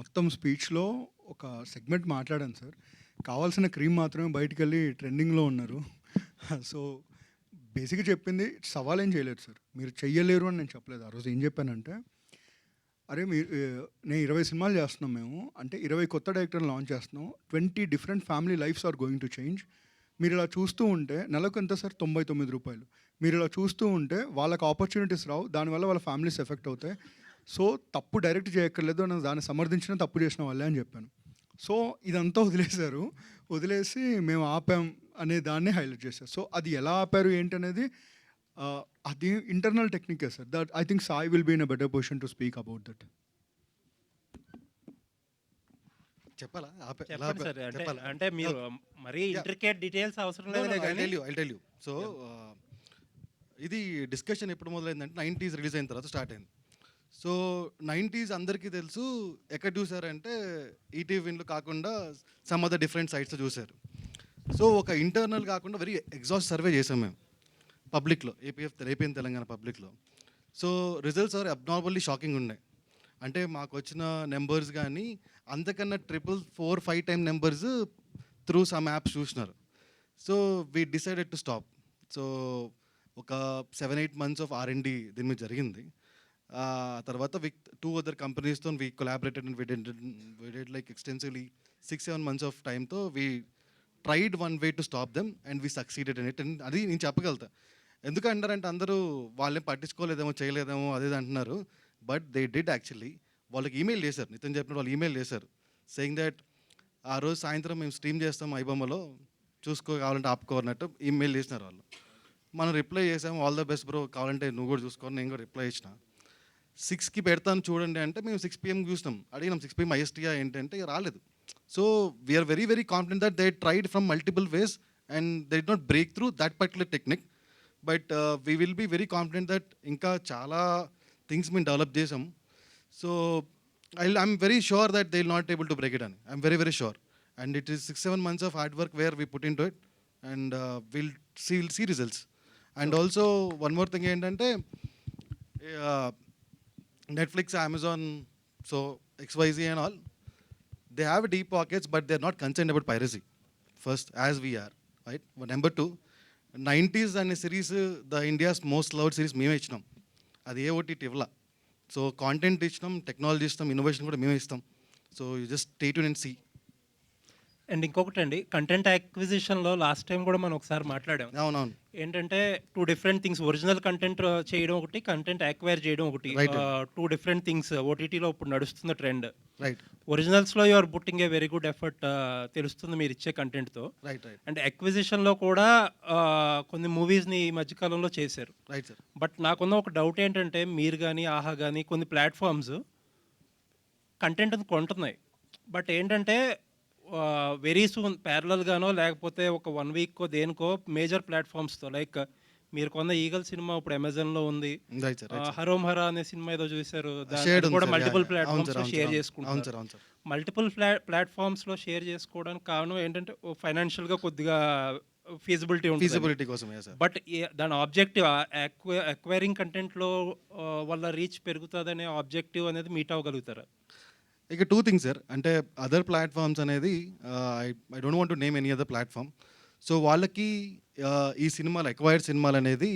మొత్తం స్పీచ్లో ఒక సెగ్మెంట్ మాట్లాడాను సార్. కావాల్సిన క్రీమ్ మాత్రమే బయటికి వెళ్ళి ట్రెండింగ్లో ఉన్నారు. సో బేసిక్గా చెప్పింది సవాల్ ఏం చేయలేదు సార్, మీరు చెయ్యలేరు అని నేను చెప్పలేదు. ఆ రోజు ఏం చెప్పానంటే, అరే నేను 20 సినిమాలు చేస్తున్నాం మేము, అంటే 20 కొత్త డైరెక్టర్లు లాంచ్ చేస్తున్నాం, 20 different family lives are going to change. మీరు ఇలా చూస్తూ ఉంటే నెలకు ఎంత సార్? 99 రూపాయలు. మీరు ఇలా చూస్తూ ఉంటే వాళ్ళకి ఆపర్చునిటీస్ రావు, దానివల్ల వాళ్ళ ఫ్యామిలీస్ ఎఫెక్ట్ అవుతాయి. సో తప్పు డైరెక్ట్ చేయక్కర్లేదు అని దాన్ని సమర్థించిన తప్పు చేసిన వాళ్ళే అని చెప్పాను. సో ఇదంతా వదిలేశారు, వదిలేసి మేము ఆపాం అనే దాన్ని హైలైట్ చేశారు. సో అది ఎలా ఆపారు ఏంటనేది అది ఇంటర్నల్ టెక్నికే sir. That I think Sai will be in a better position to speak about that. చెప్పాలా? చెప్పండి సార్. అంటే మీరు మరీ ఇంట్రికేట్ డీటెయిల్స్ అవసరం లేదు కానీ ఐ టెల్ యూ. సో ఇది డిస్కషన్ ఎప్పుడు మొదలైందంటే 90s రిలీజ్ అయిన తర్వాత స్టార్ట్ అయింది. సో 90s అందరికీ తెలుసు, ఎక్కడ చూసారంటే ఈటీవీ విన్లు కాకుండా సమ్ అదర్ డిఫరెంట్ సైట్స్ చూశారు. సో ఒక ఇంటర్నల్ కాకుండా వెరీ ఎగ్జాస్ట్ సర్వే చేసాం మేము పబ్లిక్లో, ఏపీ తెలంగాణ పబ్లిక్లో. So results are abnormally shocking ఉన్నాయి. అంటే మాకు వచ్చిన నెంబర్స్ కానీ అంతకన్నా 4-5 time numbers through some apps చూసినారు. So we decided to stop. So ఒక 7-8 months ఆఫ్ R&D దీని మీద జరిగింది. తర్వాత విత్ 2 other కంపెనీస్తో we collaborated and we did like extensively 6-7 months of టైంతో we tried one way to stop them and we succeeded in it. And అది నేను చెప్పగలుగుతా. ఎందుకంటారంటే అందరూ వాళ్ళేం పట్టించుకోలేదేమో చేయలేదేమో అదే అంటున్నారు. But they did actually. వాళ్ళకి ఈమెయిల్ చేశారు, నితిన్ చెప్పినట్టు వాళ్ళు ఈమెయిల్ చేశారు సెయింగ్ దట్ ఆ రోజు సాయంత్రం మేము స్ట్రీమ్ చేస్తాం ఐబొమ్మలో, కావాలంటే ఆపుకోవాలన్నట్టు ఈమెయిల్ చేసినారు వాళ్ళు. మనం రిప్లై చేసాము, ఆల్ ద బెస్ట్ బ్రో, కావాలంటే నువ్వు కూడా చూసుకోవాలి, నేను కూడా రిప్లై ఇచ్చిన. 6కి పెడతాను చూడండి అంటే మేము 6 PM చూసినాం, అడిగినాం 6 PM ISTయా ఏంటంటే రాలేదు. So we're very very confident that they tried from multiple ways and they did not break through that particular technique. But we will be very confident that ఇంకా చాలా థింగ్స్ మేము డెవలప్ చేసాం. So I'm very sure that they will not able to break it అని. I'm very very sure. And it is 6-7 months of hard work where we put in to it and will see results. And also one more thing ఏంటంటే Netflix, Amazon, so XYZ and all, they have deep pockets, but they're not concerned about piracy. First, as we are, right? But number 2, 90s and series, the India's most loved series, మేమే ఇచ్చినాం. అది ఏ OTT ఇవ్వలా. సో కాంటెంట్ ఇచ్చినాం, టెక్నాలజీ ఇస్తాం, ఇన్నోవేషన్ కూడా మేమే ఇస్తాం. So you just stay tune and see. And ఇంకొకటి అండి, కంటెంట్ యాక్విజిషన్లో లాస్ట్ టైం కూడా మనం ఒకసారి మాట్లాడాం. అవునవును. ఏంటంటే 2 different థింగ్స్, ఒరిజినల్ కంటెంట్ చేయడం ఒకటి, కంటెంట్ యాక్వైర్ చేయడం ఒకటి. 2 different థింగ్స్ ఓటీటీలో ఇప్పుడు నడుస్తున్న ట్రెండ్. రైట్. ఒరిజినల్స్లో you are putting a very good effort తెలుస్తుంది మీరు ఇచ్చే కంటెంట్తో. Right right. అండ్ అక్విజిషన్లో కూడా కొన్ని మూవీస్ని ఈ మధ్యకాలంలో చేశారు. Right sir. బట్ నాకున్న ఒక డౌట్ ఏంటంటే మీరు కానీ ఆహా కానీ కొన్ని ప్లాట్ఫామ్స్ కంటెంట్ని కొంటున్నాయి. బట్ ఏంటంటే వెరీ సూన్ ప్యారలల్గానో లేకపోతే ఒక 1 week దేనికో మేజర్ ప్లాట్ఫామ్స్తో, లైక్ మీరు కొన్న ఈగల్ సినిమా ఇప్పుడు అమెజాన్లో ఉంది, హరోమ్ హరా అనే సినిమా ఏదో చూశారు, దాన్ని కూడా మల్టిపుల్ ప్లాట్ఫామ్స్లో షేర్ చేసుకుంటారు. మల్టిపుల్ ప్లాట్ఫామ్స్లో షేర్ చేసుకోవడానికి కారణం ఏంటంటే ఫైనాన్షియల్గా కొద్దిగా ఫీజిబిలిటీ ఉంటుంది. బట్ దాని ఆబ్జెక్టివ్ అక్వైరింగ్ కంటెంట్లో వాళ్ళ రీచ్ పెరుగుతుందనే ఆబ్జెక్టివ్ అనేది మీట్ అవ్వగలుగుతారా? ఇక 2 things సార్. అంటే అదర్ ప్లాట్ఫామ్స్ అనేది I don't want to name any other platform. So వాళ్ళకి ఈ సినిమాలు ఎక్వైర్డ్ సినిమాలు అనేది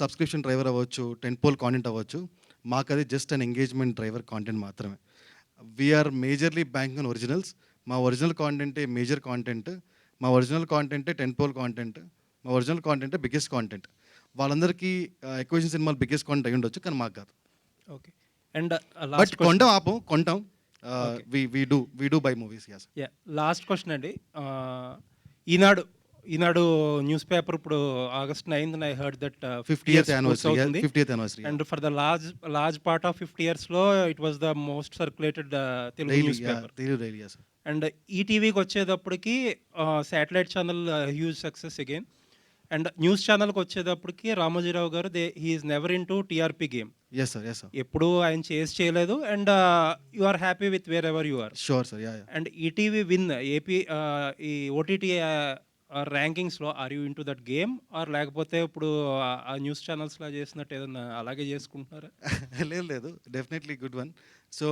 సబ్స్క్రిప్షన్ డ్రైవర్ అవ్వచ్చు, టెంపోల్ కాంటెంట్ అవ్వచ్చు. మాకు అది just an engagement driver content మాత్రమే. We're majorly bank on originals. మా ఒరిజినల్ కాంటెంటే మేజర్ కాంటెంట్, మా ఒరిజినల్ కాంటెంటే టెంపోల్ కాంటెంట్, మా ఒరిజినల్ కాంటెంటే బిగ్గెస్ట్ కాంటెంట్. వాళ్ళందరికీ ఎక్వేషన్ సినిమాలు బిగ్గెస్ట్ కాంటెంట్ అయి ఉండొచ్చు, కానీ మాకు కాదు. ఓకే. అండ్ బట్ కొంటాం. We do buy movies. Yes. Yeah, last question అండి. ఈనాడు న్యూస్ పేపర్ ఇప్పుడు August 9th I heard that 50th anniversary. And for the large part of 50 yearsలో it was the most circulated Telugu news paper. And ఈటీవీకి వచ్చేటప్పటికి satellite channel huge success again. And news ఛానల్కి వచ్చేటప్పటికి రామోజీరావు గారు he is never in to TRP game. Yes sir. ఎప్పుడు ఆయన చేయలేదు. And you are happy with wherever you are. Sure sir. And ETV Win app ఈ ఓటీటీ ర్యాంకింగ్స్లో are you in to that game, or లేకపోతే ఇప్పుడు ఆ న్యూస్ ఛానల్స్లో చేసినట్టు ఏదన్నా అలాగే చేసుకుంటున్నారా? లేదు, definitely good one. So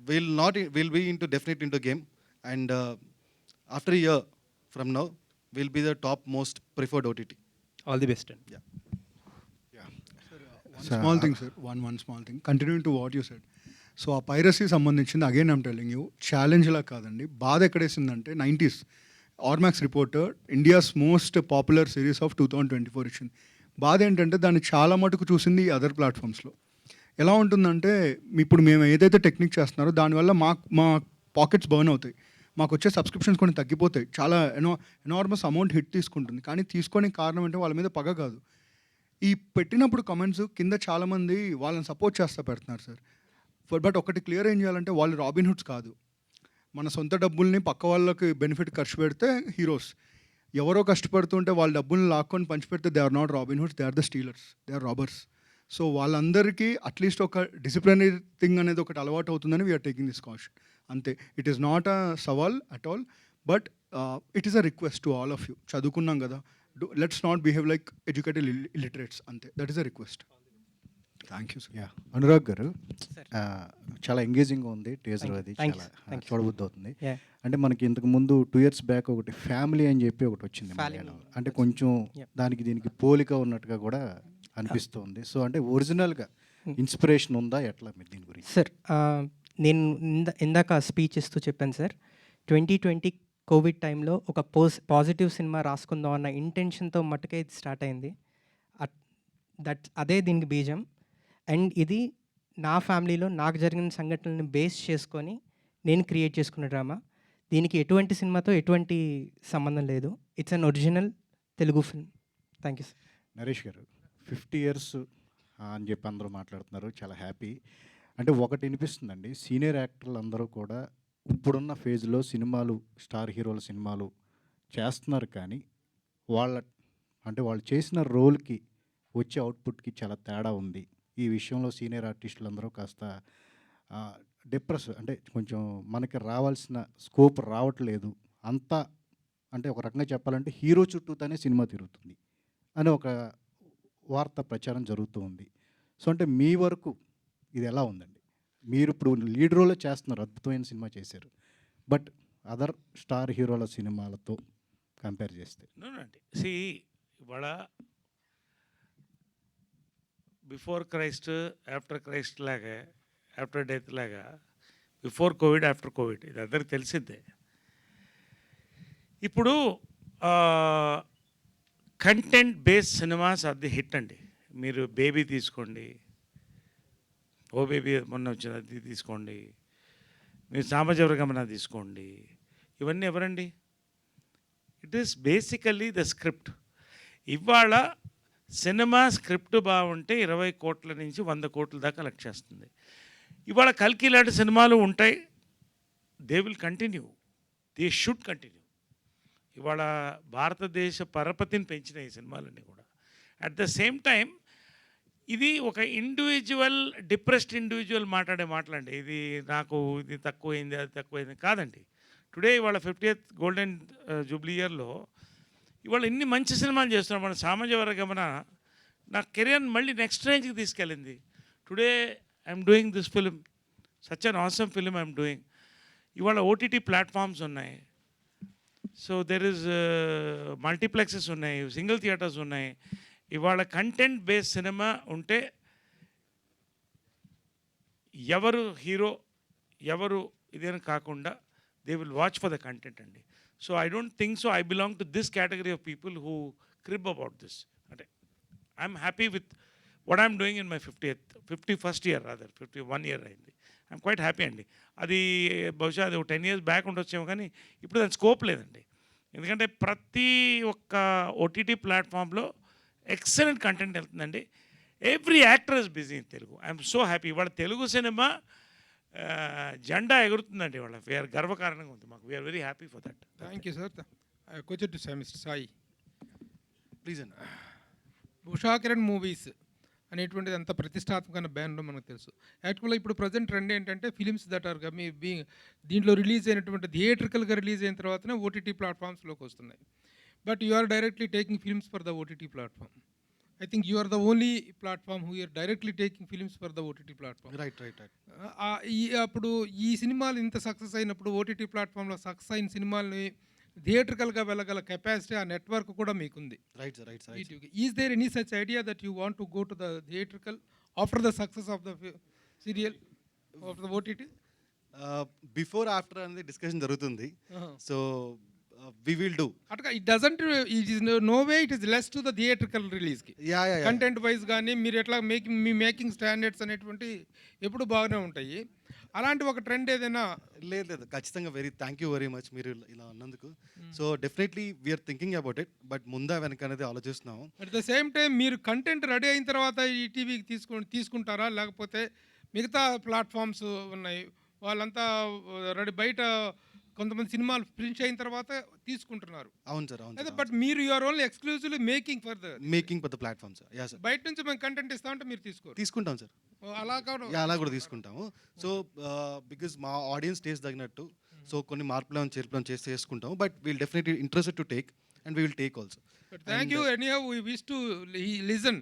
will be definite into game. And after year from now will be the top most preferred OTT. All the best and small thing sir, one small thing continuing to what you said. So ఆ పైరసీ సంబంధించింది అగైన్ ఐమ్ టెలింగ్ యూ, ఛాలెంజ్లా కాదండి. బాధ ఎక్కడేసిందంటే 90s Ormax reporter India's most popular series of 2024 ఇచ్చింది. బాధ ఏంటంటే దాన్ని చాలా మటుకు చూసింది అదర్ ప్లాట్ఫామ్స్లో. ఎలా ఉంటుందంటే ఇప్పుడు మేము ఏదైతే టెక్నిక్ చేస్తున్నారో దానివల్ల మా పాకెట్స్ బర్న్ అవుతాయి, మాకు వచ్చే సబ్స్క్రిప్షన్స్ కొన్ని తగ్గిపోతాయి, చాలా ఎనార్మస్ అమౌంట్ హిట్ తీసుకుంటుంది. కానీ తీసుకోనికి కారణం అంటే వాళ్ళ మీద పగ కాదు. ఈ పెట్టినప్పుడు కమెంట్స్ కింద చాలామంది వాళ్ళని సపోర్ట్ చేస్తా పెడుతున్నారు సార్. బట్ ఒకటి క్లియర్ ఏం చేయాలంటే వాళ్ళు రాబిన్ హుడ్స్ కాదు. మన సొంత డబ్బుల్ని పక్క వాళ్ళకి బెనిఫిట్ ఖర్చు పెడితే హీరోస్. ఎవరో కష్టపడుతుంటే వాళ్ళ డబ్బుల్ని లాక్కొని పంచిపెడితే they are not Robin Hoods, they are the stealers, they are robbers. So వాళ్ళందరికీ అట్లీస్ట్ ఒక డిసిప్లినరీ థింగ్ అనేది ఒకటి అలవాటు అవుతుందని వీఆర్ టేకింగ్ దిస్ కాషన్. అంతే. ఇట్ ఈస్ నాట్ అ సవాల్ at all, but it is a request to all of you. చదువుకున్నాం కదా, let's not behave like educated illiterates. అంతే, that is a request. Thank you sir. Anurag గారు, చాలా ఎంగేజింగ్గా ఉంది టీజర్, అది చాలా చూడబుద్ధి అవుతుంది. అంటే మనకి ఇంతకు ముందు 2 years బ్యాక్ ఒకటి ఫ్యామిలీ అని చెప్పి ఒకటి వచ్చింది మలయాళం. అంటే కొంచెం దీనికి పోలిక ఉన్నట్టుగా కూడా అనిపిస్తుంది. సో అంటే ఒరిజినల్గా ఇన్స్పిరేషన్ ఉందా, ఎట్లా మీరు దీని గురించి? సార్, నేను ఇందాక స్పీచ్ ఇస్తూ చెప్పాను సార్, 2020 కోవిడ్ టైంలో ఒక పాజిటివ్ సినిమా రాసుకుందాం అన్న ఇంటెన్షన్తో మట్టుకే ఇది స్టార్ట్ అయింది. అదే దీనికి బీజం. అండ్ ఇది నా ఫ్యామిలీలో నాకు జరిగిన సంఘటనలను బేస్ చేసుకొని నేను క్రియేట్ చేసుకున్న డ్రామా. దీనికి ఎటువంటి సినిమాతో ఎటువంటి సంబంధం లేదు. It's an original Telugu film. Thank you sir. Naresh గారు, 50 years అని చెప్పి అందరూ మాట్లాడుతున్నారు, చాలా హ్యాపీ. అంటే ఒకటి వినిపిస్తుందండి, సీనియర్ యాక్టర్లు అందరూ కూడా ఇప్పుడున్న ఫేజ్లో సినిమాలు, స్టార్ హీరోల సినిమాలు చేస్తున్నారు, కానీ వాళ్ళు చేసిన రోల్కి వచ్చే అవుట్పుట్కి చాలా తేడా ఉంది. ఈ విషయంలో సీనియర్ ఆర్టిస్టులు అందరూ కాస్త డిప్రెస్, అంటే కొంచెం మనకి రావాల్సిన స్కోప్ రావట్లేదు అంతా. అంటే ఒక రకంగా చెప్పాలంటే హీరో చుట్టూతోనే సినిమా తిరుగుతుంది అని ఒక వార్త ప్రచారం జరుగుతూ ఉంది. సో అంటే మీ వరకు ఇది ఎలా ఉందండి? మీరు ఇప్పుడు లీడ్ రోల్లో చేస్తున్నారు, అద్భుతమైన సినిమా చేశారు, బట్ అదర్ స్టార్ హీరోల సినిమాలతో కంపేర్ చేస్తే? ఇవాళ బిఫోర్ క్రైస్ట్, ఆఫ్టర్ క్రైస్ట్ లాగా, ఆఫ్టర్ డెత్ లాగా, బిఫోర్ కోవిడ్, ఆఫ్టర్ కోవిడ్, ఇది అందరికి తెలిసిందే. ఇప్పుడు కంటెంట్ బేస్డ్ సినిమాస్ అది హిట్ అండి. మీరు బేబీ తీసుకోండి, ఓ బేబీ మొన్న వచ్చింది, అది తీసుకోండి, మీరు సామాజిక తీసుకోండి, ఇవన్నీ ఎవరండి? It is basically the script. ఇవాళ సినిమా స్క్రిప్ట్ బాగుంటే 20 కోట్ల నుంచి 100 కోట్ల దాకా కలెక్ట్ చేస్తుంది. ఇవాళ కల్కి లాంటి సినిమాలు ఉంటాయి, they will continue, they should continue. ఇవాళ భారతదేశ పరపతిని పెంచిన ఈ సినిమాలన్నీ కూడా. అట్ ద సేమ్ టైం ఇది ఒక ఇండివిజువల్, డిప్రెస్డ్ ఇండివిజువల్ మాట్లాడే మాటలండి. ఇది నాకు ఇది తక్కువైంది, అది తక్కువైంది కాదండి. టుడే ఇవాళ 50th గోల్డెన్ జూబ్లీ ఇయర్లో ఇవాళ ఇన్ని మంచి సినిమాలు చేస్తున్నాం. మన సామాజిక వర్గమన నా కెరియర్ మళ్ళీ నెక్స్ట్ రేంజ్కి తీసుకెళ్ళింది. Today I'm doing this film, such an awesome film I'm doing. ఇవాళ ఓటీటీ ప్లాట్ఫామ్స్ ఉన్నాయి, సో దెర్ ఇస్ మల్టీప్లెక్సెస్ ఉన్నాయి, సింగిల్ థియేటర్స్ ఉన్నాయి. ఇవాళ కంటెంట్ బేస్డ్ సినిమా ఉంటే ఎవరు హీరో ఎవరు ఇదేని కాకుండా they will watch for the content అండి. So I don't think so I belong to this category of people who crib about this. అంటే I'm happy with what I'm doing in my 51st year rather 51 year అయింది. ఐఎమ్ క్వైట్ హ్యాపీ అండి. అది బహుశా అది 10 years బ్యాక్ ఉండొచ్చేమో, కానీ ఇప్పుడు దాని స్కోప్ లేదండి. ఎందుకంటే ప్రతి ఒక్క ఓటీటీ ప్లాట్ఫామ్లో ఎక్సలెంట్ కంటెంట్ వెళ్తుందండి. Every actor is busy in Telugu. I'm so happy. ఇవాళ తెలుగు సినిమా జెండా ఎగురుతుందండి. ఇవాళ వీఆర్ గర్వకారణంగా ఉంది మాకు. We are very happy for that. Thank you sir. Question to mister Sai. Please అండి. ఉషా కిరణ్ మూవీస్ అనేటువంటిది అంత ప్రతిష్టాత్మకమైన బ్యానర్ మనకు తెలుసు. యాక్చువల్గా ఇప్పుడు ప్రజెంట్ ట్రెండ్ ఏంటంటే ఫిలిమ్స్ దట్ ఆర్ దీంట్లో రిలీజ్ అయినటువంటి థియేట్రికల్గా రిలీజ్ అయిన తర్వాతనే ఓటీటీ ప్లాట్ఫామ్స్లోకి వస్తున్నాయి. But you are directly taking films for the OTT platform. I think you are the only platform who are directly taking films for the OTT platform. Right. అప్పుడు ఈ సినిమాలు ఇంత సక్సెస్ అయినప్పుడు ఓటీటీ ప్లాట్ఫామ్లో సక్సెస్ అయిన సినిమాలని థియేట్రికల్గా వెళ్ళగల కెపాసిటీ ఆ నెట్వర్క్ కూడా మీకుంది. Right sir. Is there any such idea that you want to go to the theatrical after the success of the serial of the OTT? Before after అనేది డిస్కషన్ జరుగుతుంది. సో we will do. It doesn't, it is no way it is less to the theatrical release ki. Yeah. Content wise gaani మీరు ఎట్లా మేకింగ్ స్టాండర్డ్స్ అనేటువంటి ఎప్పుడు బాగానే ఉంటాయి. అలాంటి ఒక ట్రెండ్ ఏదైనా? లేదు ఖచ్చితంగా. థ్యాంక్ యూ వెరీ మచ్ మీరు ఇలా అన్నందుకు. So definitely we are thinking about it, but ముందా వెనక అనేది ఆలోచిస్తున్నాము. అట్ ద సేమ్ టైం మీరు కంటెంట్ రెడీ అయిన తర్వాత ఈ టీవీకి తీసుకుంటారా, లేకపోతే మిగతా ప్లాట్ఫామ్స్ ఉన్నాయి వాళ్ళంతా రెడీ బయట కొంతమంది సినిమాలు ప్రింట్ అయిన తర్వాత తీసుకుంటున్నారు? అవును సార్. బట్ మీరు యూఆర్ ఓన్లీ ఎక్స్క్లూజివ్లీ making for the platform sir. Ya sir. బయట నుంచి మేము కంటెంట్ ఇస్తామంటే మీరు తీసుకుంటాం సార్. అలా కూడా తీసుకుంటాము. సో బికాజ్ మా ఆడియన్స్ టేస్ట్ తగినట్టు సో కొన్ని మార్పులు చేర్పులను చేసుకుంటాము. But we'll definitely interested to take and we will take also. Thank you. Anyhow we wish to listen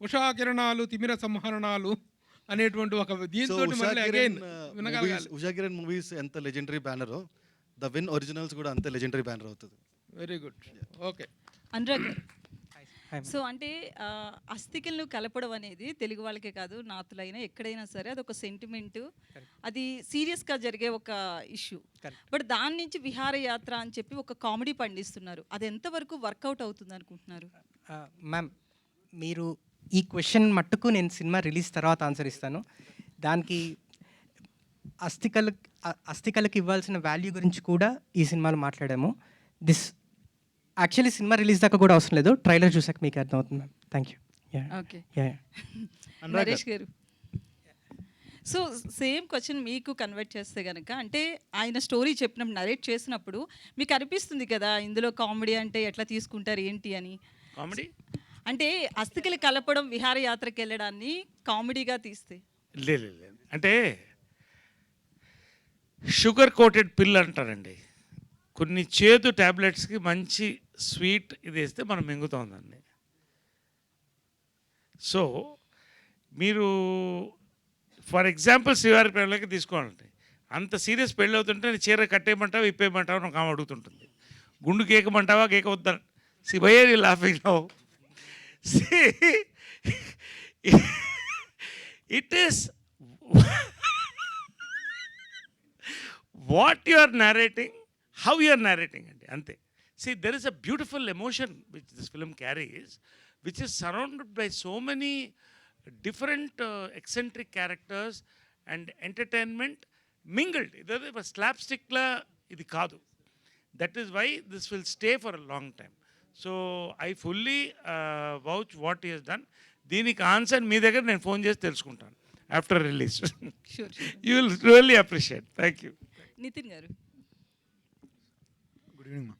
Usha కిరణాలు తిమిర సంహరణాలు అనేటువంటి ఒక దీంతో మళ్ళీ అగైన్ వినగలగాలి. ఉషా కిరణ్ మూవీస్ ఎంత లెజెండరీ బ్యానరో ద విన్ ఒరిజినల్స్ కూడా అంతే లెజెండరీ బ్యానర్ అవుతుంది. Very good. Okay Anurag, so అంటే అస్థికలను కలపడం అనేది తెలుగు వాళ్ళకే కాదు, నార్త్లైనా ఎక్కడైనా సరే అదొక సెంటిమెంటు, అది సీరియస్గా జరిగే ఒక ఇష్యూ. బట్ దాని నుంచి విహారయాత్ర అని చెప్పి ఒక కామెడీ పండిస్తున్నారు. అది ఎంతవరకు వర్కౌట్ అవుతుంది అనుకుంటున్నారు? మ్యామ్, మీరు ఈ క్వశ్చన్ మట్టుకు నేను సినిమా రిలీజ్ తర్వాత ఆన్సర్ ఇస్తాను. దానికి అస్థికలకు ఇవ్వాల్సిన వాల్యూ గురించి కూడా ఈ సినిమాలో మాట్లాడాము. యాక్చువల్లీ సినిమా రిలీజ్ దాకా కూడా అవసరం లేదు, ట్రైలర్ చూసాక మీకు అర్థమవుతుంది ma'am. Thank you. Okay Naresh garu, so same question మీకు కన్వర్ట్ చేస్తే కనుక, అంటే ఆయన స్టోరీ చెప్పినప్పుడు నరేట్ చేసినప్పుడు మీకు అనిపిస్తుంది కదా ఇందులో కామెడీ అంటే ఎట్లా తీసుకుంటారు ఏంటి అని. కామెడీ అంటే అస్థికలు కలపడం విహారయాత్రకి వెళ్ళడాన్ని కామెడీగా తీస్తే లేదు. అంటే షుగర్ కోటెడ్ పిల్ అంటారండి. కొన్ని చేదు ట్యాబ్లెట్స్కి మంచి స్వీట్ ఇది వేస్తే మనం మింగుతాం దాన్ని. సో మీరు ఫర్ ఎగ్జాంపుల్ శివారి పెళ్ళకి తీసుకోవాలంటే అంత సీరియస్ పెళ్ళి అవుతుంటే చీర కట్టేయమంటావా ఇప్పేయమంటావా నాకు ఆమె అడుగుతుంటుంది. గుండు కేకమంటావా కేక వద్దా Shivayya laughing now. It is what you are narrating, how you are narrating ante ante. See, there is a beautiful emotion which this film carries, which is surrounded by so many different eccentric characters and entertainment mingled. Idu slapstick la idi kaadu. That is why this will stay for a long time. So I fully vouch what he has done. దీనికి ఆన్సర్ మీ దగ్గర నేను ఫోన్ చేసి తెలుసుకుంటాను after release. You will really appreciate. Thank you. Nitin garu, good evening.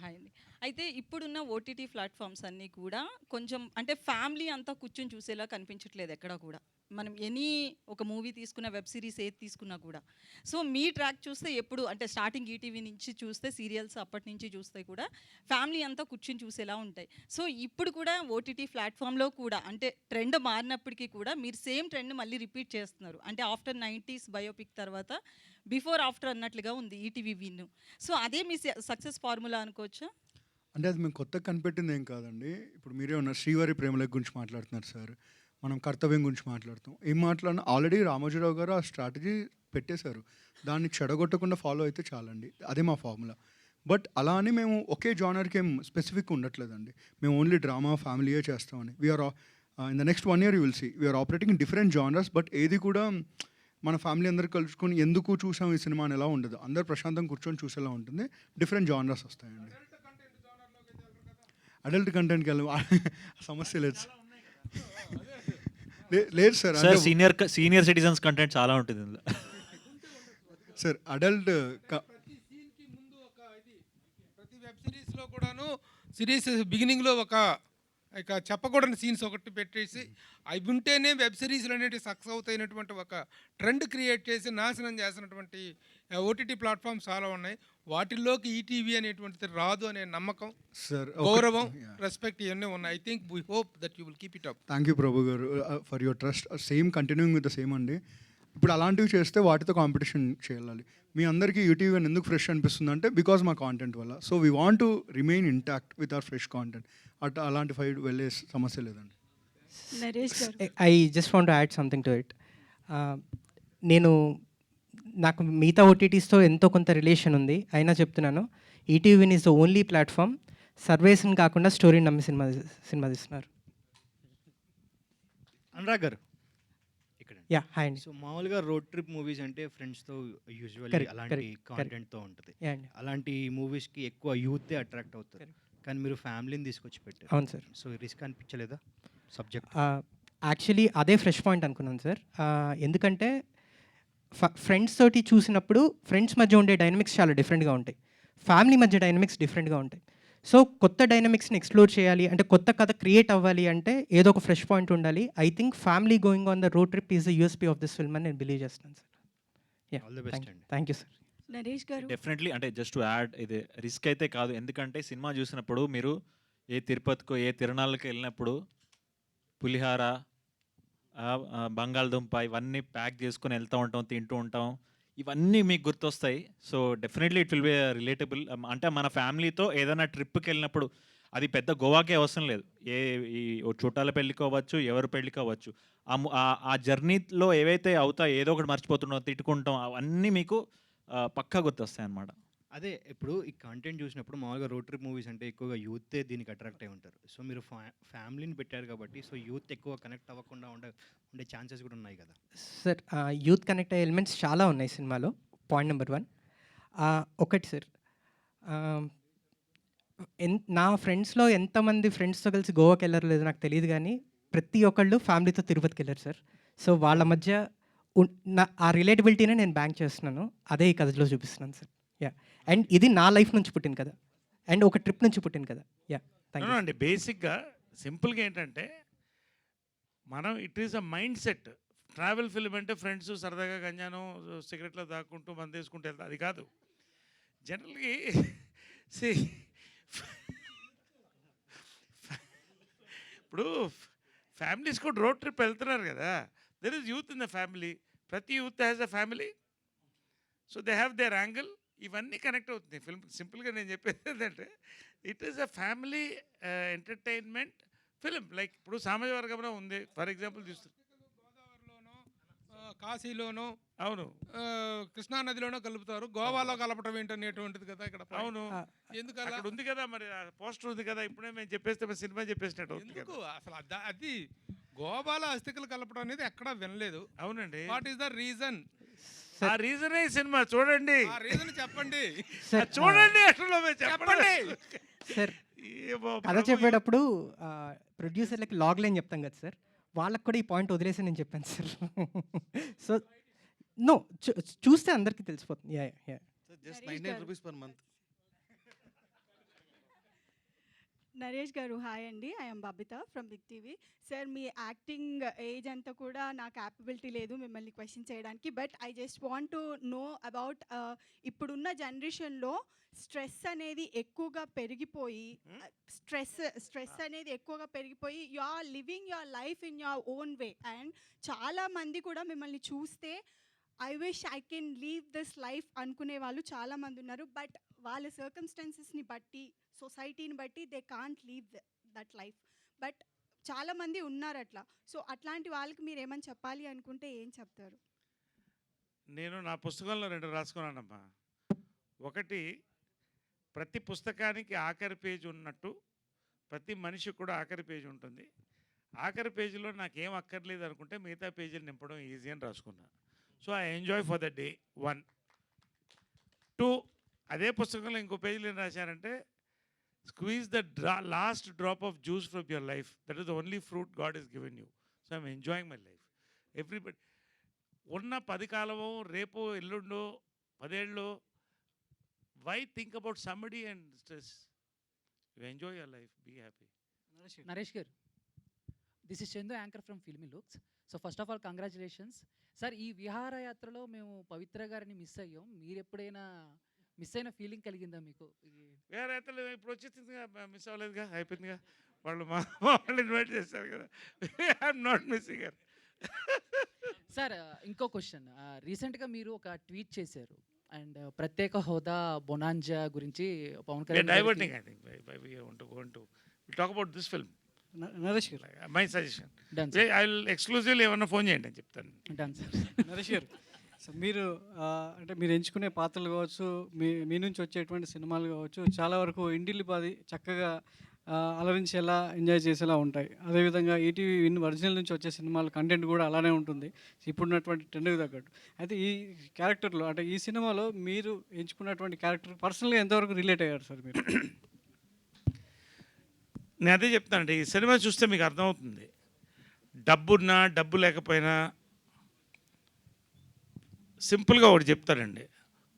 Hi అండి. అయితే ఇప్పుడున్న ఓటీటీ ప్లాట్ఫామ్స్ అన్నీ కూడా కొంచెం అంటే ఫ్యామిలీ అంతా కూర్చొని చూసేలా కనిపించట్లేదు ఎక్కడా కూడా. మనం ఒక మూవీ తీసుకున్న, వెబ్ సిరీస్ ఏది తీసుకున్నా కూడా. సో మీ ట్రాక్ చూస్తే ఎప్పుడు అంటే స్టార్టింగ్ ఈటీవీ నుంచి చూస్తే, సీరియల్స్ అప్పటి నుంచి చూస్తే కూడా ఫ్యామిలీ అంతా కూర్చొని చూసేలా ఉంటాయి. సో ఇప్పుడు కూడా ఓటీటీ ప్లాట్ఫామ్లో కూడా అంటే ట్రెండ్ మారినప్పటికీ కూడా మీరు సేమ్ ట్రెండ్ మళ్ళీ రిపీట్ చేస్తున్నారు. అంటే ఆఫ్టర్ 90s బయోపిక్ తర్వాత బిఫోర్ ఆఫ్టర్ అన్నట్లుగా ఉంది ఈటీవీ విన్. సో అదే మీ సక్సెస్ ఫార్ములా అనుకోవచ్చా? అంటే అది మేము కొత్తగా కనిపెట్టింది ఏం కాదండి. ఇప్పుడు మీరే ఉన్నారు, శ్రీవారి ప్రేమల గురించి మాట్లాడుతున్నారు సార్, మనం కర్తవ్యం గురించి మాట్లాడుతాం. ఏం మాట్లాడినా ఆల్రెడీ రామోజీరావు గారు ఆ స్ట్రాటజీ పెట్టేశారు. దాన్ని చెడగొట్టకుండా ఫాలో అయితే చాలండి, అదే మా ఫార్ములా. బట్ అలా అని మేము ఒకే జానర్కి ఏం స్పెసిఫిక్ ఉండట్లేదండి. మేము ఓన్లీ డ్రామా, ఫ్యామిలీయే చేస్తామని. We are in the next 1 year you will see we are operating in different genres. But ఏది కూడా మన ఫ్యామిలీ అందరు కలుసుకొని ఎందుకు చూసాం ఈ సినిమా అని ఎలా ఉండదు. అందరు ప్రశాంతంగా కూర్చొని చూసేలా ఉంటుంది. డిఫరెంట్ జానర్స్ వస్తాయండి. అడల్ట్ కంటెంట్కి వెళ్ళి సమస్య లేదు సార్. లేదు sir, sir senior citizens content చాలా ఉంటుంది ఇందులో. సార్ అడల్ట్ ప్రతి వెబ్ సిరీస్లో కూడాను సిరీస్ బిగినింగ్లో ఇక చెప్పకూడని సీన్స్ ఒకటి పెట్టేసి అవి ఉంటేనే వెబ్ సిరీస్లు అనేవి సక్సెస్ అవుతాయినటువంటి ఒక ట్రెండ్ క్రియేట్ చేసి నాశనం చేసినటువంటి ఓటీటీ ప్లాట్ఫామ్స్ చాలా ఉన్నాయి. వాటిల్లోకి ఈటీవీ అనేటువంటిది రాదు అనే నమ్మకం, సార్, గౌరవం, రెస్పెక్ట్ ఇవన్నీ ఉన్నాయి. I think we hope that you will keep it up. Thank you Prabhu గారు for your trust. Same continuing with the same అండి. ఇప్పుడు అలాంటివి చేస్తే వాటితో కాంపిటీషన్ చేయాలి. మీ అందరికీ యూటీవీ ఎందుకు ఫ్రెష్ అనిపిస్తుంది అంటే బికాజ్ మా కాంటెంట్ వల్ల. So we want to remain intact with our fresh content. అలాంటి ఫైట్ వెళ్ళే సమస్య లేదండి. I just want to add something to it. నాకు మిగతా ఓటీటీస్తో ఎంతో కొంత రిలేషన్ ఉంది, అయినా చెప్తున్నాను, ETV is the only platform సర్వేస్ని కాకుండా స్టోరీని నమ్మి సినిమా తీస్తున్నారు. అనురాగ్ గారు ఇక్కడ. యా, హాయ్ అండి. సో మామూలుగా రోడ్ ట్రిప్ మూవీస్ అంటే ఫ్రెండ్స్తో యూజువల్లీ Correct, అలాంటి correct, కాంటెంట్తో ఉంటుంది. Yeah, అండి. అలాంటి మూవీస్కి ఎక్కువ యూతే అట్రాక్ట్ అవుతారు. కానీ మీరు ఫ్యామిలీని తీసుకొచ్చి పెట్టారు. అవును సార్. సో రిస్క్ అనిపించలేదా సబ్జెక్ట్? యాక్చువల్లీ అదే ఫ్రెష్ పాయింట్ అనుకున్నాను సార్. ఎందుకంటే ఫ్రెండ్స్ తోటి చూసినప్పుడు ఫ్రెండ్స్ మధ్య ఉండే డైనమిక్స్ చాలా డిఫరెంట్గా ఉంటాయి, ఫ్యామిలీ మధ్య డైనమిక్స్ డిఫరెంట్గా ఉంటాయి. సో కొత్త డైనమిక్స్ని ఎక్స్ప్లోర్ చేయాలి అంటే, కొత్త కథ క్రియేట్ అవ్వాలి అంటే ఏదో ఒక ఫ్రెష్ పాయింట్ ఉండాలి. I think family going on the road trip is the USP of this film అని నేను బిలీవ్ చేస్తున్నాను sir. Yeah, all the best అండి. Thank you sir. నరేష్ గారు, డెఫినెట్లీ అంటే జస్ట్ టు యాడ్, ఇది రిస్క్ అయితే కాదు. ఎందుకంటే సినిమా చూసినప్పుడు మీరు ఏ తిరుపతికో ఏ తిరునాళ్ళకి వెళ్ళినప్పుడు పులిహార, బంగాళదుంప ఇవన్నీ ప్యాక్ చేసుకొని వెళ్తూ ఉంటాం, తింటూ ఉంటాం, ఇవన్నీ మీకు గుర్తొస్తాయి. So definitely it will be relatable. అంటే మన ఫ్యామిలీతో ఏదైనా ట్రిప్కి వెళ్ళినప్పుడు, అది పెద్ద గోవాకే అవసరం లేదు, ఈ చుట్టాల పెళ్ళికి అవ్వచ్చు, ఎవరు పెళ్ళికి అవ్వచ్చు, ఆ జర్నీలో ఏవైతే అవుతాయో ఏదో ఒకటి మర్చిపోతున్నాం, తిట్టుకుంటాం, అవన్నీ మీకు పక్కా గుర్తొస్తాయి అన్నమాట. అదే ఇప్పుడు ఈ కంటెంట్ చూసినప్పుడు మామూలుగా రోడ్ ట్రిప్ మూవీస్ అంటే ఎక్కువగా యూతే దీనికి అట్రాక్ట్ అయి ఉంటారు. సో మీరు ఫ్యామిలీని పెట్టారు కాబట్టి సో యూత్ ఎక్కువ కనెక్ట్ అవ్వకుండా ఉండే ఛాన్సెస్ కూడా ఉన్నాయి కదా సార్. యూత్ కనెక్ట్ అయ్యే ఎలిమెంట్స్ చాలా ఉన్నాయి సినిమాలో. పాయింట్ నెంబర్ 1 ఒకటి సార్, నా ఫ్రెండ్స్లో ఎంతమంది ఫ్రెండ్స్తో కలిసి గోవాకి వెళ్ళారో లేదో నాకు తెలియదు, కానీ ప్రతి ఒక్కళ్ళు ఫ్యామిలీతో తిరుపతికి వెళ్ళారు సార్. సో వాళ్ళ మధ్య ఆ రిలేటబిలిటీనే నేను బ్యాంక్ చేస్తున్నాను, అదే ఈ కథలో చూపిస్తున్నాను సార్. యా, అండ్ ఇది నా లైఫ్ నుంచి పుట్టింది కదా, అండ్ ఒక ట్రిప్ నుంచి పుట్టింది కదా. యా, థ్యాంక్ యూ అండి. బేసిక్గా సింపుల్గా ఏంటంటే మనం it is a mind set. Travel film అంటే ఫ్రెండ్స్ సరదాగా గంజాను సిగరెట్లో దాక్కుంటూ మంది వేసుకుంటూ వెళ్తారు, అది కాదు. జనరల్గా ఇప్పుడు ఫ్యామిలీస్ కూడా రోడ్ ట్రిప్ వెళ్తున్నారు కదా, there is youth in the family. ప్రతి youth has a family, so they have their angle. ఇవన్నీ కనెక్ట్ అవుతుంది ఫిల్మ్. సింపుల్గా నేను చెప్పేది ఏంటంటే it is a family entertainment film. Like ఇప్పుడు సామాజిక వర్గంలో ఉంది, ఫర్ ఎగ్జాంపుల్ చూస్తుంది, కాశీలోనో అవును కృష్ణానదిలోనో కలుపుతారు, గోవాలో కలపటం ఏంటనేటువంటిది కదా ఇక్కడ. అవును, ఎందుకలా అక్కడ ఉంది కదా, మరి పోస్టర్ ఉంది కదా, ఇప్పుడే మేము చెప్పేస్తే మరి సినిమా చెప్పేసినట్టు అవుతుంది ఎందుకు కదా. అసలు అది గోవాలో అస్థికలు కలపడం అనేది ఎక్కడా వినలేదు. అవునండి, వాట్ ఈస్ ద రీజన్? ఆ రీజనే సినిమా చూడండి. ఆ రీజన్ చెప్పండి, చూడండి అసలు చెప్పండి సార్. కథ చెప్పేటప్పుడు ప్రొడ్యూసర్లకి లాగ్ లైన్ చెప్తాం కదా సార్, వాళ్ళకి కూడా ఈ పాయింట్ వదిలేసి నేను చెప్పాను సార్. సో నో, చూస్తే అందరికీ తెలిసిపోతుంది. Ya ya just 99 rupees per month. Naresh garu hi అండి. I'm Babitha from Big TV. Sir మీ యాక్టింగ్ ఏజ్ అంతా కూడా నా క్యాపబిలిటీ లేదు మిమ్మల్ని క్వశ్చన్ చేయడానికి. But I just want to know about ఇప్పుడున్న జనరేషన్లో స్ట్రెస్ అనేది ఎక్కువగా పెరిగిపోయి you are living your life in your own way. And చాలామంది కూడా మిమ్మల్ని చూస్తే I wish I can leave this life అనుకునే వాళ్ళు చాలామంది ఉన్నారు. బట్ వాళ్ళ సర్కమ్స్టాన్సెస్ని బట్టి సొసైటీని బట్టి they can't leave that life. But చాలామంది ఉన్నారు అట్లా. సో అట్లాంటి వాళ్ళకి మీరు ఏమని చెప్పాలి అనుకుంటే ఏం చెప్తారు? నేను నా పుస్తకంలో 2 రాసుకున్నానమ్మా. ఒకటి, ప్రతి పుస్తకానికి ఆఖరి పేజీ ఉన్నట్టు ప్రతి మనిషికి కూడా ఆఖరి పేజీ ఉంటుంది. ఆఖరి పేజీలో నాకేం అక్కర్లేదు అనుకుంటే మిగతా పేజీలు నింపడం ఈజీ అని రాసుకున్నా. So I enjoy for the day 1. 2, అదే పుస్తకంలో ఇంకో పేజీలో ఏం రాశారంటే, squeeze the last drop of juice from your life, that is the only fruit God is given you. So I'm enjoying my life. Everybody ఉన్న 10 కాలమో రేపో ఎల్లుండో 10 ఏళ్ళో, why think about somebody and stress? You enjoy your life, be happy. Naresh గారు, this is Chandu, anchor from Filmy looks. So first of all congratulations sir. ఈ విహారయాత్రలో మేము పవిత్ర గారిని మిస్ అయ్యాం. మీరు ఎప్పుడైనా మిస్ అయిన ఫీలింగ్ కలిగిందా మీకు? విహారయాత్రలో ఇప్పుడు వచ్చేసిందిగా, మిస్ అవ్వలేదుగా, అయిపోయిందిగా. వాళ్ళు వాళ్ళు ఇన్వైట్ చేశారు కదా. ఐఎమ్ నాట్ మిస్సింగ్ గారు. సార్ ఇంకో క్వశ్చన్, రీసెంట్గా మీరు ఒక ట్వీట్ చేశారు అండ్ ప్రత్యేక హోదా బొనాంజా గురించి Pawan Kalyan diverting I think talk about this film. Naresh గారు, my suggestion, Done, I will exclusively ఏమన్నా ఫోన్ చేయండి అని చెప్తాను. Done sir. Naresh garu, so మీరు అంటే మీరు ఎంచుకునే పాత్రలు కావచ్చు, మీ నుంచి వచ్చేటువంటి సినిమాలు కావచ్చు, చాలా వరకు ఇంటిల్లిపాది చక్కగా అలరించేలా ఎంజాయ్ చేసేలా ఉంటాయి. అదేవిధంగా ఈటీవీ ఒరిజినల్ నుంచి వచ్చే సినిమాల కంటెంట్ కూడా అలానే ఉంటుంది ఇప్పుడున్నటువంటి ట్రెండ్కి తగ్గట్టు. అయితే ఈ క్యారెక్టర్లో అంటే ఈ సినిమాలో మీరు ఎంచుకున్నటువంటి క్యారెక్టర్ పర్సనల్గా ఎంతవరకు రిలేట్ అయ్యారు సార్ మీరు? నేను అదే చెప్తానండి, ఈ సినిమా చూస్తే మీకు అర్థమవుతుంది. డబ్బున్నా డబ్బు లేకపోయినా సింపుల్గా ఒకటి చెప్తారండి.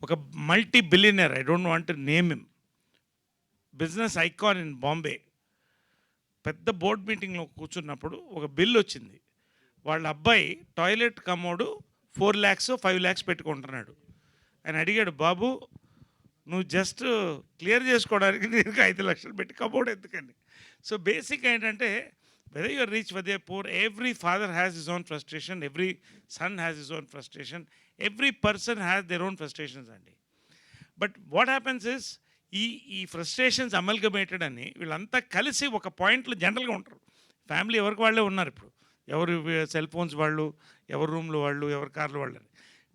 ఒక multi billionaire, I don't want to name him, business icon in Bombay, పెద్ద బోర్డ్ మీటింగ్లో కూర్చున్నప్పుడు ఒక బిల్ వచ్చింది. వాళ్ళ అబ్బాయి టాయిలెట్ కమోడు 4 lakhs 5 lakhs పెట్టుకుంటున్నాడు. ఆయన అడిగాడు, బాబు నువ్వు జస్ట్ క్లియర్ చేసుకోవడానికి నేను 5 లక్షలు పెట్టి కమోడ్ ఎందుకని. సో బేసిక్ ఏంటంటే, whether you are rich, whether you are poor, every father has his own frustration, every son has his own frustration, every person has their own frustrations అండి. బట్ వాట్ హ్యాపెన్స్ ఇస్, ఈ ఫ్రస్ట్రేషన్స్ అమల్గమేటెడ్ అని వీళ్ళంతా కలిసి ఒక పాయింట్లో జనరల్గా ఉంటారు. ఫ్యామిలీ ఎవరికి వాళ్ళే ఉన్నారు ఇప్పుడు, ఎవరు సెల్ ఫోన్స్ వాళ్ళు, ఎవరి రూమ్లో వాళ్ళు, ఎవరి కార్లు వాళ్ళు,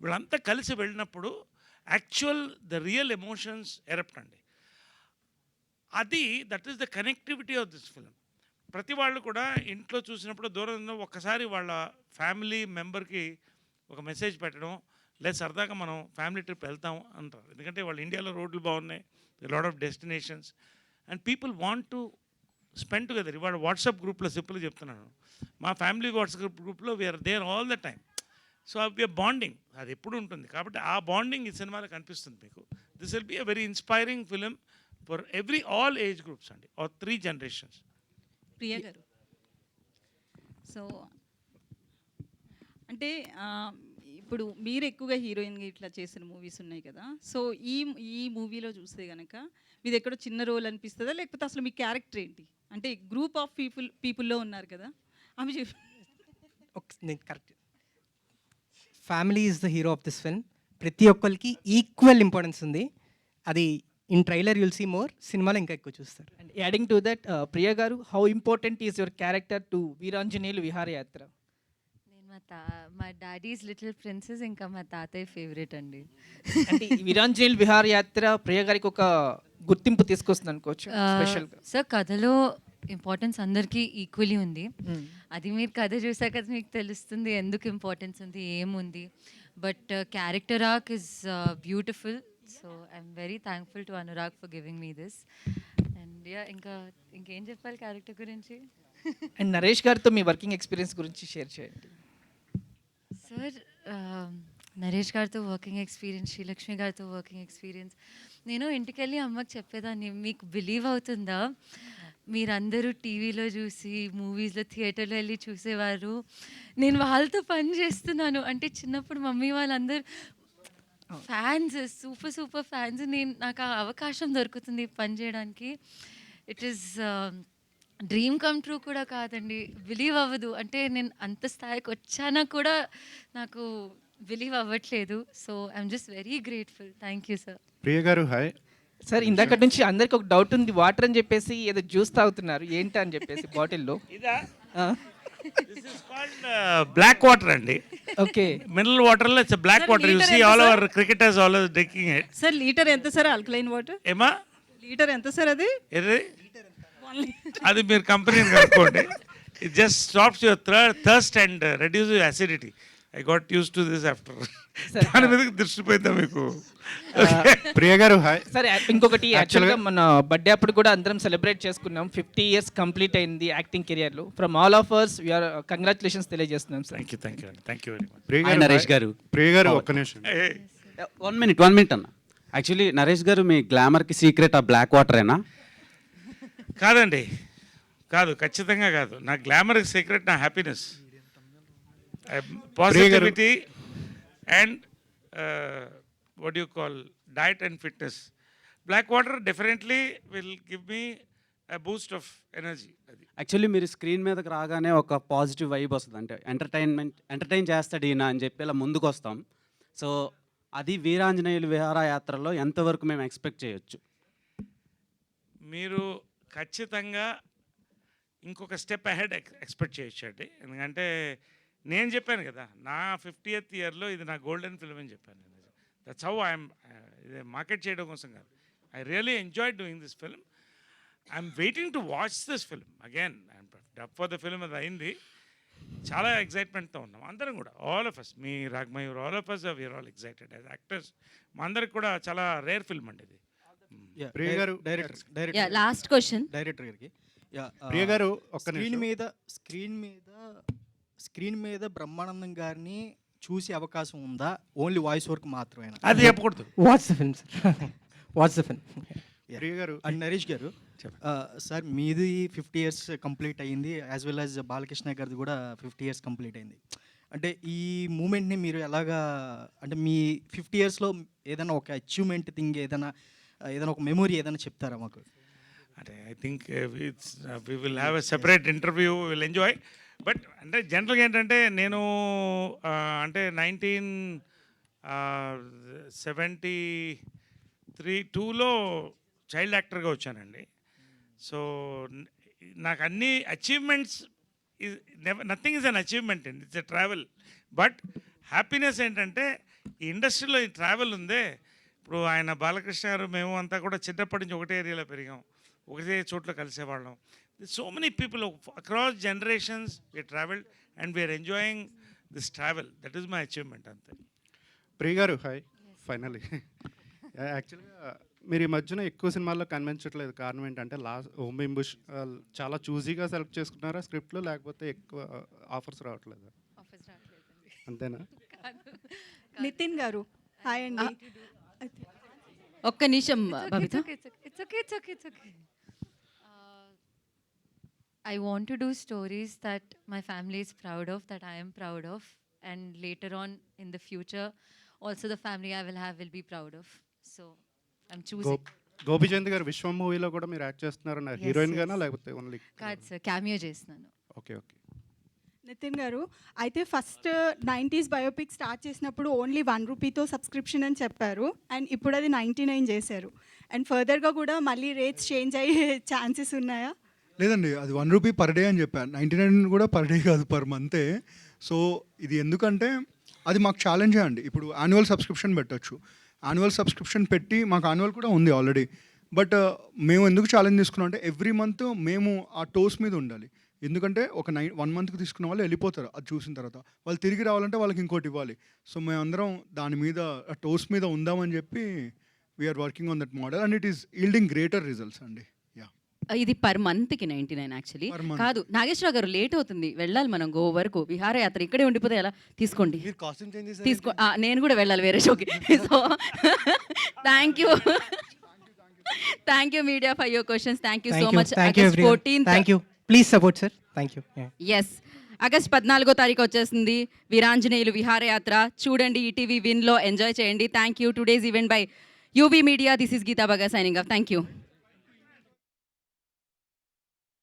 వీళ్ళంతా కలిసి వెళ్ళినప్పుడు actual the real emotions erupt అండి. అది that is the connectivity of this film. ప్రతి వాళ్ళు కూడా ఇంట్లో చూసినప్పుడు దూరంలో ఒక్కసారి వాళ్ళ ఫ్యామిలీ మెంబర్కి ఒక మెసేజ్ పెట్టడం, లేదా సరదాగా మనం ఫ్యామిలీ ట్రిప్ వెళ్తాం అంటారు. ఎందుకంటే వాళ్ళు ఇండియాలో రోడ్లు బాగున్నాయి, lot of destinations and people want to spend together. ఇవాళ వాట్సాప్ గ్రూప్లో సింపుల్గా చెప్తున్నాను, మా ఫ్యామిలీ వాట్సాప్ గ్రూప్లో we are there all the time. So we are bonding, అది ఎప్పుడు ఉంటుంది. కాబట్టి ఆ బాండింగ్ ఈ సినిమాలో కనిపిస్తుంది మీకు. This will be a very inspiring film for all age groups అండి, ఆర్ 3 generations. ప్రియ గారు, సో అంటే ఇప్పుడు మీరు ఎక్కువగా హీరోయిన్గా ఇట్లా చేసిన మూవీస్ ఉన్నాయి కదా, సో ఈ మూవీలో చూస్తే కనుక మీది ఎక్కడో చిన్న రోల్ అనిపిస్తుందా, లేకపోతే అసలు మీ క్యారెక్టర్ ఏంటి? అంటే గ్రూప్ ఆఫ్ పీపుల్లో ఉన్నారు కదా, ఆమె నేను correct. Family is the hero of this film. ప్రతి ఒక్కరికి ఈక్వల్ ఇంపార్టెన్స్ ఉంది. అది in trailer you'll see more, సినిమాలో ఇంకా ఎక్కువ చూస్తారు. And adding to that, Priya గారు, how important is your character to Veeranjaneyulu Viharayatra? నేను మా డాడీస్ లిటిల్ ప్రిన్సెస్, ఇంకా మా తాతయ్య ఫేవరెట్ అండి. అంటే ఈ వీరాంజనేయులు విహారయాత్ర ప్రియ గారికి ఒక గుర్తింపు తీసుకొస్తుంది అనుకోవచ్చు స్పెషల్గా. సార్ కథలో ఇంపార్టెన్స్ అందరికీ ఈక్వలీ ఉంది. అది మీరు కథ చూసాక మీకు తెలుస్తుంది ఎందుకు ఇంపార్టెన్స్ ఉంది, ఏముంది. But character arc is beautiful. So I'm very thankful to Anurag for giving me this. And ఇంకేం చెప్పాలి క్యారెక్టర్ గురించి? అండ్ నరేష్ గారితో మీ వర్కింగ్ ఎక్స్పీరియన్స్ గురించి షేర్ చేయండి సార్. నరేష్ గారితో వర్కింగ్ ఎక్స్పీరియన్స్, శ్రీలక్ష్మి గారితో వర్కింగ్ ఎక్స్పీరియన్స్, నేను ఇంటికి వెళ్ళి అమ్మకి చెప్పేదాన్ని, మీకు బిలీవ్ అవుతుందా మీరందరూ టీవీలో చూసి, మూవీస్‌లో, థియేటర్‌లో ఎళ్లి చూసేవారు. నేను వాళ్ళతో పని చేస్తున్నాను. అంటే చిన్నప్పుడు మమ్మీ వాళ్ళందరూ ఫ్యాన్స్, సూపర్ ఫ్యాన్స్. నాకు ఆ అవకాశం దొరుకుతుంది పని చేయడానికి. It is dream come true కూడా కాదండి. బిలీవ్ అవ్వదు. అంటే నేను అంత స్థాయికి వచ్చానా కూడా నాకు బిలీవ్ అవ్వట్లేదు. So I'm just very grateful. Thank you sir. Priya గారు హాయ్. సార్ ఇందాక నుంచి అందరికి ఒక డౌట్ ఉంది. వాటర్ అని చెప్పేసి ఏదో జ్యూస్ తాగుతున్నారు ఏంటి అని చెప్పేసి బాటిల్లో. ఇదా this is called black water అండి. ఓకే. మినరల్ వాటర్లో it's black Sir, water. You liter see ఎంత all sir? Our cricketers always drinking it. Sir litre ఎంత సార్ ఆల్కలైన్ వాటర్? ఏమా లీటర్ ఎంత సార్ అది? ఏది అది మీరు కంపెనీని కనుక్కోండి. It just stops your thirst and reduce your acidity. I got use to this after. దాని మీద దృష్టి పోయిందా మీకు? ప్రియ గారు హాయ్. సరే ఇంకొకటి యాక్చువల్గా మన బర్త్డే అప్పుడు కూడా అందరం సెలబ్రేట్ చేసుకున్నాం. 50 years కంప్లీట్ అయింది యాక్టింగ్ కెరియర్లో. From all of us we are congratulations తెలియజేస్తున్నాం sir. Thank you very much. Priya hi గారు నరేష్ గారు. ప్రియ గారు ఒక్క నిమిషం. 1 minute అన్న. యాక్చువల్లీ నరేష్ గారు మీ గ్లామర్కి సీక్రెట్ ఆ బ్లాక్ వాటరేనా? కాదండి, కాదు, ఖచ్చితంగా కాదు. నా గ్లామర్ సీక్రెట్ నా happiness, positivity and what you call diet and fitness. Black water definitely will give me a boost of energy. Actually మీరు స్క్రీన్ మీదకి రాగానే ఒక పాజిటివ్ వైబ్ వస్తుంది. అంటే ఎంటర్టైన్ చేస్తాడు ఈయన అని చెప్పి ఇలా ముందుకు వస్తాం. సో అది వీరాంజనేయులు విహారయాత్రలో ఎంతవరకు మేము ఎక్స్పెక్ట్ చేయొచ్చు? మీరు ఖచ్చితంగా ఇంకొక స్టెప్ అహెడ్ ఎక్స్పెక్ట్ చేయొచ్చు అండి. ఎందుకంటే నేను చెప్పాను కదా, నా 50th yearలో ఇది నా గోల్డెన్ ఫిల్మ్ అని చెప్పాను. That's how I'm. ఇది మార్కెట్ చేయడం కోసం కాదు. I really enjoy doing this film. I'm waiting to watch this film again. I'm dub for the film. అది అయింది. చాలా ఎగ్జైట్మెంట్తో ఉన్నాం అందరం కూడా. ఆల్ ఆఫ్ అస్, మీ Ragmayur, all of us we are all excited as actors. మా అందరికి కూడా చాలా రేర్ ఫిల్మ్ అండి ఇది. ప్రియ గారు లాస్ట్ క్వశ్చన్ డైరెక్టర్ గారికి. ప్రియ గారు ఒక్క స్క్రీన్ మీద బ్రహ్మానందం గారిని చూసే అవకాశం ఉందా? ఓన్లీ వాయిస్ వర్క్ మాత్రమే? అది చెప్పకూడదు. What's the film sir? What's the film? Priya గారు అండ్ నరేష్ గారు సార్ మీది 50 years కంప్లీట్ అయ్యింది, యాజ్ వెల్ యాజ్ బాలకృష్ణ గారిది కూడా 50 years కంప్లీట్ అయింది. అంటే ఈ మూమెంట్ని మీరు ఎలాగా, అంటే మీ 50 yearsలో ఏదైనా ఒక అచీవ్మెంట్ థింగ్, ఏదైనా ఒక మెమొరీ ఏదైనా చెప్తారా మాకు? అంటే I think we will have a separate interview, will enjoy. But అంటే జనరల్గా ఏంటంటే నేను అంటే 1972లో చైల్డ్ యాక్టర్గా వచ్చానండి. సో నాకు అన్ని achievements nothing is an achievement అండి, it's a travel. But happiness ఏంటంటే ఈ ఇండస్ట్రీలో ఈ ట్రావెల్ ఉందే. ఇప్పుడు ఆయన బాలకృష్ణ గారు, మేము అంతా కూడా చిన్నప్పటి నుంచి ఒకటే ఏరియాలో పెరిగాం, ఒకటే చోట్ల కలిసేవాళ్ళం. So many people across generations we travelled and we are enjoying this travel. That is my achievement అంతే. ప్రియ గారు హాయ్. ఫైనలీ యాక్చువల్గా మీరు ఈ మధ్యన ఎక్కువ సినిమాల్లో కనిపించట్లేదు. కారణం ఏంటంటే హోమ్ ఇంబుష్ చాలా చూజీగా సెలెక్ట్ చేసుకున్నారా స్క్రిప్ట్లో, లేకపోతే ఎక్కువ ఆఫర్స్ రావట్లేదు? అంతేనా? నితిన్ గారు హాయ్ అండి. ఒక్క నిమిషం Babita. It's okay. I want to do stories that my family is proud of, that I am proud of, and later on in the future, also the family I will have will be proud of. So I'm choosing. Gopichand గారు విశ్వం మూవీలో కూడా మీరు యాక్ట్ చేస్తున్నారన్నారు. హీరోయిన్ గానా లేకపోతే ఓన్లీ? కాదు సార్, క్యామియో చేస్తున్నాను. ఓకే. నితిన్ గారు అయితే ఫస్ట్ 90s బయోపిక్ స్టార్ట్ చేసినప్పుడు ఓన్లీ 1 రూపీతో సబ్స్క్రిప్షన్ అని చెప్పారు, అండ్ ఇప్పుడు అది 99 చేశారు. అండ్ ఫర్దర్గా కూడా మళ్ళీ రేట్స్ చేంజ్ అయ్యే ఛాన్సెస్ ఉన్నాయా? లేదండి, అది 1 రూపీ పర్ డే అని చెప్పాను. 99 కూడా పర్ డే కాదు, పర్ మంతే. సో ఇది ఎందుకంటే అది మాకు ఛాలెంజే అండి. ఇప్పుడు యాన్యువల్ సబ్స్క్రిప్షన్ పెట్టచ్చు. యాన్యువల్ సబ్స్క్రిప్షన్ పెట్టి మాకు యాన్యువల్ కూడా ఉంది ఆల్రెడీ. బట్ మేము ఎందుకు ఛాలెంజ్ తీసుకున్నాం అంటే ఎవ్రీ మంత్ మేము ఆ టోస్ మీద ఉండాలి. ఎందుకంటే ఒక 1 monthకి తీసుకున్న వాళ్ళు వెళ్ళిపోతారు. అది చూసిన తర్వాత వాళ్ళు తిరిగి రావాలంటే వాళ్ళకి ఇంకోటి ఇవ్వాలి. సో మేమందరం దాని మీద టోస్ మీద ఉందామని చెప్పి we are working on that model and it is yielding greater results అండి. ఇది పర్ మంత్కి 99 యాక్చువల్లీ. కాదు నాగేశ్వరరావు గారు, లేట్ అవుతుంది, వెళ్ళాలి మనం గోవా వరకు. విహారయాత్ర ఇక్కడే ఉండిపోతే ఎలా? తీసుకోండి, నేను కూడా వెళ్ళాలి వేరే షోకి. So thank you. Thank you media for your questions. Thank you so much. Thank you everyone. 14th thank you. Please support sir. Thank you. Yes, August 14వ తారీఖు వచ్చేస్తుంది వీరాంజనేయులు విహారయాత్ర. చూడండి, ఈటీవీ విన్లో ఎంజాయ్ చేయండి. Thank you. Today's event by UV media. This is Geetha Baga signing of. Thank you.